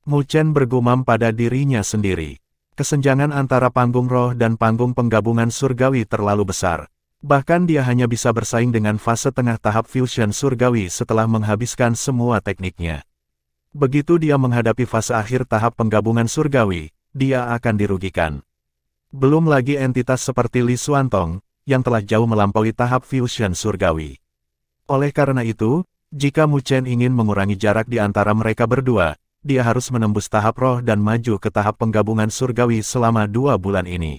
Mu Chen bergumam pada dirinya sendiri. Kesenjangan antara panggung roh dan panggung penggabungan surgawi terlalu besar. Bahkan dia hanya bisa bersaing dengan fase tengah tahap fusion surgawi setelah menghabiskan semua tekniknya. Begitu dia menghadapi fase akhir tahap penggabungan surgawi, dia akan dirugikan. Belum lagi entitas seperti Li Xuantong, yang telah jauh melampaui tahap fusion surgawi. Oleh karena itu, jika Mu Chen ingin mengurangi jarak di antara mereka berdua, dia harus menembus tahap roh dan maju ke tahap penggabungan surgawi selama 2 bulan ini.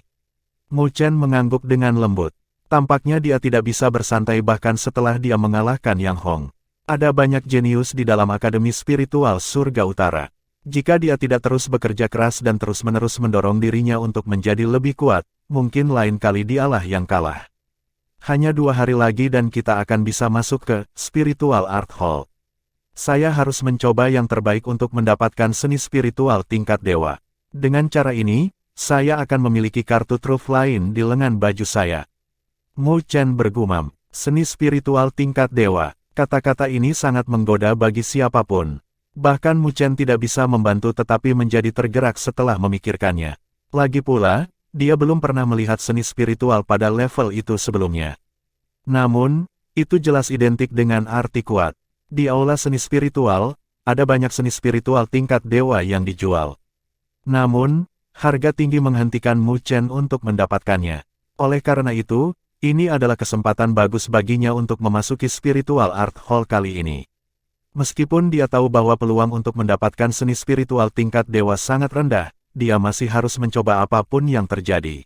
Mu Chen mengangguk dengan lembut. Tampaknya dia tidak bisa bersantai bahkan setelah dia mengalahkan Yang Hong. Ada banyak jenius di dalam Akademi Spiritual Surga Utara. Jika dia tidak terus bekerja keras dan terus-menerus mendorong dirinya untuk menjadi lebih kuat, mungkin lain kali dialah yang kalah. Hanya 2 hari lagi dan kita akan bisa masuk ke Spiritual Art Hall. Saya harus mencoba yang terbaik untuk mendapatkan seni spiritual tingkat dewa. Dengan cara ini, saya akan memiliki kartu truf lain di lengan baju saya. Mu Chen bergumam, seni spiritual tingkat dewa. Kata-kata ini sangat menggoda bagi siapapun. Bahkan Mu Chen tidak bisa membantu tetapi menjadi tergerak setelah memikirkannya. Lagi pula, dia belum pernah melihat seni spiritual pada level itu sebelumnya. Namun, itu jelas identik dengan arti kuat. Di aula seni spiritual, ada banyak seni spiritual tingkat dewa yang dijual. Namun, harga tinggi menghentikan Mu Chen untuk mendapatkannya. Oleh karena itu, ini adalah kesempatan bagus baginya untuk memasuki Spiritual Art Hall kali ini. Meskipun dia tahu bahwa peluang untuk mendapatkan seni spiritual tingkat dewa sangat rendah, dia masih harus mencoba apapun yang terjadi.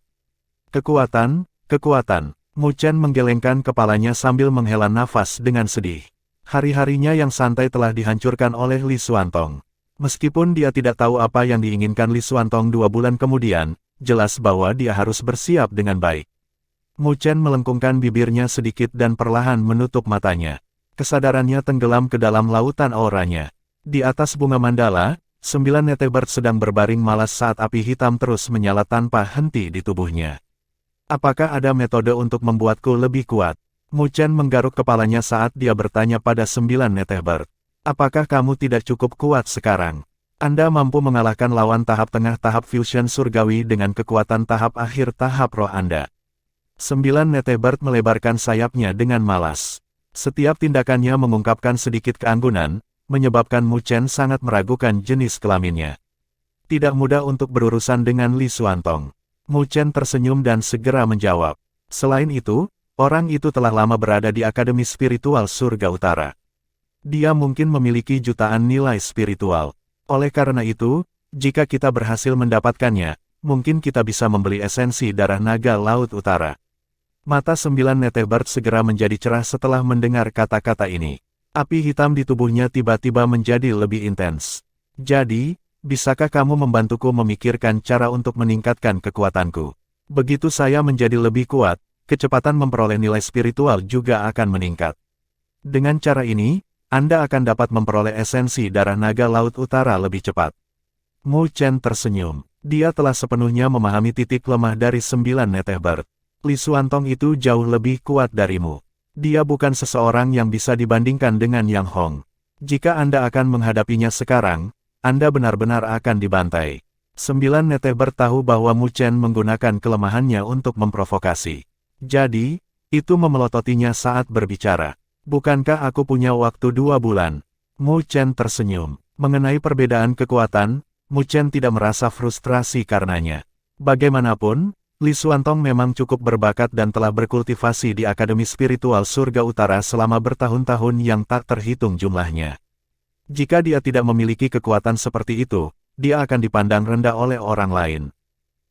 Kekuatan, kekuatan. Mu Chen menggelengkan kepalanya sambil menghela nafas dengan sedih. Hari-harinya yang santai telah dihancurkan oleh Li Xuantong. Meskipun dia tidak tahu apa yang diinginkan Li Xuantong 2 bulan kemudian, jelas bahwa dia harus bersiap dengan baik. Mu Chen melengkungkan bibirnya sedikit dan perlahan menutup matanya. Kesadarannya tenggelam ke dalam lautan auranya. Di atas bunga mandala, 9 Netehbird sedang berbaring malas saat api hitam terus menyala tanpa henti di tubuhnya. Apakah ada metode untuk membuatku lebih kuat? Mu Chen menggaruk kepalanya saat dia bertanya pada 9 Netehbird. Apakah kamu tidak cukup kuat sekarang? Anda mampu mengalahkan lawan tahap tengah tahap fusion surgawi dengan kekuatan tahap akhir tahap roh Anda. 9 Netehbird melebarkan sayapnya dengan malas. Setiap tindakannya mengungkapkan sedikit keanggunan, menyebabkan Mu Chen sangat meragukan jenis kelaminnya. Tidak mudah untuk berurusan dengan Li Xuantong. Mu Chen tersenyum dan segera menjawab. Selain itu, orang itu telah lama berada di Akademi Spiritual Surga Utara. Dia mungkin memiliki jutaan nilai spiritual. Oleh karena itu, jika kita berhasil mendapatkannya, mungkin kita bisa membeli esensi darah naga Laut Utara. Mata 9 Netehbird segera menjadi cerah setelah mendengar kata-kata ini. Api hitam di tubuhnya tiba-tiba menjadi lebih intens. Jadi, bisakah kamu membantuku memikirkan cara untuk meningkatkan kekuatanku? Begitu saya menjadi lebih kuat, kecepatan memperoleh nilai spiritual juga akan meningkat. Dengan cara ini, Anda akan dapat memperoleh esensi darah naga Laut Utara lebih cepat. Mu Chen tersenyum. Dia telah sepenuhnya memahami titik lemah dari 9 Netehbird. Li Xuantong itu jauh lebih kuat darimu. Dia bukan seseorang yang bisa dibandingkan dengan Yang Hong. Jika Anda akan menghadapinya sekarang, Anda benar-benar akan dibantai. 9 Netehbird tahu bahwa Mu Chen menggunakan kelemahannya untuk memprovokasi. Jadi, itu memelototinya saat berbicara. Bukankah aku punya waktu 2 bulan? Mu Chen tersenyum. Mengenai perbedaan kekuatan, Mu Chen tidak merasa frustrasi karenanya. Bagaimanapun, Li Xuantong memang cukup berbakat dan telah berkultivasi di Akademi Spiritual Surga Utara selama bertahun-tahun yang tak terhitung jumlahnya. Jika dia tidak memiliki kekuatan seperti itu, dia akan dipandang rendah oleh orang lain.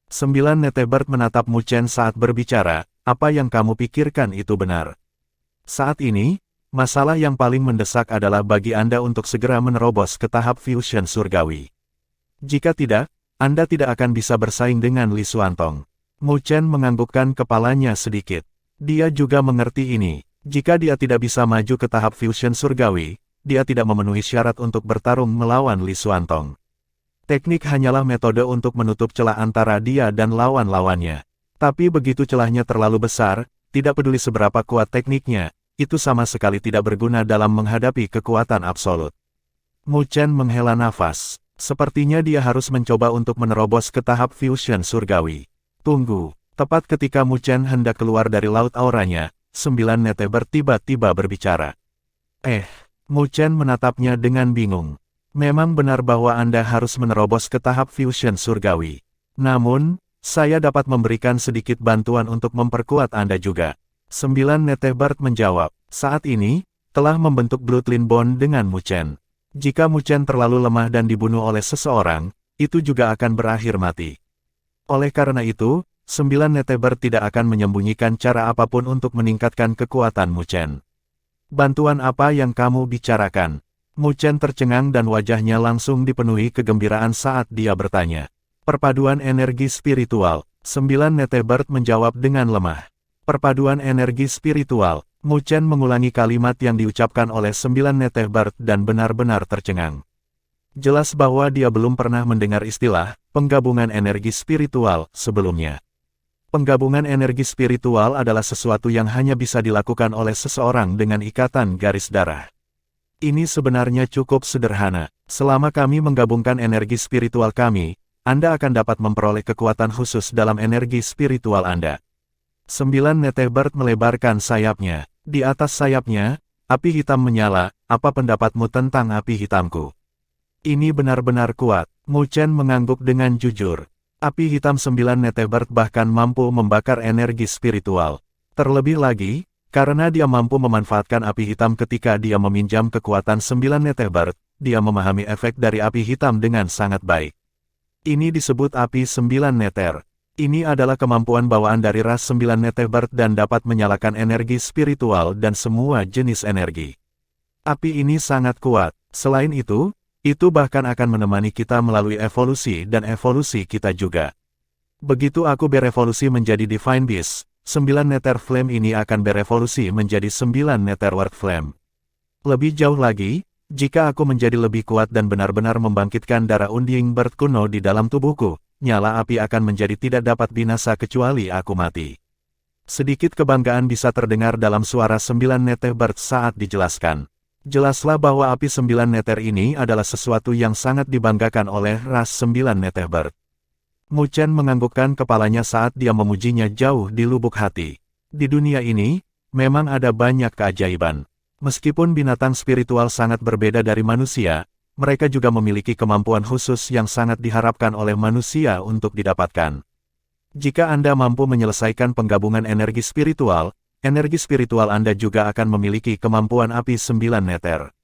9 Netehbird menatap Mu Chen saat berbicara, apa yang kamu pikirkan itu benar. Saat ini, masalah yang paling mendesak adalah bagi Anda untuk segera menerobos ke tahap fusion surgawi. Jika tidak, Anda tidak akan bisa bersaing dengan Li Xuantong. Mu Chen menganggukkan kepalanya sedikit. Dia juga mengerti ini. Jika dia tidak bisa maju ke tahap fusion surgawi, dia tidak memenuhi syarat untuk bertarung melawan Li Xuantong. Teknik hanyalah metode untuk menutup celah antara dia dan lawan-lawannya. Tapi begitu celahnya terlalu besar, tidak peduli seberapa kuat tekniknya, itu sama sekali tidak berguna dalam menghadapi kekuatan absolut. Mu Chen menghela nafas. Sepertinya dia harus mencoba untuk menerobos ke tahap fusion surgawi. Tunggu, tepat ketika Mu Chen hendak keluar dari laut auranya, 9 Neteber tiba-tiba berbicara. Mu Chen menatapnya dengan bingung. Memang benar bahwa Anda harus menerobos ke tahap fusion surgawi. Namun, saya dapat memberikan sedikit bantuan untuk memperkuat Anda juga. 9 Neteber menjawab, saat ini, telah membentuk Bloodline Bond dengan Mu Chen. Jika Mu Chen terlalu lemah dan dibunuh oleh seseorang, itu juga akan berakhir mati. Oleh karena itu, 9 Neteber tidak akan menyembunyikan cara apapun untuk meningkatkan kekuatan Mu Chen. Bantuan apa yang kamu bicarakan? Mu Chen tercengang dan wajahnya langsung dipenuhi kegembiraan saat dia bertanya. Perpaduan energi spiritual, 9 Neteber menjawab dengan lemah. Perpaduan energi spiritual. Mu Chen mengulangi kalimat yang diucapkan oleh 9 Neteber dan benar-benar tercengang. Jelas bahwa dia belum pernah mendengar istilah penggabungan energi spiritual sebelumnya. Penggabungan energi spiritual adalah sesuatu yang hanya bisa dilakukan oleh seseorang dengan ikatan garis darah. Ini sebenarnya cukup sederhana. Selama kami menggabungkan energi spiritual kami, Anda akan dapat memperoleh kekuatan khusus dalam energi spiritual Anda. 9 Neteber melebarkan sayapnya. Di atas sayapnya, api hitam menyala. Apa pendapatmu tentang api hitamku? Ini benar-benar kuat. Mu Chen mengangguk dengan jujur. Api hitam 9 Neteber bahkan mampu membakar energi spiritual. Terlebih lagi, karena dia mampu memanfaatkan api hitam ketika dia meminjam kekuatan 9 Neteber, dia memahami efek dari api hitam dengan sangat baik. Ini disebut api 9 Neter. Ini adalah kemampuan bawaan dari ras 9 Neteber dan dapat menyalakan energi spiritual dan semua jenis energi. Api ini sangat kuat. Selain itu bahhan akan menemani kita melalui evolusi dan evolusi kita juga. Begitu aku berevolusi menjadi Divine Beast, 9 Nether Flame ini akan berevolusi menjadi 9 Netherworld Flame. Lebih jauh lagi, jika aku menjadi lebih kuat dan benar-benar membangkitkan darah Unding Bird kuno di dalam tubuhku, nyala api akan menjadi tidak dapat binasa kecuali aku mati. Sedikit kebanggaan bisa terdengar dalam suara 9 Neteber saat dijelaskan. Jelaslah bahwa api 9 Neter ini adalah sesuatu yang sangat dibanggakan oleh ras 9 Neteber. Mu Chen menganggukkan kepalanya saat dia memujinya jauh di lubuk hati. Di dunia ini, memang ada banyak keajaiban. Meskipun binatang spiritual sangat berbeda dari manusia, mereka juga memiliki kemampuan khusus yang sangat diharapkan oleh manusia untuk didapatkan. Jika Anda mampu menyelesaikan penggabungan energi spiritual Anda juga akan memiliki kemampuan api 9 Neter.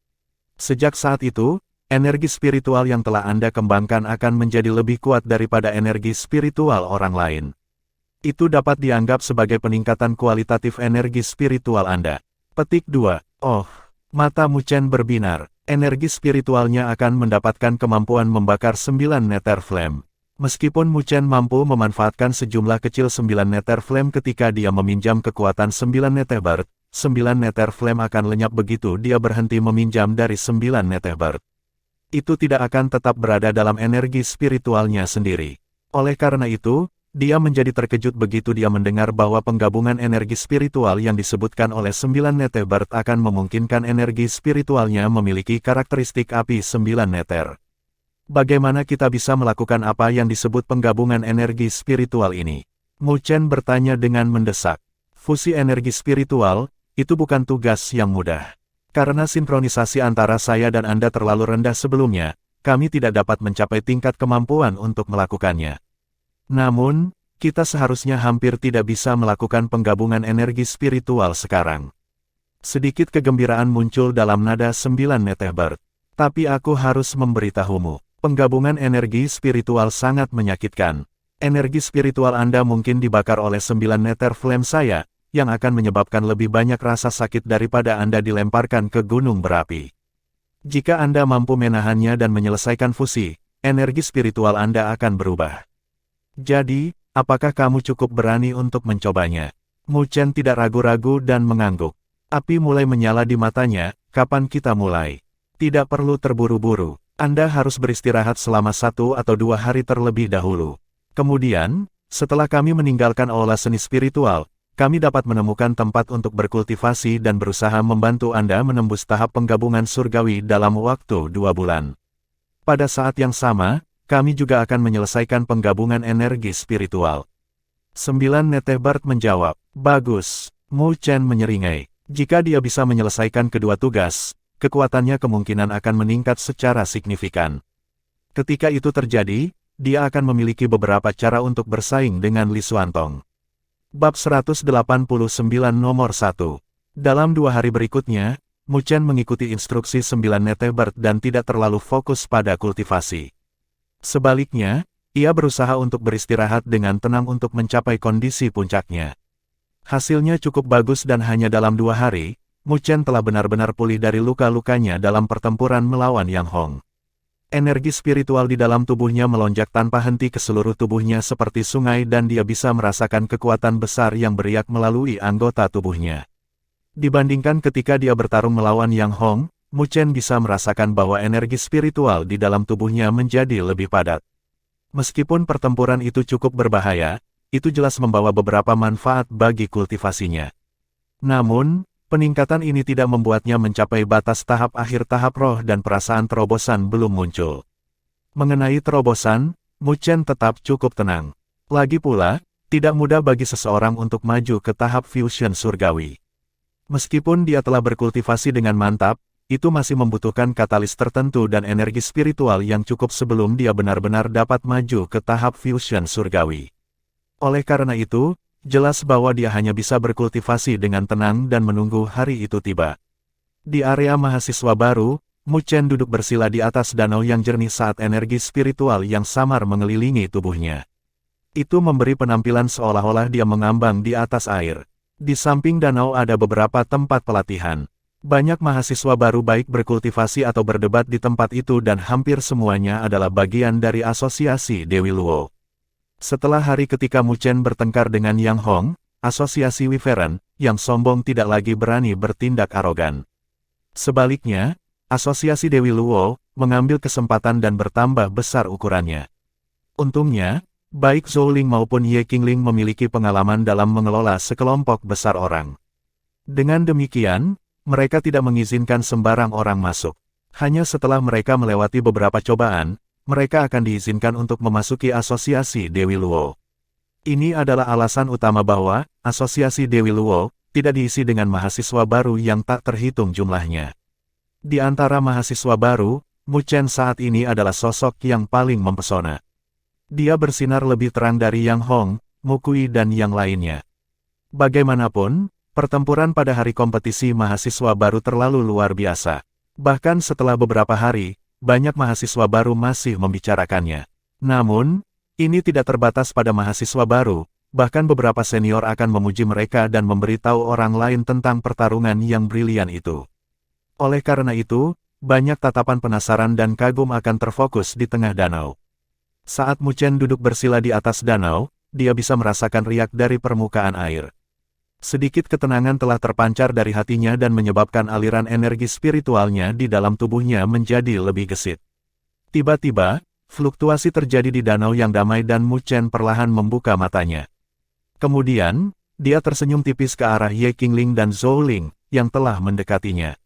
Sejak saat itu, energi spiritual yang telah Anda kembangkan akan menjadi lebih kuat daripada energi spiritual orang lain. Itu dapat dianggap sebagai peningkatan kualitatif energi spiritual Anda. Petik 2. Oh, mata Mu Chen berbinar. Energi spiritualnya akan mendapatkan kemampuan membakar 9 Nether Flame. Meskipun Mu Chen mampu memanfaatkan sejumlah kecil 9 Nether Flame ketika dia meminjam kekuatan 9 Neteber, 9 Nether Flame akan lenyap begitu dia berhenti meminjam dari 9 Neteber. Itu tidak akan tetap berada dalam energi spiritualnya sendiri. Oleh karena itu, dia menjadi terkejut begitu dia mendengar bahwa penggabungan energi spiritual yang disebutkan oleh 9 Neteber akan memungkinkan energi spiritualnya memiliki karakteristik api 9 Neter. Bagaimana kita bisa melakukan apa yang disebut penggabungan energi spiritual ini? Mu Chen bertanya dengan mendesak. Fusi energi spiritual, itu bukan tugas yang mudah. Karena sinkronisasi antara saya dan Anda terlalu rendah sebelumnya, kami tidak dapat mencapai tingkat kemampuan untuk melakukannya. Namun, kita seharusnya hampir tidak bisa melakukan penggabungan energi spiritual sekarang. Sedikit kegembiraan muncul dalam nada 9 Neteber. Tapi aku harus memberitahumu, penggabungan energi spiritual sangat menyakitkan. Energi spiritual Anda mungkin dibakar oleh 9 Nether Flame saya, yang akan menyebabkan lebih banyak rasa sakit daripada Anda dilemparkan ke gunung berapi. Jika Anda mampu menahannya dan menyelesaikan fusi, energi spiritual Anda akan berubah. Jadi, apakah kamu cukup berani untuk mencobanya? Mu Chen tidak ragu-ragu dan mengangguk. Api mulai menyala di matanya, kapan kita mulai? Tidak perlu terburu-buru. Anda harus beristirahat selama 1 atau 2 hari terlebih dahulu. Kemudian, setelah kami meninggalkan aula seni spiritual, kami dapat menemukan tempat untuk berkultivasi dan berusaha membantu Anda menembus tahap penggabungan surgawi dalam waktu 2 bulan. Pada saat yang sama, kami juga akan menyelesaikan penggabungan energi spiritual. 9 Netebart menjawab, bagus. Mu Chen menyeringai. Jika dia bisa menyelesaikan kedua tugas, kekuatannya kemungkinan akan meningkat secara signifikan. Ketika itu terjadi, dia akan memiliki beberapa cara untuk bersaing dengan Li Xuantong. Bab 189 nomor 1. Dalam 2 hari berikutnya, Mu Chen mengikuti instruksi 9 Netebart dan tidak terlalu fokus pada kultivasi. Sebaliknya, ia berusaha untuk beristirahat dengan tenang untuk mencapai kondisi puncaknya. Hasilnya cukup bagus dan hanya dalam 2 hari, Mu Chen telah benar-benar pulih dari luka-lukanya dalam pertempuran melawan Yang Hong. Energi spiritual di dalam tubuhnya melonjak tanpa henti ke seluruh tubuhnya seperti sungai dan dia bisa merasakan kekuatan besar yang beriak melalui anggota tubuhnya. Dibandingkan ketika dia bertarung melawan Yang Hong, Mu Chen bisa merasakan bahwa energi spiritual di dalam tubuhnya menjadi lebih padat. Meskipun pertempuran itu cukup berbahaya, itu jelas membawa beberapa manfaat bagi kultivasinya. Namun, peningkatan ini tidak membuatnya mencapai batas tahap akhir. Tahap roh dan perasaan terobosan belum muncul. Mengenai terobosan, Mu Chen tetap cukup tenang. Lagi pula, tidak mudah bagi seseorang untuk maju ke tahap fusion surgawi. Meskipun dia telah berkultivasi dengan mantap, itu masih membutuhkan katalis tertentu dan energi spiritual yang cukup sebelum dia benar-benar dapat maju ke tahap fusion surgawi. Oleh karena itu, jelas bahwa dia hanya bisa berkultivasi dengan tenang dan menunggu hari itu tiba. Di area mahasiswa baru, Mu Chen duduk bersila di atas danau yang jernih saat energi spiritual yang samar mengelilingi tubuhnya. Itu memberi penampilan seolah-olah dia mengambang di atas air. Di samping danau ada beberapa tempat pelatihan. Banyak mahasiswa baru baik berkultivasi atau berdebat di tempat itu dan hampir semuanya adalah bagian dari asosiasi Dewi Luo. Setelah hari ketika Mu Chen bertengkar dengan Yang Hong, asosiasi Wyvern, yang sombong tidak lagi berani bertindak arogan. Sebaliknya, asosiasi Dewi Luo, mengambil kesempatan dan bertambah besar ukurannya. Untungnya, baik Zhou Ling maupun Ye Qingling memiliki pengalaman dalam mengelola sekelompok besar orang. Dengan demikian, mereka tidak mengizinkan sembarang orang masuk. Hanya setelah mereka melewati beberapa cobaan, mereka akan diizinkan untuk memasuki asosiasi Dewi Luo. Ini adalah alasan utama bahwa asosiasi Dewi Luo tidak diisi dengan mahasiswa baru yang tak terhitung jumlahnya. Di antara mahasiswa baru, Mu Chen saat ini adalah sosok yang paling mempesona. Dia bersinar lebih terang dari Yang Hong, Mu Kui dan yang lainnya. Bagaimanapun, pertempuran pada hari kompetisi mahasiswa baru terlalu luar biasa. Bahkan setelah beberapa hari, banyak mahasiswa baru masih membicarakannya. Namun, ini tidak terbatas pada mahasiswa baru, bahkan beberapa senior akan memuji mereka dan memberitahu orang lain tentang pertarungan yang brilian itu. Oleh karena itu, banyak tatapan penasaran dan kagum akan terfokus di tengah danau. Saat Mu Chen duduk bersila di atas danau, dia bisa merasakan riak dari permukaan air. Sedikit ketenangan telah terpancar dari hatinya dan menyebabkan aliran energi spiritualnya di dalam tubuhnya menjadi lebih gesit. Tiba-tiba, fluktuasi terjadi di danau yang damai dan Mu Chen perlahan membuka matanya. Kemudian, dia tersenyum tipis ke arah Ye Qingling dan Zhou Ling, yang telah mendekatinya.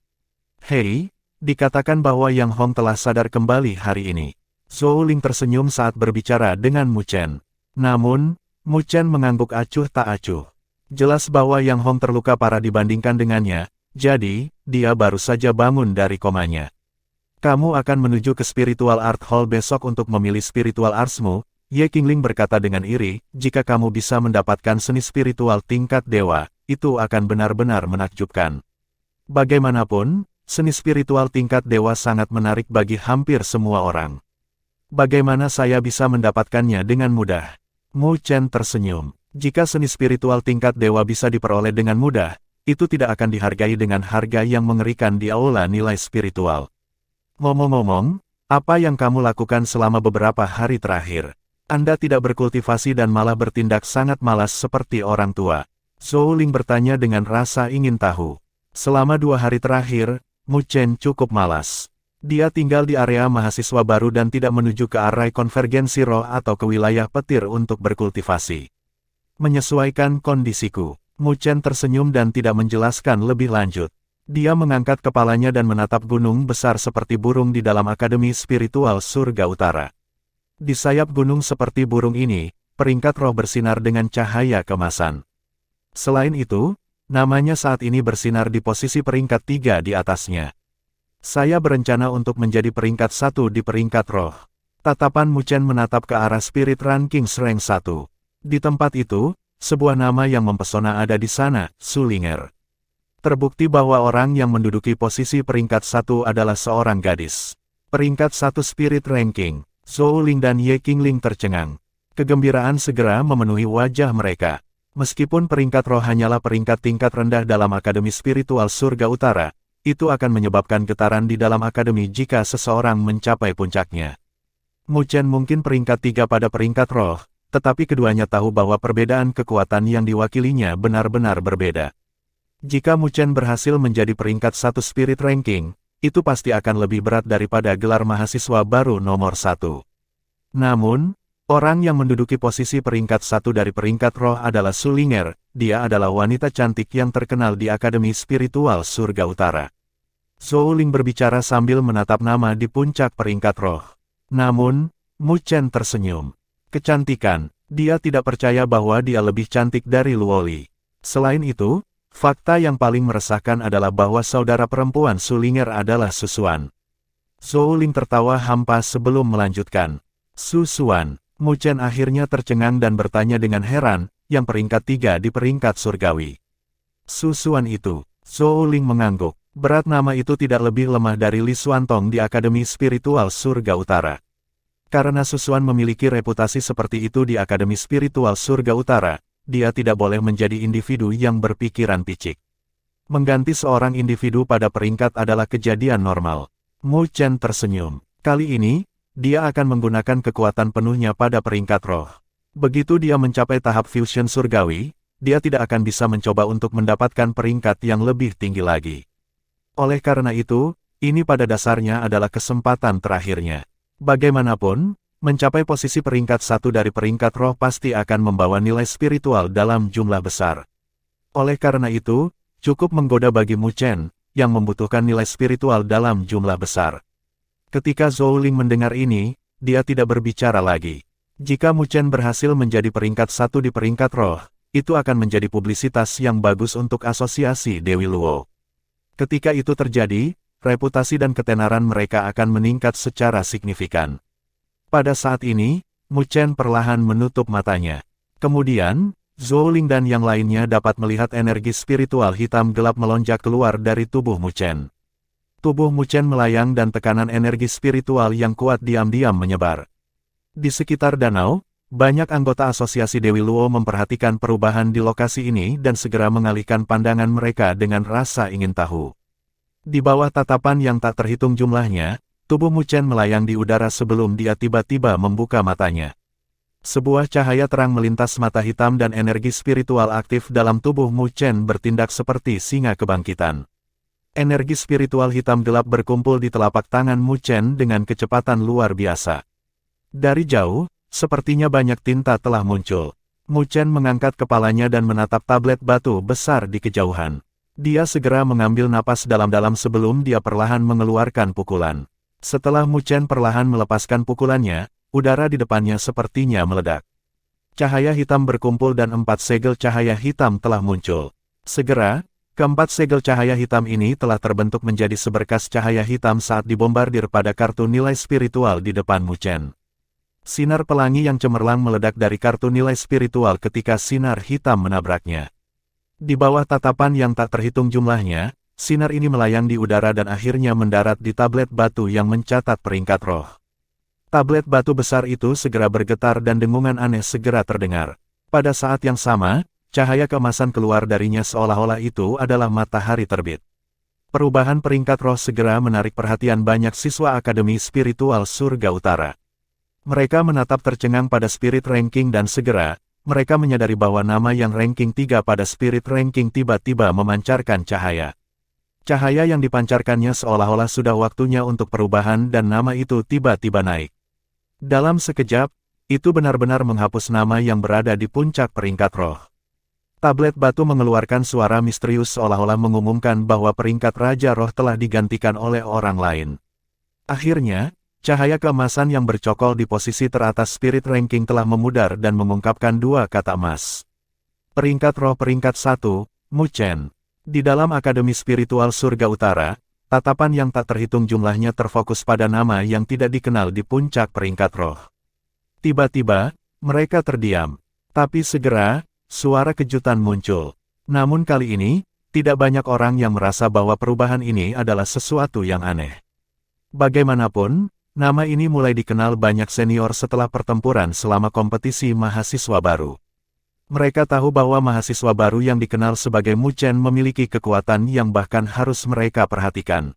Hei, dikatakan bahwa Yang Hong telah sadar kembali hari ini. Zhou Ling tersenyum saat berbicara dengan Mu Chen. Namun, Mu Chen mengangguk acuh tak acuh. Jelas bahwa Yang Hong terluka parah dibandingkan dengannya, jadi, dia baru saja bangun dari komanya. Kamu akan menuju ke Spiritual Art Hall besok untuk memilih Spiritual Artsmu, Ye Qingling berkata dengan iri, jika kamu bisa mendapatkan seni spiritual tingkat dewa, itu akan benar-benar menakjubkan. Bagaimanapun, seni spiritual tingkat dewa sangat menarik bagi hampir semua orang. Bagaimana saya bisa mendapatkannya dengan mudah? Mu Chen tersenyum. Jika seni spiritual tingkat dewa bisa diperoleh dengan mudah, itu tidak akan dihargai dengan harga yang mengerikan di aula nilai spiritual. Ngomong-ngomong, apa yang kamu lakukan selama beberapa hari terakhir? Anda tidak berkultivasi dan malah bertindak sangat malas seperti orang tua. Zhou Ling bertanya dengan rasa ingin tahu. Selama 2 hari terakhir, Mu Chen cukup malas. Dia tinggal di area mahasiswa baru dan tidak menuju ke area konvergensi roh atau ke wilayah petir untuk berkultivasi. Menyesuaikan kondisiku. Mu Chen tersenyum dan tidak menjelaskan lebih lanjut. Dia mengangkat kepalanya dan menatap gunung besar seperti burung di dalam Akademi Spiritual Surga Utara. Di sayap gunung seperti burung ini, peringkat roh bersinar dengan cahaya kemasan. Selain itu, namanya saat ini bersinar di posisi peringkat 3 di atasnya. Saya berencana untuk menjadi peringkat 1 di peringkat roh. Tatapan Mu Chen menatap ke arah Spirit Ranking Rank 1. Di tempat itu, sebuah nama yang mempesona ada di sana, Sulinger. Terbukti bahwa orang yang menduduki posisi peringkat 1 adalah seorang gadis. Peringkat 1 Spirit Ranking. Zhou Ling dan Ye Qingling tercengang. Kegembiraan segera memenuhi wajah mereka. Meskipun peringkat roh hanyalah peringkat tingkat rendah dalam Akademi Spiritual Surga Utara, itu akan menyebabkan getaran di dalam akademi jika seseorang mencapai puncaknya. Mu Chen mungkin peringkat 3 pada peringkat roh, tetapi keduanya tahu bahwa perbedaan kekuatan yang diwakilinya benar-benar berbeda. Jika Mu Chen berhasil menjadi peringkat 1 Spirit Ranking, itu pasti akan lebih berat daripada gelar mahasiswa baru nomor 1. Namun, orang yang menduduki posisi peringkat 1 dari peringkat roh adalah Sulinger. Dia adalah wanita cantik yang terkenal di Akademi Spiritual Surga Utara. Zhou Ling berbicara sambil menatap nama di puncak peringkat roh. Namun, Mu Chen tersenyum. Kecantikan, dia tidak percaya bahwa dia lebih cantik dari Luoli. Selain itu, fakta yang paling meresahkan adalah bahwa saudara perempuan Sulinger adalah Susuan. Zhou Ling tertawa hampa sebelum melanjutkan. Susuan. Mu Chen akhirnya tercengang dan bertanya dengan heran, yang peringkat 3 di peringkat surgawi. Susuan itu. Zhou Ling mengangguk. Berat nama itu tidak lebih lemah dari Li Xuantong di Akademi Spiritual Surga Utara. Karena Susuan memiliki reputasi seperti itu di Akademi Spiritual Surga Utara, dia tidak boleh menjadi individu yang berpikiran picik. Mengganti seorang individu pada peringkat adalah kejadian normal. Mu Chen tersenyum. Kali ini, dia akan menggunakan kekuatan penuhnya pada peringkat roh. Begitu dia mencapai tahap fusion surgawi, dia tidak akan bisa mencoba untuk mendapatkan peringkat yang lebih tinggi lagi. Oleh karena itu, ini pada dasarnya adalah kesempatan terakhirnya. Bagaimanapun, mencapai posisi peringkat 1 dari peringkat roh pasti akan membawa nilai spiritual dalam jumlah besar. Oleh karena itu, cukup menggoda bagi Mu Chen, yang membutuhkan nilai spiritual dalam jumlah besar. Ketika Zhou Ling mendengar ini, dia tidak berbicara lagi. Jika Mu Chen berhasil menjadi peringkat 1 di peringkat roh, itu akan menjadi publisitas yang bagus untuk asosiasi Dewi Luo. Ketika itu terjadi, reputasi dan ketenaran mereka akan meningkat secara signifikan. Pada saat ini, Mu Chen perlahan menutup matanya. Kemudian, Zhou Ling dan yang lainnya dapat melihat energi spiritual hitam gelap melonjak keluar dari tubuh Mu Chen. Tubuh Mu Chen melayang dan tekanan energi spiritual yang kuat diam-diam menyebar. Di sekitar danau, banyak anggota asosiasi Dewi Luo memperhatikan perubahan di lokasi ini dan segera mengalihkan pandangan mereka dengan rasa ingin tahu. Di bawah tatapan yang tak terhitung jumlahnya, tubuh Mu Chen melayang di udara sebelum dia tiba-tiba membuka matanya. Sebuah cahaya terang melintas mata hitam dan energi spiritual aktif dalam tubuh Mu Chen bertindak seperti singa kebangkitan. Energi spiritual hitam gelap berkumpul di telapak tangan Mu Chen dengan kecepatan luar biasa. Dari jauh, sepertinya banyak tinta telah muncul. Mu Chen mengangkat kepalanya dan menatap tablet batu besar di kejauhan. Dia segera mengambil napas dalam-dalam sebelum dia perlahan mengeluarkan pukulan. Setelah Mu Chen perlahan melepaskan pukulannya, udara di depannya sepertinya meledak. Cahaya hitam berkumpul dan 4 segel cahaya hitam telah muncul. Segera, keempat segel cahaya hitam ini telah terbentuk menjadi seberkas cahaya hitam saat dibombardir pada kartu nilai spiritual di depan Mu Chen. Sinar pelangi yang cemerlang meledak dari kartu nilai spiritual ketika sinar hitam menabraknya. Di bawah tatapan yang tak terhitung jumlahnya, sinar ini melayang di udara dan akhirnya mendarat di tablet batu yang mencatat peringkat roh. Tablet batu besar itu segera bergetar dan dengungan aneh segera terdengar. Pada saat yang sama, cahaya keemasan keluar darinya seolah-olah itu adalah matahari terbit. Perubahan peringkat roh segera menarik perhatian banyak siswa Akademi Spiritual Surga Utara. Mereka menatap tercengang pada spirit ranking dan segera, mereka menyadari bahwa nama yang ranking 3 pada spirit ranking tiba-tiba memancarkan cahaya. Cahaya yang dipancarkannya seolah-olah sudah waktunya untuk perubahan dan nama itu tiba-tiba naik. Dalam sekejap, itu benar-benar menghapus nama yang berada di puncak peringkat roh. Tablet batu mengeluarkan suara misterius seolah-olah mengumumkan bahwa peringkat Raja Roh telah digantikan oleh orang lain. Akhirnya, cahaya keemasan yang bercokol di posisi teratas spirit ranking telah memudar dan mengungkapkan dua kata emas. Peringkat roh peringkat 1, Mu Chen. Di dalam Akademi Spiritual Surga Utara, tatapan yang tak terhitung jumlahnya terfokus pada nama yang tidak dikenal di puncak peringkat roh. Tiba-tiba, mereka terdiam. Tapi segera, suara kejutan muncul. Namun kali ini, tidak banyak orang yang merasa bahwa perubahan ini adalah sesuatu yang aneh. Bagaimanapun, nama ini mulai dikenal banyak senior setelah pertempuran selama kompetisi mahasiswa baru. Mereka tahu bahwa mahasiswa baru yang dikenal sebagai Mu Chen memiliki kekuatan yang bahkan harus mereka perhatikan.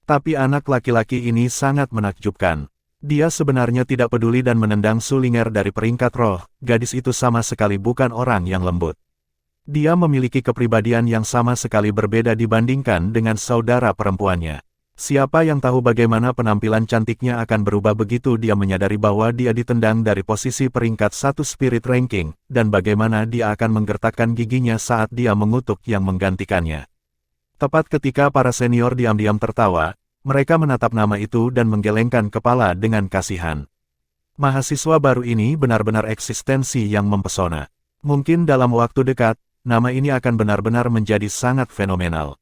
Tapi anak laki-laki ini sangat menakjubkan. Dia sebenarnya tidak peduli dan menendang Sulinger dari peringkat roh, gadis itu sama sekali bukan orang yang lembut. Dia memiliki kepribadian yang sama sekali berbeda dibandingkan dengan saudara perempuannya. Siapa yang tahu bagaimana penampilan cantiknya akan berubah begitu dia menyadari bahwa dia ditendang dari posisi peringkat 1 spirit ranking, dan bagaimana dia akan menggertakkan giginya saat dia mengutuk yang menggantikannya. Tepat ketika para senior diam-diam tertawa, mereka menatap nama itu dan menggelengkan kepala dengan kasihan. Mahasiswa baru ini benar-benar eksistensi yang mempesona. Mungkin dalam waktu dekat, nama ini akan benar-benar menjadi sangat fenomenal.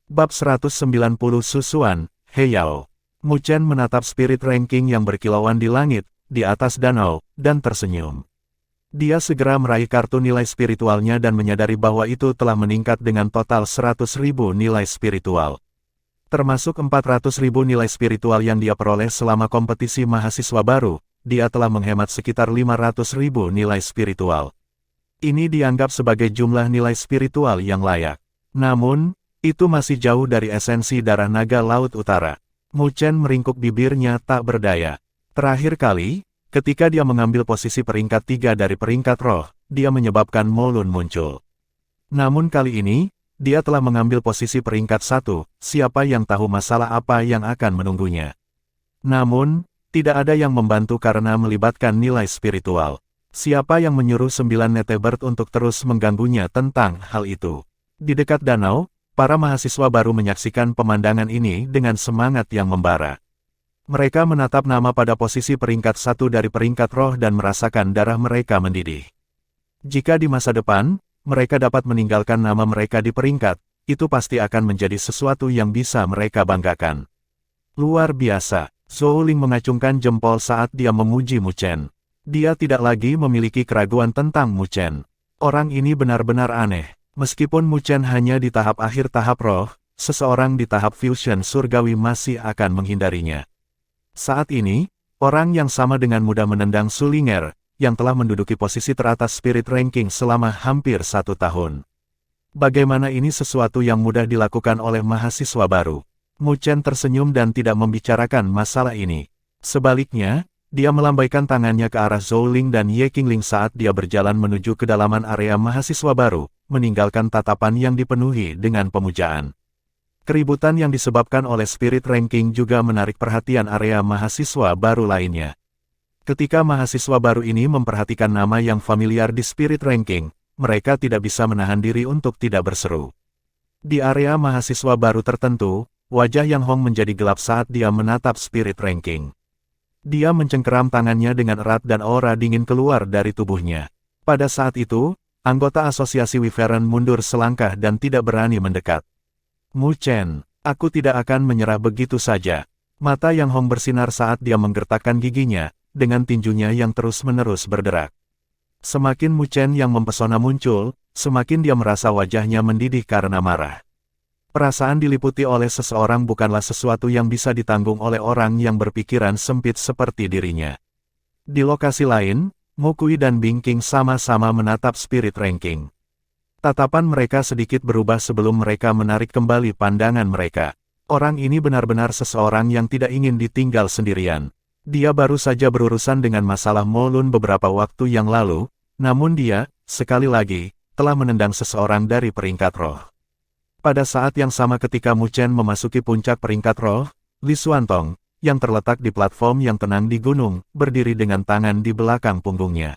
Bab 190 Susuan, Heyao. Mu Chen menatap spirit ranking yang berkilauan di langit, di atas danau, dan tersenyum. Dia segera meraih kartu nilai spiritualnya dan menyadari bahwa itu telah meningkat dengan total 100.000 nilai spiritual. Termasuk 400.000 nilai spiritual yang dia peroleh selama kompetisi mahasiswa baru, dia telah menghemat sekitar 500.000 nilai spiritual. Ini dianggap sebagai jumlah nilai spiritual yang layak. Namun, itu masih jauh dari esensi darah naga Laut Utara. Mu Chen meringkuk bibirnya tak berdaya. Terakhir kali, ketika dia mengambil posisi peringkat 3 dari peringkat roh, dia menyebabkan Molun muncul. Namun kali ini, dia telah mengambil posisi peringkat 1, siapa yang tahu masalah apa yang akan menunggunya. Namun, tidak ada yang membantu karena melibatkan nilai spiritual. Siapa yang menyuruh 9 Netebird untuk terus mengganggunya tentang hal itu? Di dekat danau, para mahasiswa baru menyaksikan pemandangan ini dengan semangat yang membara. Mereka menatap nama pada posisi peringkat 1 dari peringkat roh dan merasakan darah mereka mendidih. Jika di masa depan, mereka dapat meninggalkan nama mereka di peringkat, itu pasti akan menjadi sesuatu yang bisa mereka banggakan. Luar biasa, Zhou Ling mengacungkan jempol saat dia memuji Mu Chen. Dia tidak lagi memiliki keraguan tentang Mu Chen. Orang ini benar-benar aneh. Meskipun Mu Chen hanya di tahap akhir tahap roh, seseorang di tahap fusion surgawi masih akan menghindarinya. Saat ini, orang yang sama dengan mudah menendang Sulinger, yang telah menduduki posisi teratas spirit ranking selama hampir 1 tahun. Bagaimana ini sesuatu yang mudah dilakukan oleh mahasiswa baru? Mu Chen tersenyum dan tidak membicarakan masalah ini. Sebaliknya, dia melambaikan tangannya ke arah Zhou Ling dan Ye Qingling saat dia berjalan menuju kedalaman area mahasiswa baru, meninggalkan tatapan yang dipenuhi dengan pemujaan. Keributan yang disebabkan oleh spirit ranking juga menarik perhatian area mahasiswa baru lainnya. Ketika mahasiswa baru ini memperhatikan nama yang familiar di spirit ranking, mereka tidak bisa menahan diri untuk tidak berseru. Di area mahasiswa baru tertentu, wajah Yang Hong menjadi gelap saat dia menatap spirit ranking. Dia mencengkeram tangannya dengan erat dan aura dingin keluar dari tubuhnya. Pada saat itu, anggota asosiasi Wyvern mundur selangkah dan tidak berani mendekat. Mu Chen, aku tidak akan menyerah begitu saja. Mata Yang Hong bersinar saat dia menggertakkan giginya, dengan tinjunya yang terus-menerus berderak. Semakin Mu Chen yang mempesona muncul, semakin dia merasa wajahnya mendidih karena marah. Perasaan diliputi oleh seseorang bukanlah sesuatu yang bisa ditanggung oleh orang yang berpikiran sempit seperti dirinya. Di lokasi lain, Mu Kui dan Bing Qing sama-sama menatap spirit ranking. Tatapan mereka sedikit berubah sebelum mereka menarik kembali pandangan mereka. Orang ini benar-benar seseorang yang tidak ingin ditinggal sendirian. Dia baru saja berurusan dengan masalah Molun beberapa waktu yang lalu, namun dia, sekali lagi, telah menendang seseorang dari peringkat roh. Pada saat yang sama ketika Mu Chen memasuki puncak peringkat roh, Li Xuantong, yang terletak di platform yang tenang di gunung, berdiri dengan tangan di belakang punggungnya.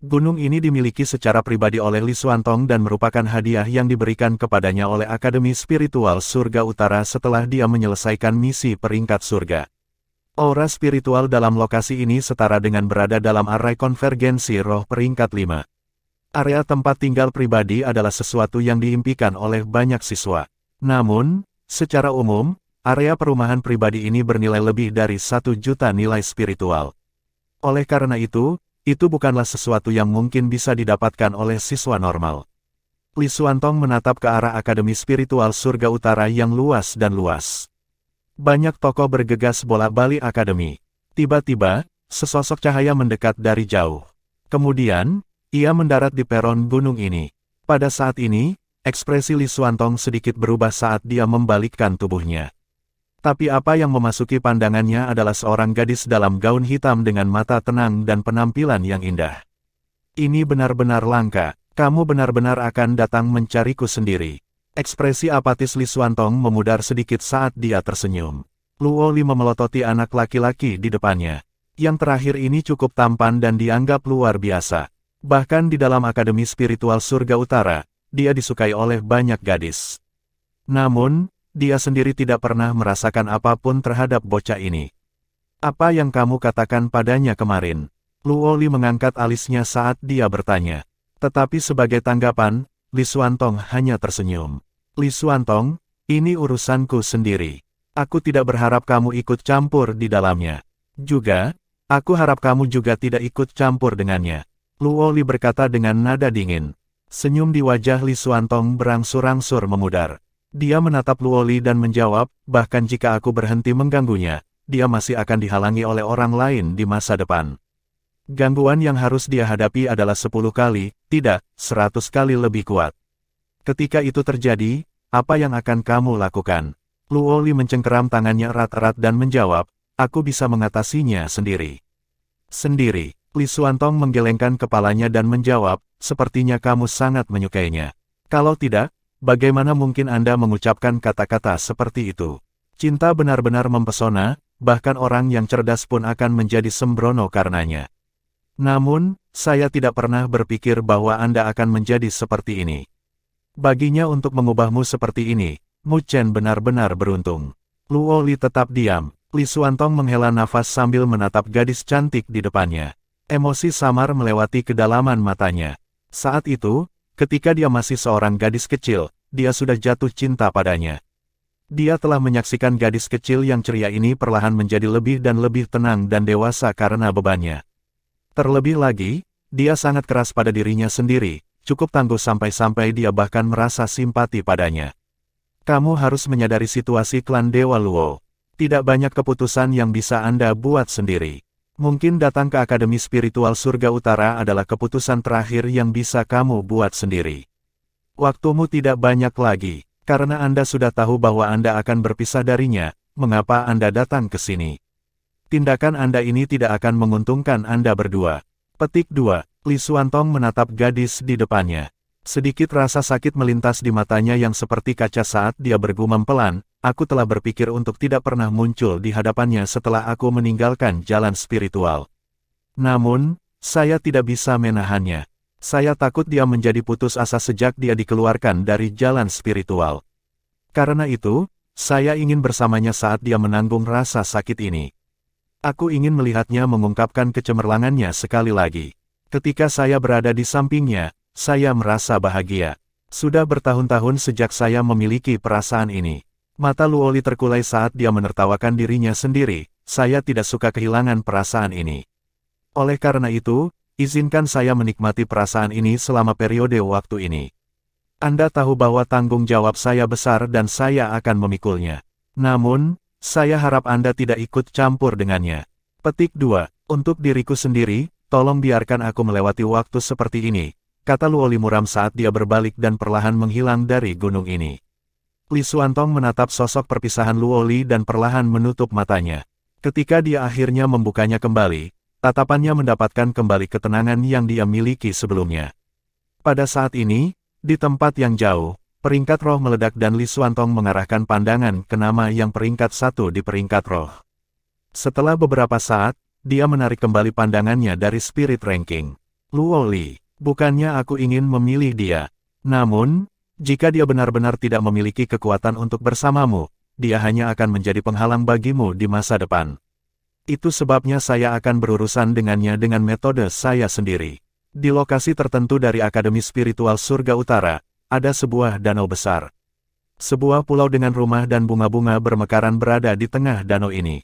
Gunung ini dimiliki secara pribadi oleh Li Xuantong dan merupakan hadiah yang diberikan kepadanya oleh Akademi Spiritual Surga Utara setelah dia menyelesaikan misi peringkat surga. Aura spiritual dalam lokasi ini setara dengan berada dalam area konvergensi roh peringkat 5. Area tempat tinggal pribadi adalah sesuatu yang diimpikan oleh banyak siswa. Namun, secara umum, area perumahan pribadi ini bernilai lebih dari 1 juta nilai spiritual. Oleh karena itu bukanlah sesuatu yang mungkin bisa didapatkan oleh siswa normal. Li Xuantong menatap ke arah Akademi Spiritual Surga Utara yang luas dan luas. Banyak tokoh bergegas bolak-balik akademi. Tiba-tiba, sesosok cahaya mendekat dari jauh. Kemudian, ia mendarat di peron gunung ini. Pada saat ini, ekspresi Li Xuantong sedikit berubah saat dia membalikkan tubuhnya. Tapi apa yang memasuki pandangannya adalah seorang gadis dalam gaun hitam dengan mata tenang dan penampilan yang indah. Ini benar-benar langka, kamu benar-benar akan datang mencariku sendiri. Ekspresi apatis Li Xuantong memudar sedikit saat dia tersenyum. Luo Li memelototi anak laki-laki di depannya. Yang terakhir ini cukup tampan dan dianggap luar biasa. Bahkan di dalam Akademi Spiritual Surga Utara, dia disukai oleh banyak gadis. Namun, dia sendiri tidak pernah merasakan apapun terhadap bocah ini. Apa yang kamu katakan padanya kemarin? Luo Li mengangkat alisnya saat dia bertanya. Tetapi sebagai tanggapan, Li Xuantong hanya tersenyum. Li Xuantong, ini urusanku sendiri. Aku tidak berharap kamu ikut campur di dalamnya. Juga, aku harap kamu juga tidak ikut campur dengannya. Luo Li berkata dengan nada dingin. Senyum di wajah Li Xuantong berangsur-angsur memudar. Dia menatap Luo Li dan menjawab, bahkan jika aku berhenti mengganggunya, dia masih akan dihalangi oleh orang lain di masa depan. Gangguan yang harus dia hadapi adalah 10 kali, tidak, 100 kali lebih kuat. Ketika itu terjadi, apa yang akan kamu lakukan? Luo Li mencengkeram tangannya erat-erat dan menjawab, aku bisa mengatasinya sendiri. Sendiri, Li Xuantong menggelengkan kepalanya dan menjawab, sepertinya kamu sangat menyukainya. Kalau tidak, bagaimana mungkin Anda mengucapkan kata-kata seperti itu? Cinta benar-benar mempesona, bahkan orang yang cerdas pun akan menjadi sembrono karenanya. Namun, saya tidak pernah berpikir bahwa Anda akan menjadi seperti ini. Baginya untuk mengubahmu seperti ini, Mu Chen benar-benar beruntung. Luo Li tetap diam. Li Xuantong menghela nafas sambil menatap gadis cantik di depannya. Emosi samar melewati kedalaman matanya. Saat itu, ketika dia masih seorang gadis kecil, dia sudah jatuh cinta padanya. Dia telah menyaksikan gadis kecil yang ceria ini perlahan menjadi lebih dan lebih tenang dan dewasa karena bebannya. Terlebih lagi, dia sangat keras pada dirinya sendiri, cukup tangguh sampai-sampai dia bahkan merasa simpati padanya. Kamu harus menyadari situasi klan Dewa Luo. Tidak banyak keputusan yang bisa Anda buat sendiri. Mungkin datang ke Akademi Spiritual Surga Utara adalah keputusan terakhir yang bisa kamu buat sendiri. Waktumu tidak banyak lagi, karena Anda sudah tahu bahwa Anda akan berpisah darinya, mengapa Anda datang ke sini? Tindakan Anda ini tidak akan menguntungkan Anda berdua. Petik 2. Li Xuantong menatap gadis di depannya. Sedikit rasa sakit melintas di matanya yang seperti kaca saat dia bergumam pelan, aku telah berpikir untuk tidak pernah muncul di hadapannya setelah aku meninggalkan jalan spiritual. Namun, saya tidak bisa menahannya. Saya takut dia menjadi putus asa sejak dia dikeluarkan dari jalan spiritual. Karena itu, saya ingin bersamanya saat dia menanggung rasa sakit ini. Aku ingin melihatnya mengungkapkan kecemerlangannya sekali lagi. Ketika saya berada di sampingnya, saya merasa bahagia. Sudah bertahun-tahun sejak saya memiliki perasaan ini. Mata Luo Li terkulai saat dia menertawakan dirinya sendiri. Saya tidak suka kehilangan perasaan ini. Oleh karena itu, izinkan saya menikmati perasaan ini selama periode waktu ini. Anda tahu bahwa tanggung jawab saya besar dan saya akan memikulnya. Namun, saya harap Anda tidak ikut campur dengannya. Petik 2. Untuk diriku sendiri, tolong biarkan aku melewati waktu seperti ini, kata Luo Li muram saat dia berbalik dan perlahan menghilang dari gunung ini. Li Xuantong menatap sosok perpisahan Luo Li dan perlahan menutup matanya. Ketika dia akhirnya membukanya kembali, tatapannya mendapatkan kembali ketenangan yang dia miliki sebelumnya. Pada saat ini, di tempat yang jauh, peringkat roh meledak dan Li Xuantong mengarahkan pandangan ke nama yang peringkat 1 di peringkat roh. Setelah beberapa saat, dia menarik kembali pandangannya dari spirit ranking. Luo Li, bukannya aku ingin memilih dia. Namun, jika dia benar-benar tidak memiliki kekuatan untuk bersamamu, dia hanya akan menjadi penghalang bagimu di masa depan. Itu sebabnya saya akan berurusan dengannya dengan metode saya sendiri. Di lokasi tertentu dari Akademi Spiritual Surga Utara, ada sebuah danau besar. Sebuah pulau dengan rumah dan bunga-bunga bermekaran berada di tengah danau ini.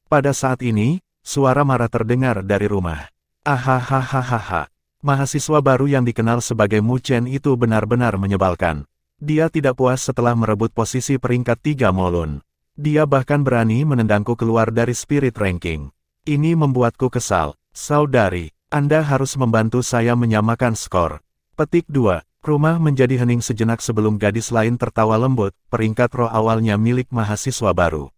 Pada saat ini, suara marah terdengar dari rumah. Ahahahaha. Mahasiswa baru yang dikenal sebagai Mu Chen itu benar-benar menyebalkan. Dia tidak puas setelah merebut posisi peringkat 3 Molun. Dia bahkan berani menendangku keluar dari spirit ranking. Ini membuatku kesal. Saudari, Anda harus membantu saya menyamakan skor. Petik 2. Rumah menjadi hening sejenak sebelum gadis lain tertawa lembut, peringkat roh awalnya milik mahasiswa baru.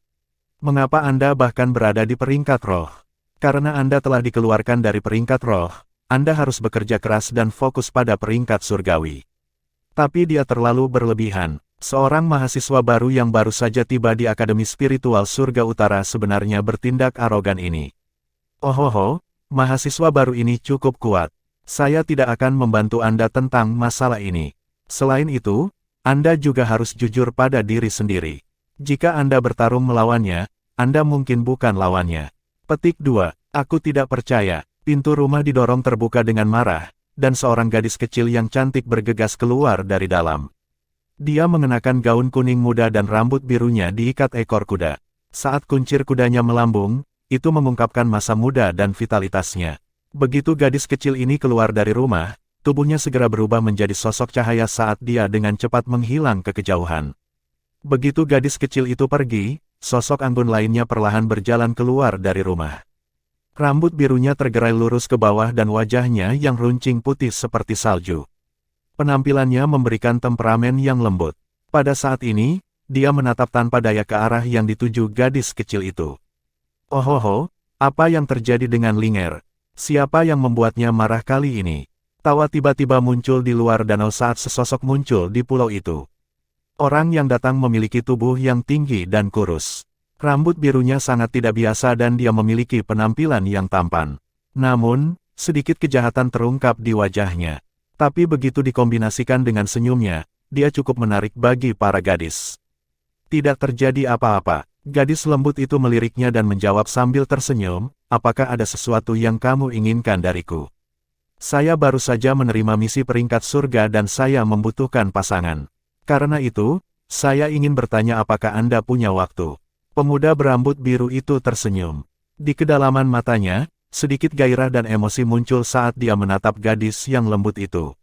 Mengapa Anda bahkan berada di peringkat roh? Karena Anda telah dikeluarkan dari peringkat roh, Anda harus bekerja keras dan fokus pada peringkat surgawi. Tapi dia terlalu berlebihan. Seorang mahasiswa baru yang baru saja tiba di Akademi Spiritual Surga Utara sebenarnya bertindak arogan ini. Ohoho, mahasiswa baru ini cukup kuat. Saya tidak akan membantu Anda tentang masalah ini. Selain itu, Anda juga harus jujur pada diri sendiri. Jika Anda bertarung melawannya, Anda mungkin bukan lawannya. Petik 2. Aku tidak percaya. Pintu rumah didorong terbuka dengan marah, dan seorang gadis kecil yang cantik bergegas keluar dari dalam. Dia mengenakan gaun kuning muda dan rambut birunya diikat ekor kuda. Saat kuncir kudanya melambung, itu mengungkapkan masa muda dan vitalitasnya. Begitu gadis kecil ini keluar dari rumah, tubuhnya segera berubah menjadi sosok cahaya saat dia dengan cepat menghilang ke kejauhan. Begitu gadis kecil itu pergi, sosok anggun lainnya perlahan berjalan keluar dari rumah. Rambut birunya tergerai lurus ke bawah dan wajahnya yang runcing putih seperti salju. Penampilannya memberikan temperamen yang lembut. Pada saat ini, dia menatap tanpa daya ke arah yang dituju gadis kecil itu. Ohoho, apa yang terjadi dengan Linger? Siapa yang membuatnya marah kali ini? Tawa tiba-tiba muncul di luar danau saat sesosok muncul di pulau itu. Orang yang datang memiliki tubuh yang tinggi dan kurus. Rambut birunya sangat tidak biasa dan dia memiliki penampilan yang tampan. Namun, sedikit kejahatan terungkap di wajahnya. Tapi begitu dikombinasikan dengan senyumnya, dia cukup menarik bagi para gadis. Tidak terjadi apa-apa. Gadis lembut itu meliriknya dan menjawab sambil tersenyum, apakah ada sesuatu yang kamu inginkan dariku? Saya baru saja menerima misi peringkat surga dan saya membutuhkan pasangan. Karena itu, saya ingin bertanya apakah Anda punya waktu. Pemuda berambut biru itu tersenyum. Di kedalaman matanya, sedikit gairah dan emosi muncul saat dia menatap gadis yang lembut itu.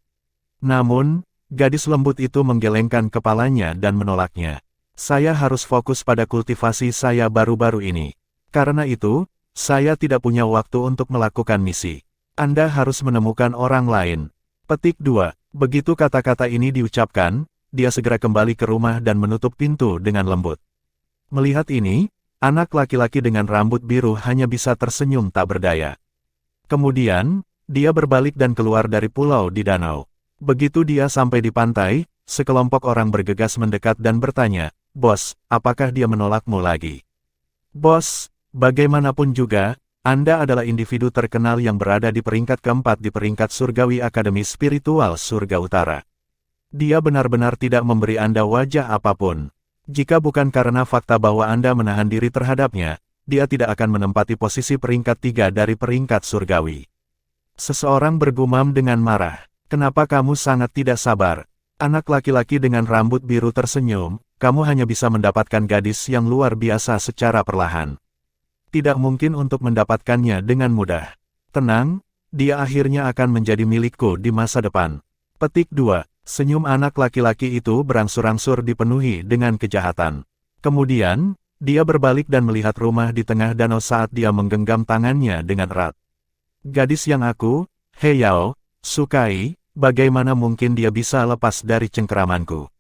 Namun, gadis lembut itu menggelengkan kepalanya dan menolaknya. Saya harus fokus pada kultivasi saya baru-baru ini. Karena itu, saya tidak punya waktu untuk melakukan misi. Anda harus menemukan orang lain. Petik 2. Begitu kata-kata ini diucapkan, dia segera kembali ke rumah dan menutup pintu dengan lembut. Melihat ini, anak laki-laki dengan rambut biru hanya bisa tersenyum tak berdaya. Kemudian, dia berbalik dan keluar dari pulau di danau. Begitu dia sampai di pantai, sekelompok orang bergegas mendekat dan bertanya, "Bos, apakah dia menolakmu lagi?" "Bos, bagaimanapun juga, Anda adalah individu terkenal yang berada di peringkat keempat di peringkat surgawi Akademi Spiritual Surga Utara. Dia benar-benar tidak memberi Anda wajah apapun. Jika bukan karena fakta bahwa Anda menahan diri terhadapnya, dia tidak akan menempati posisi peringkat 3 dari peringkat surgawi." Seseorang bergumam dengan marah, "Kenapa kamu sangat tidak sabar?" Anak laki-laki dengan rambut biru tersenyum, "Kamu hanya bisa mendapatkan gadis yang luar biasa secara perlahan. Tidak mungkin untuk mendapatkannya dengan mudah. Tenang, dia akhirnya akan menjadi milikku di masa depan." Petik 2. Senyum anak laki-laki itu berangsur-angsur dipenuhi dengan kejahatan. Kemudian, dia berbalik dan melihat rumah di tengah danau saat dia menggenggam tangannya dengan erat. "Gadis yang aku, He Yao, sukai, bagaimana mungkin dia bisa lepas dari cengkeramanku?"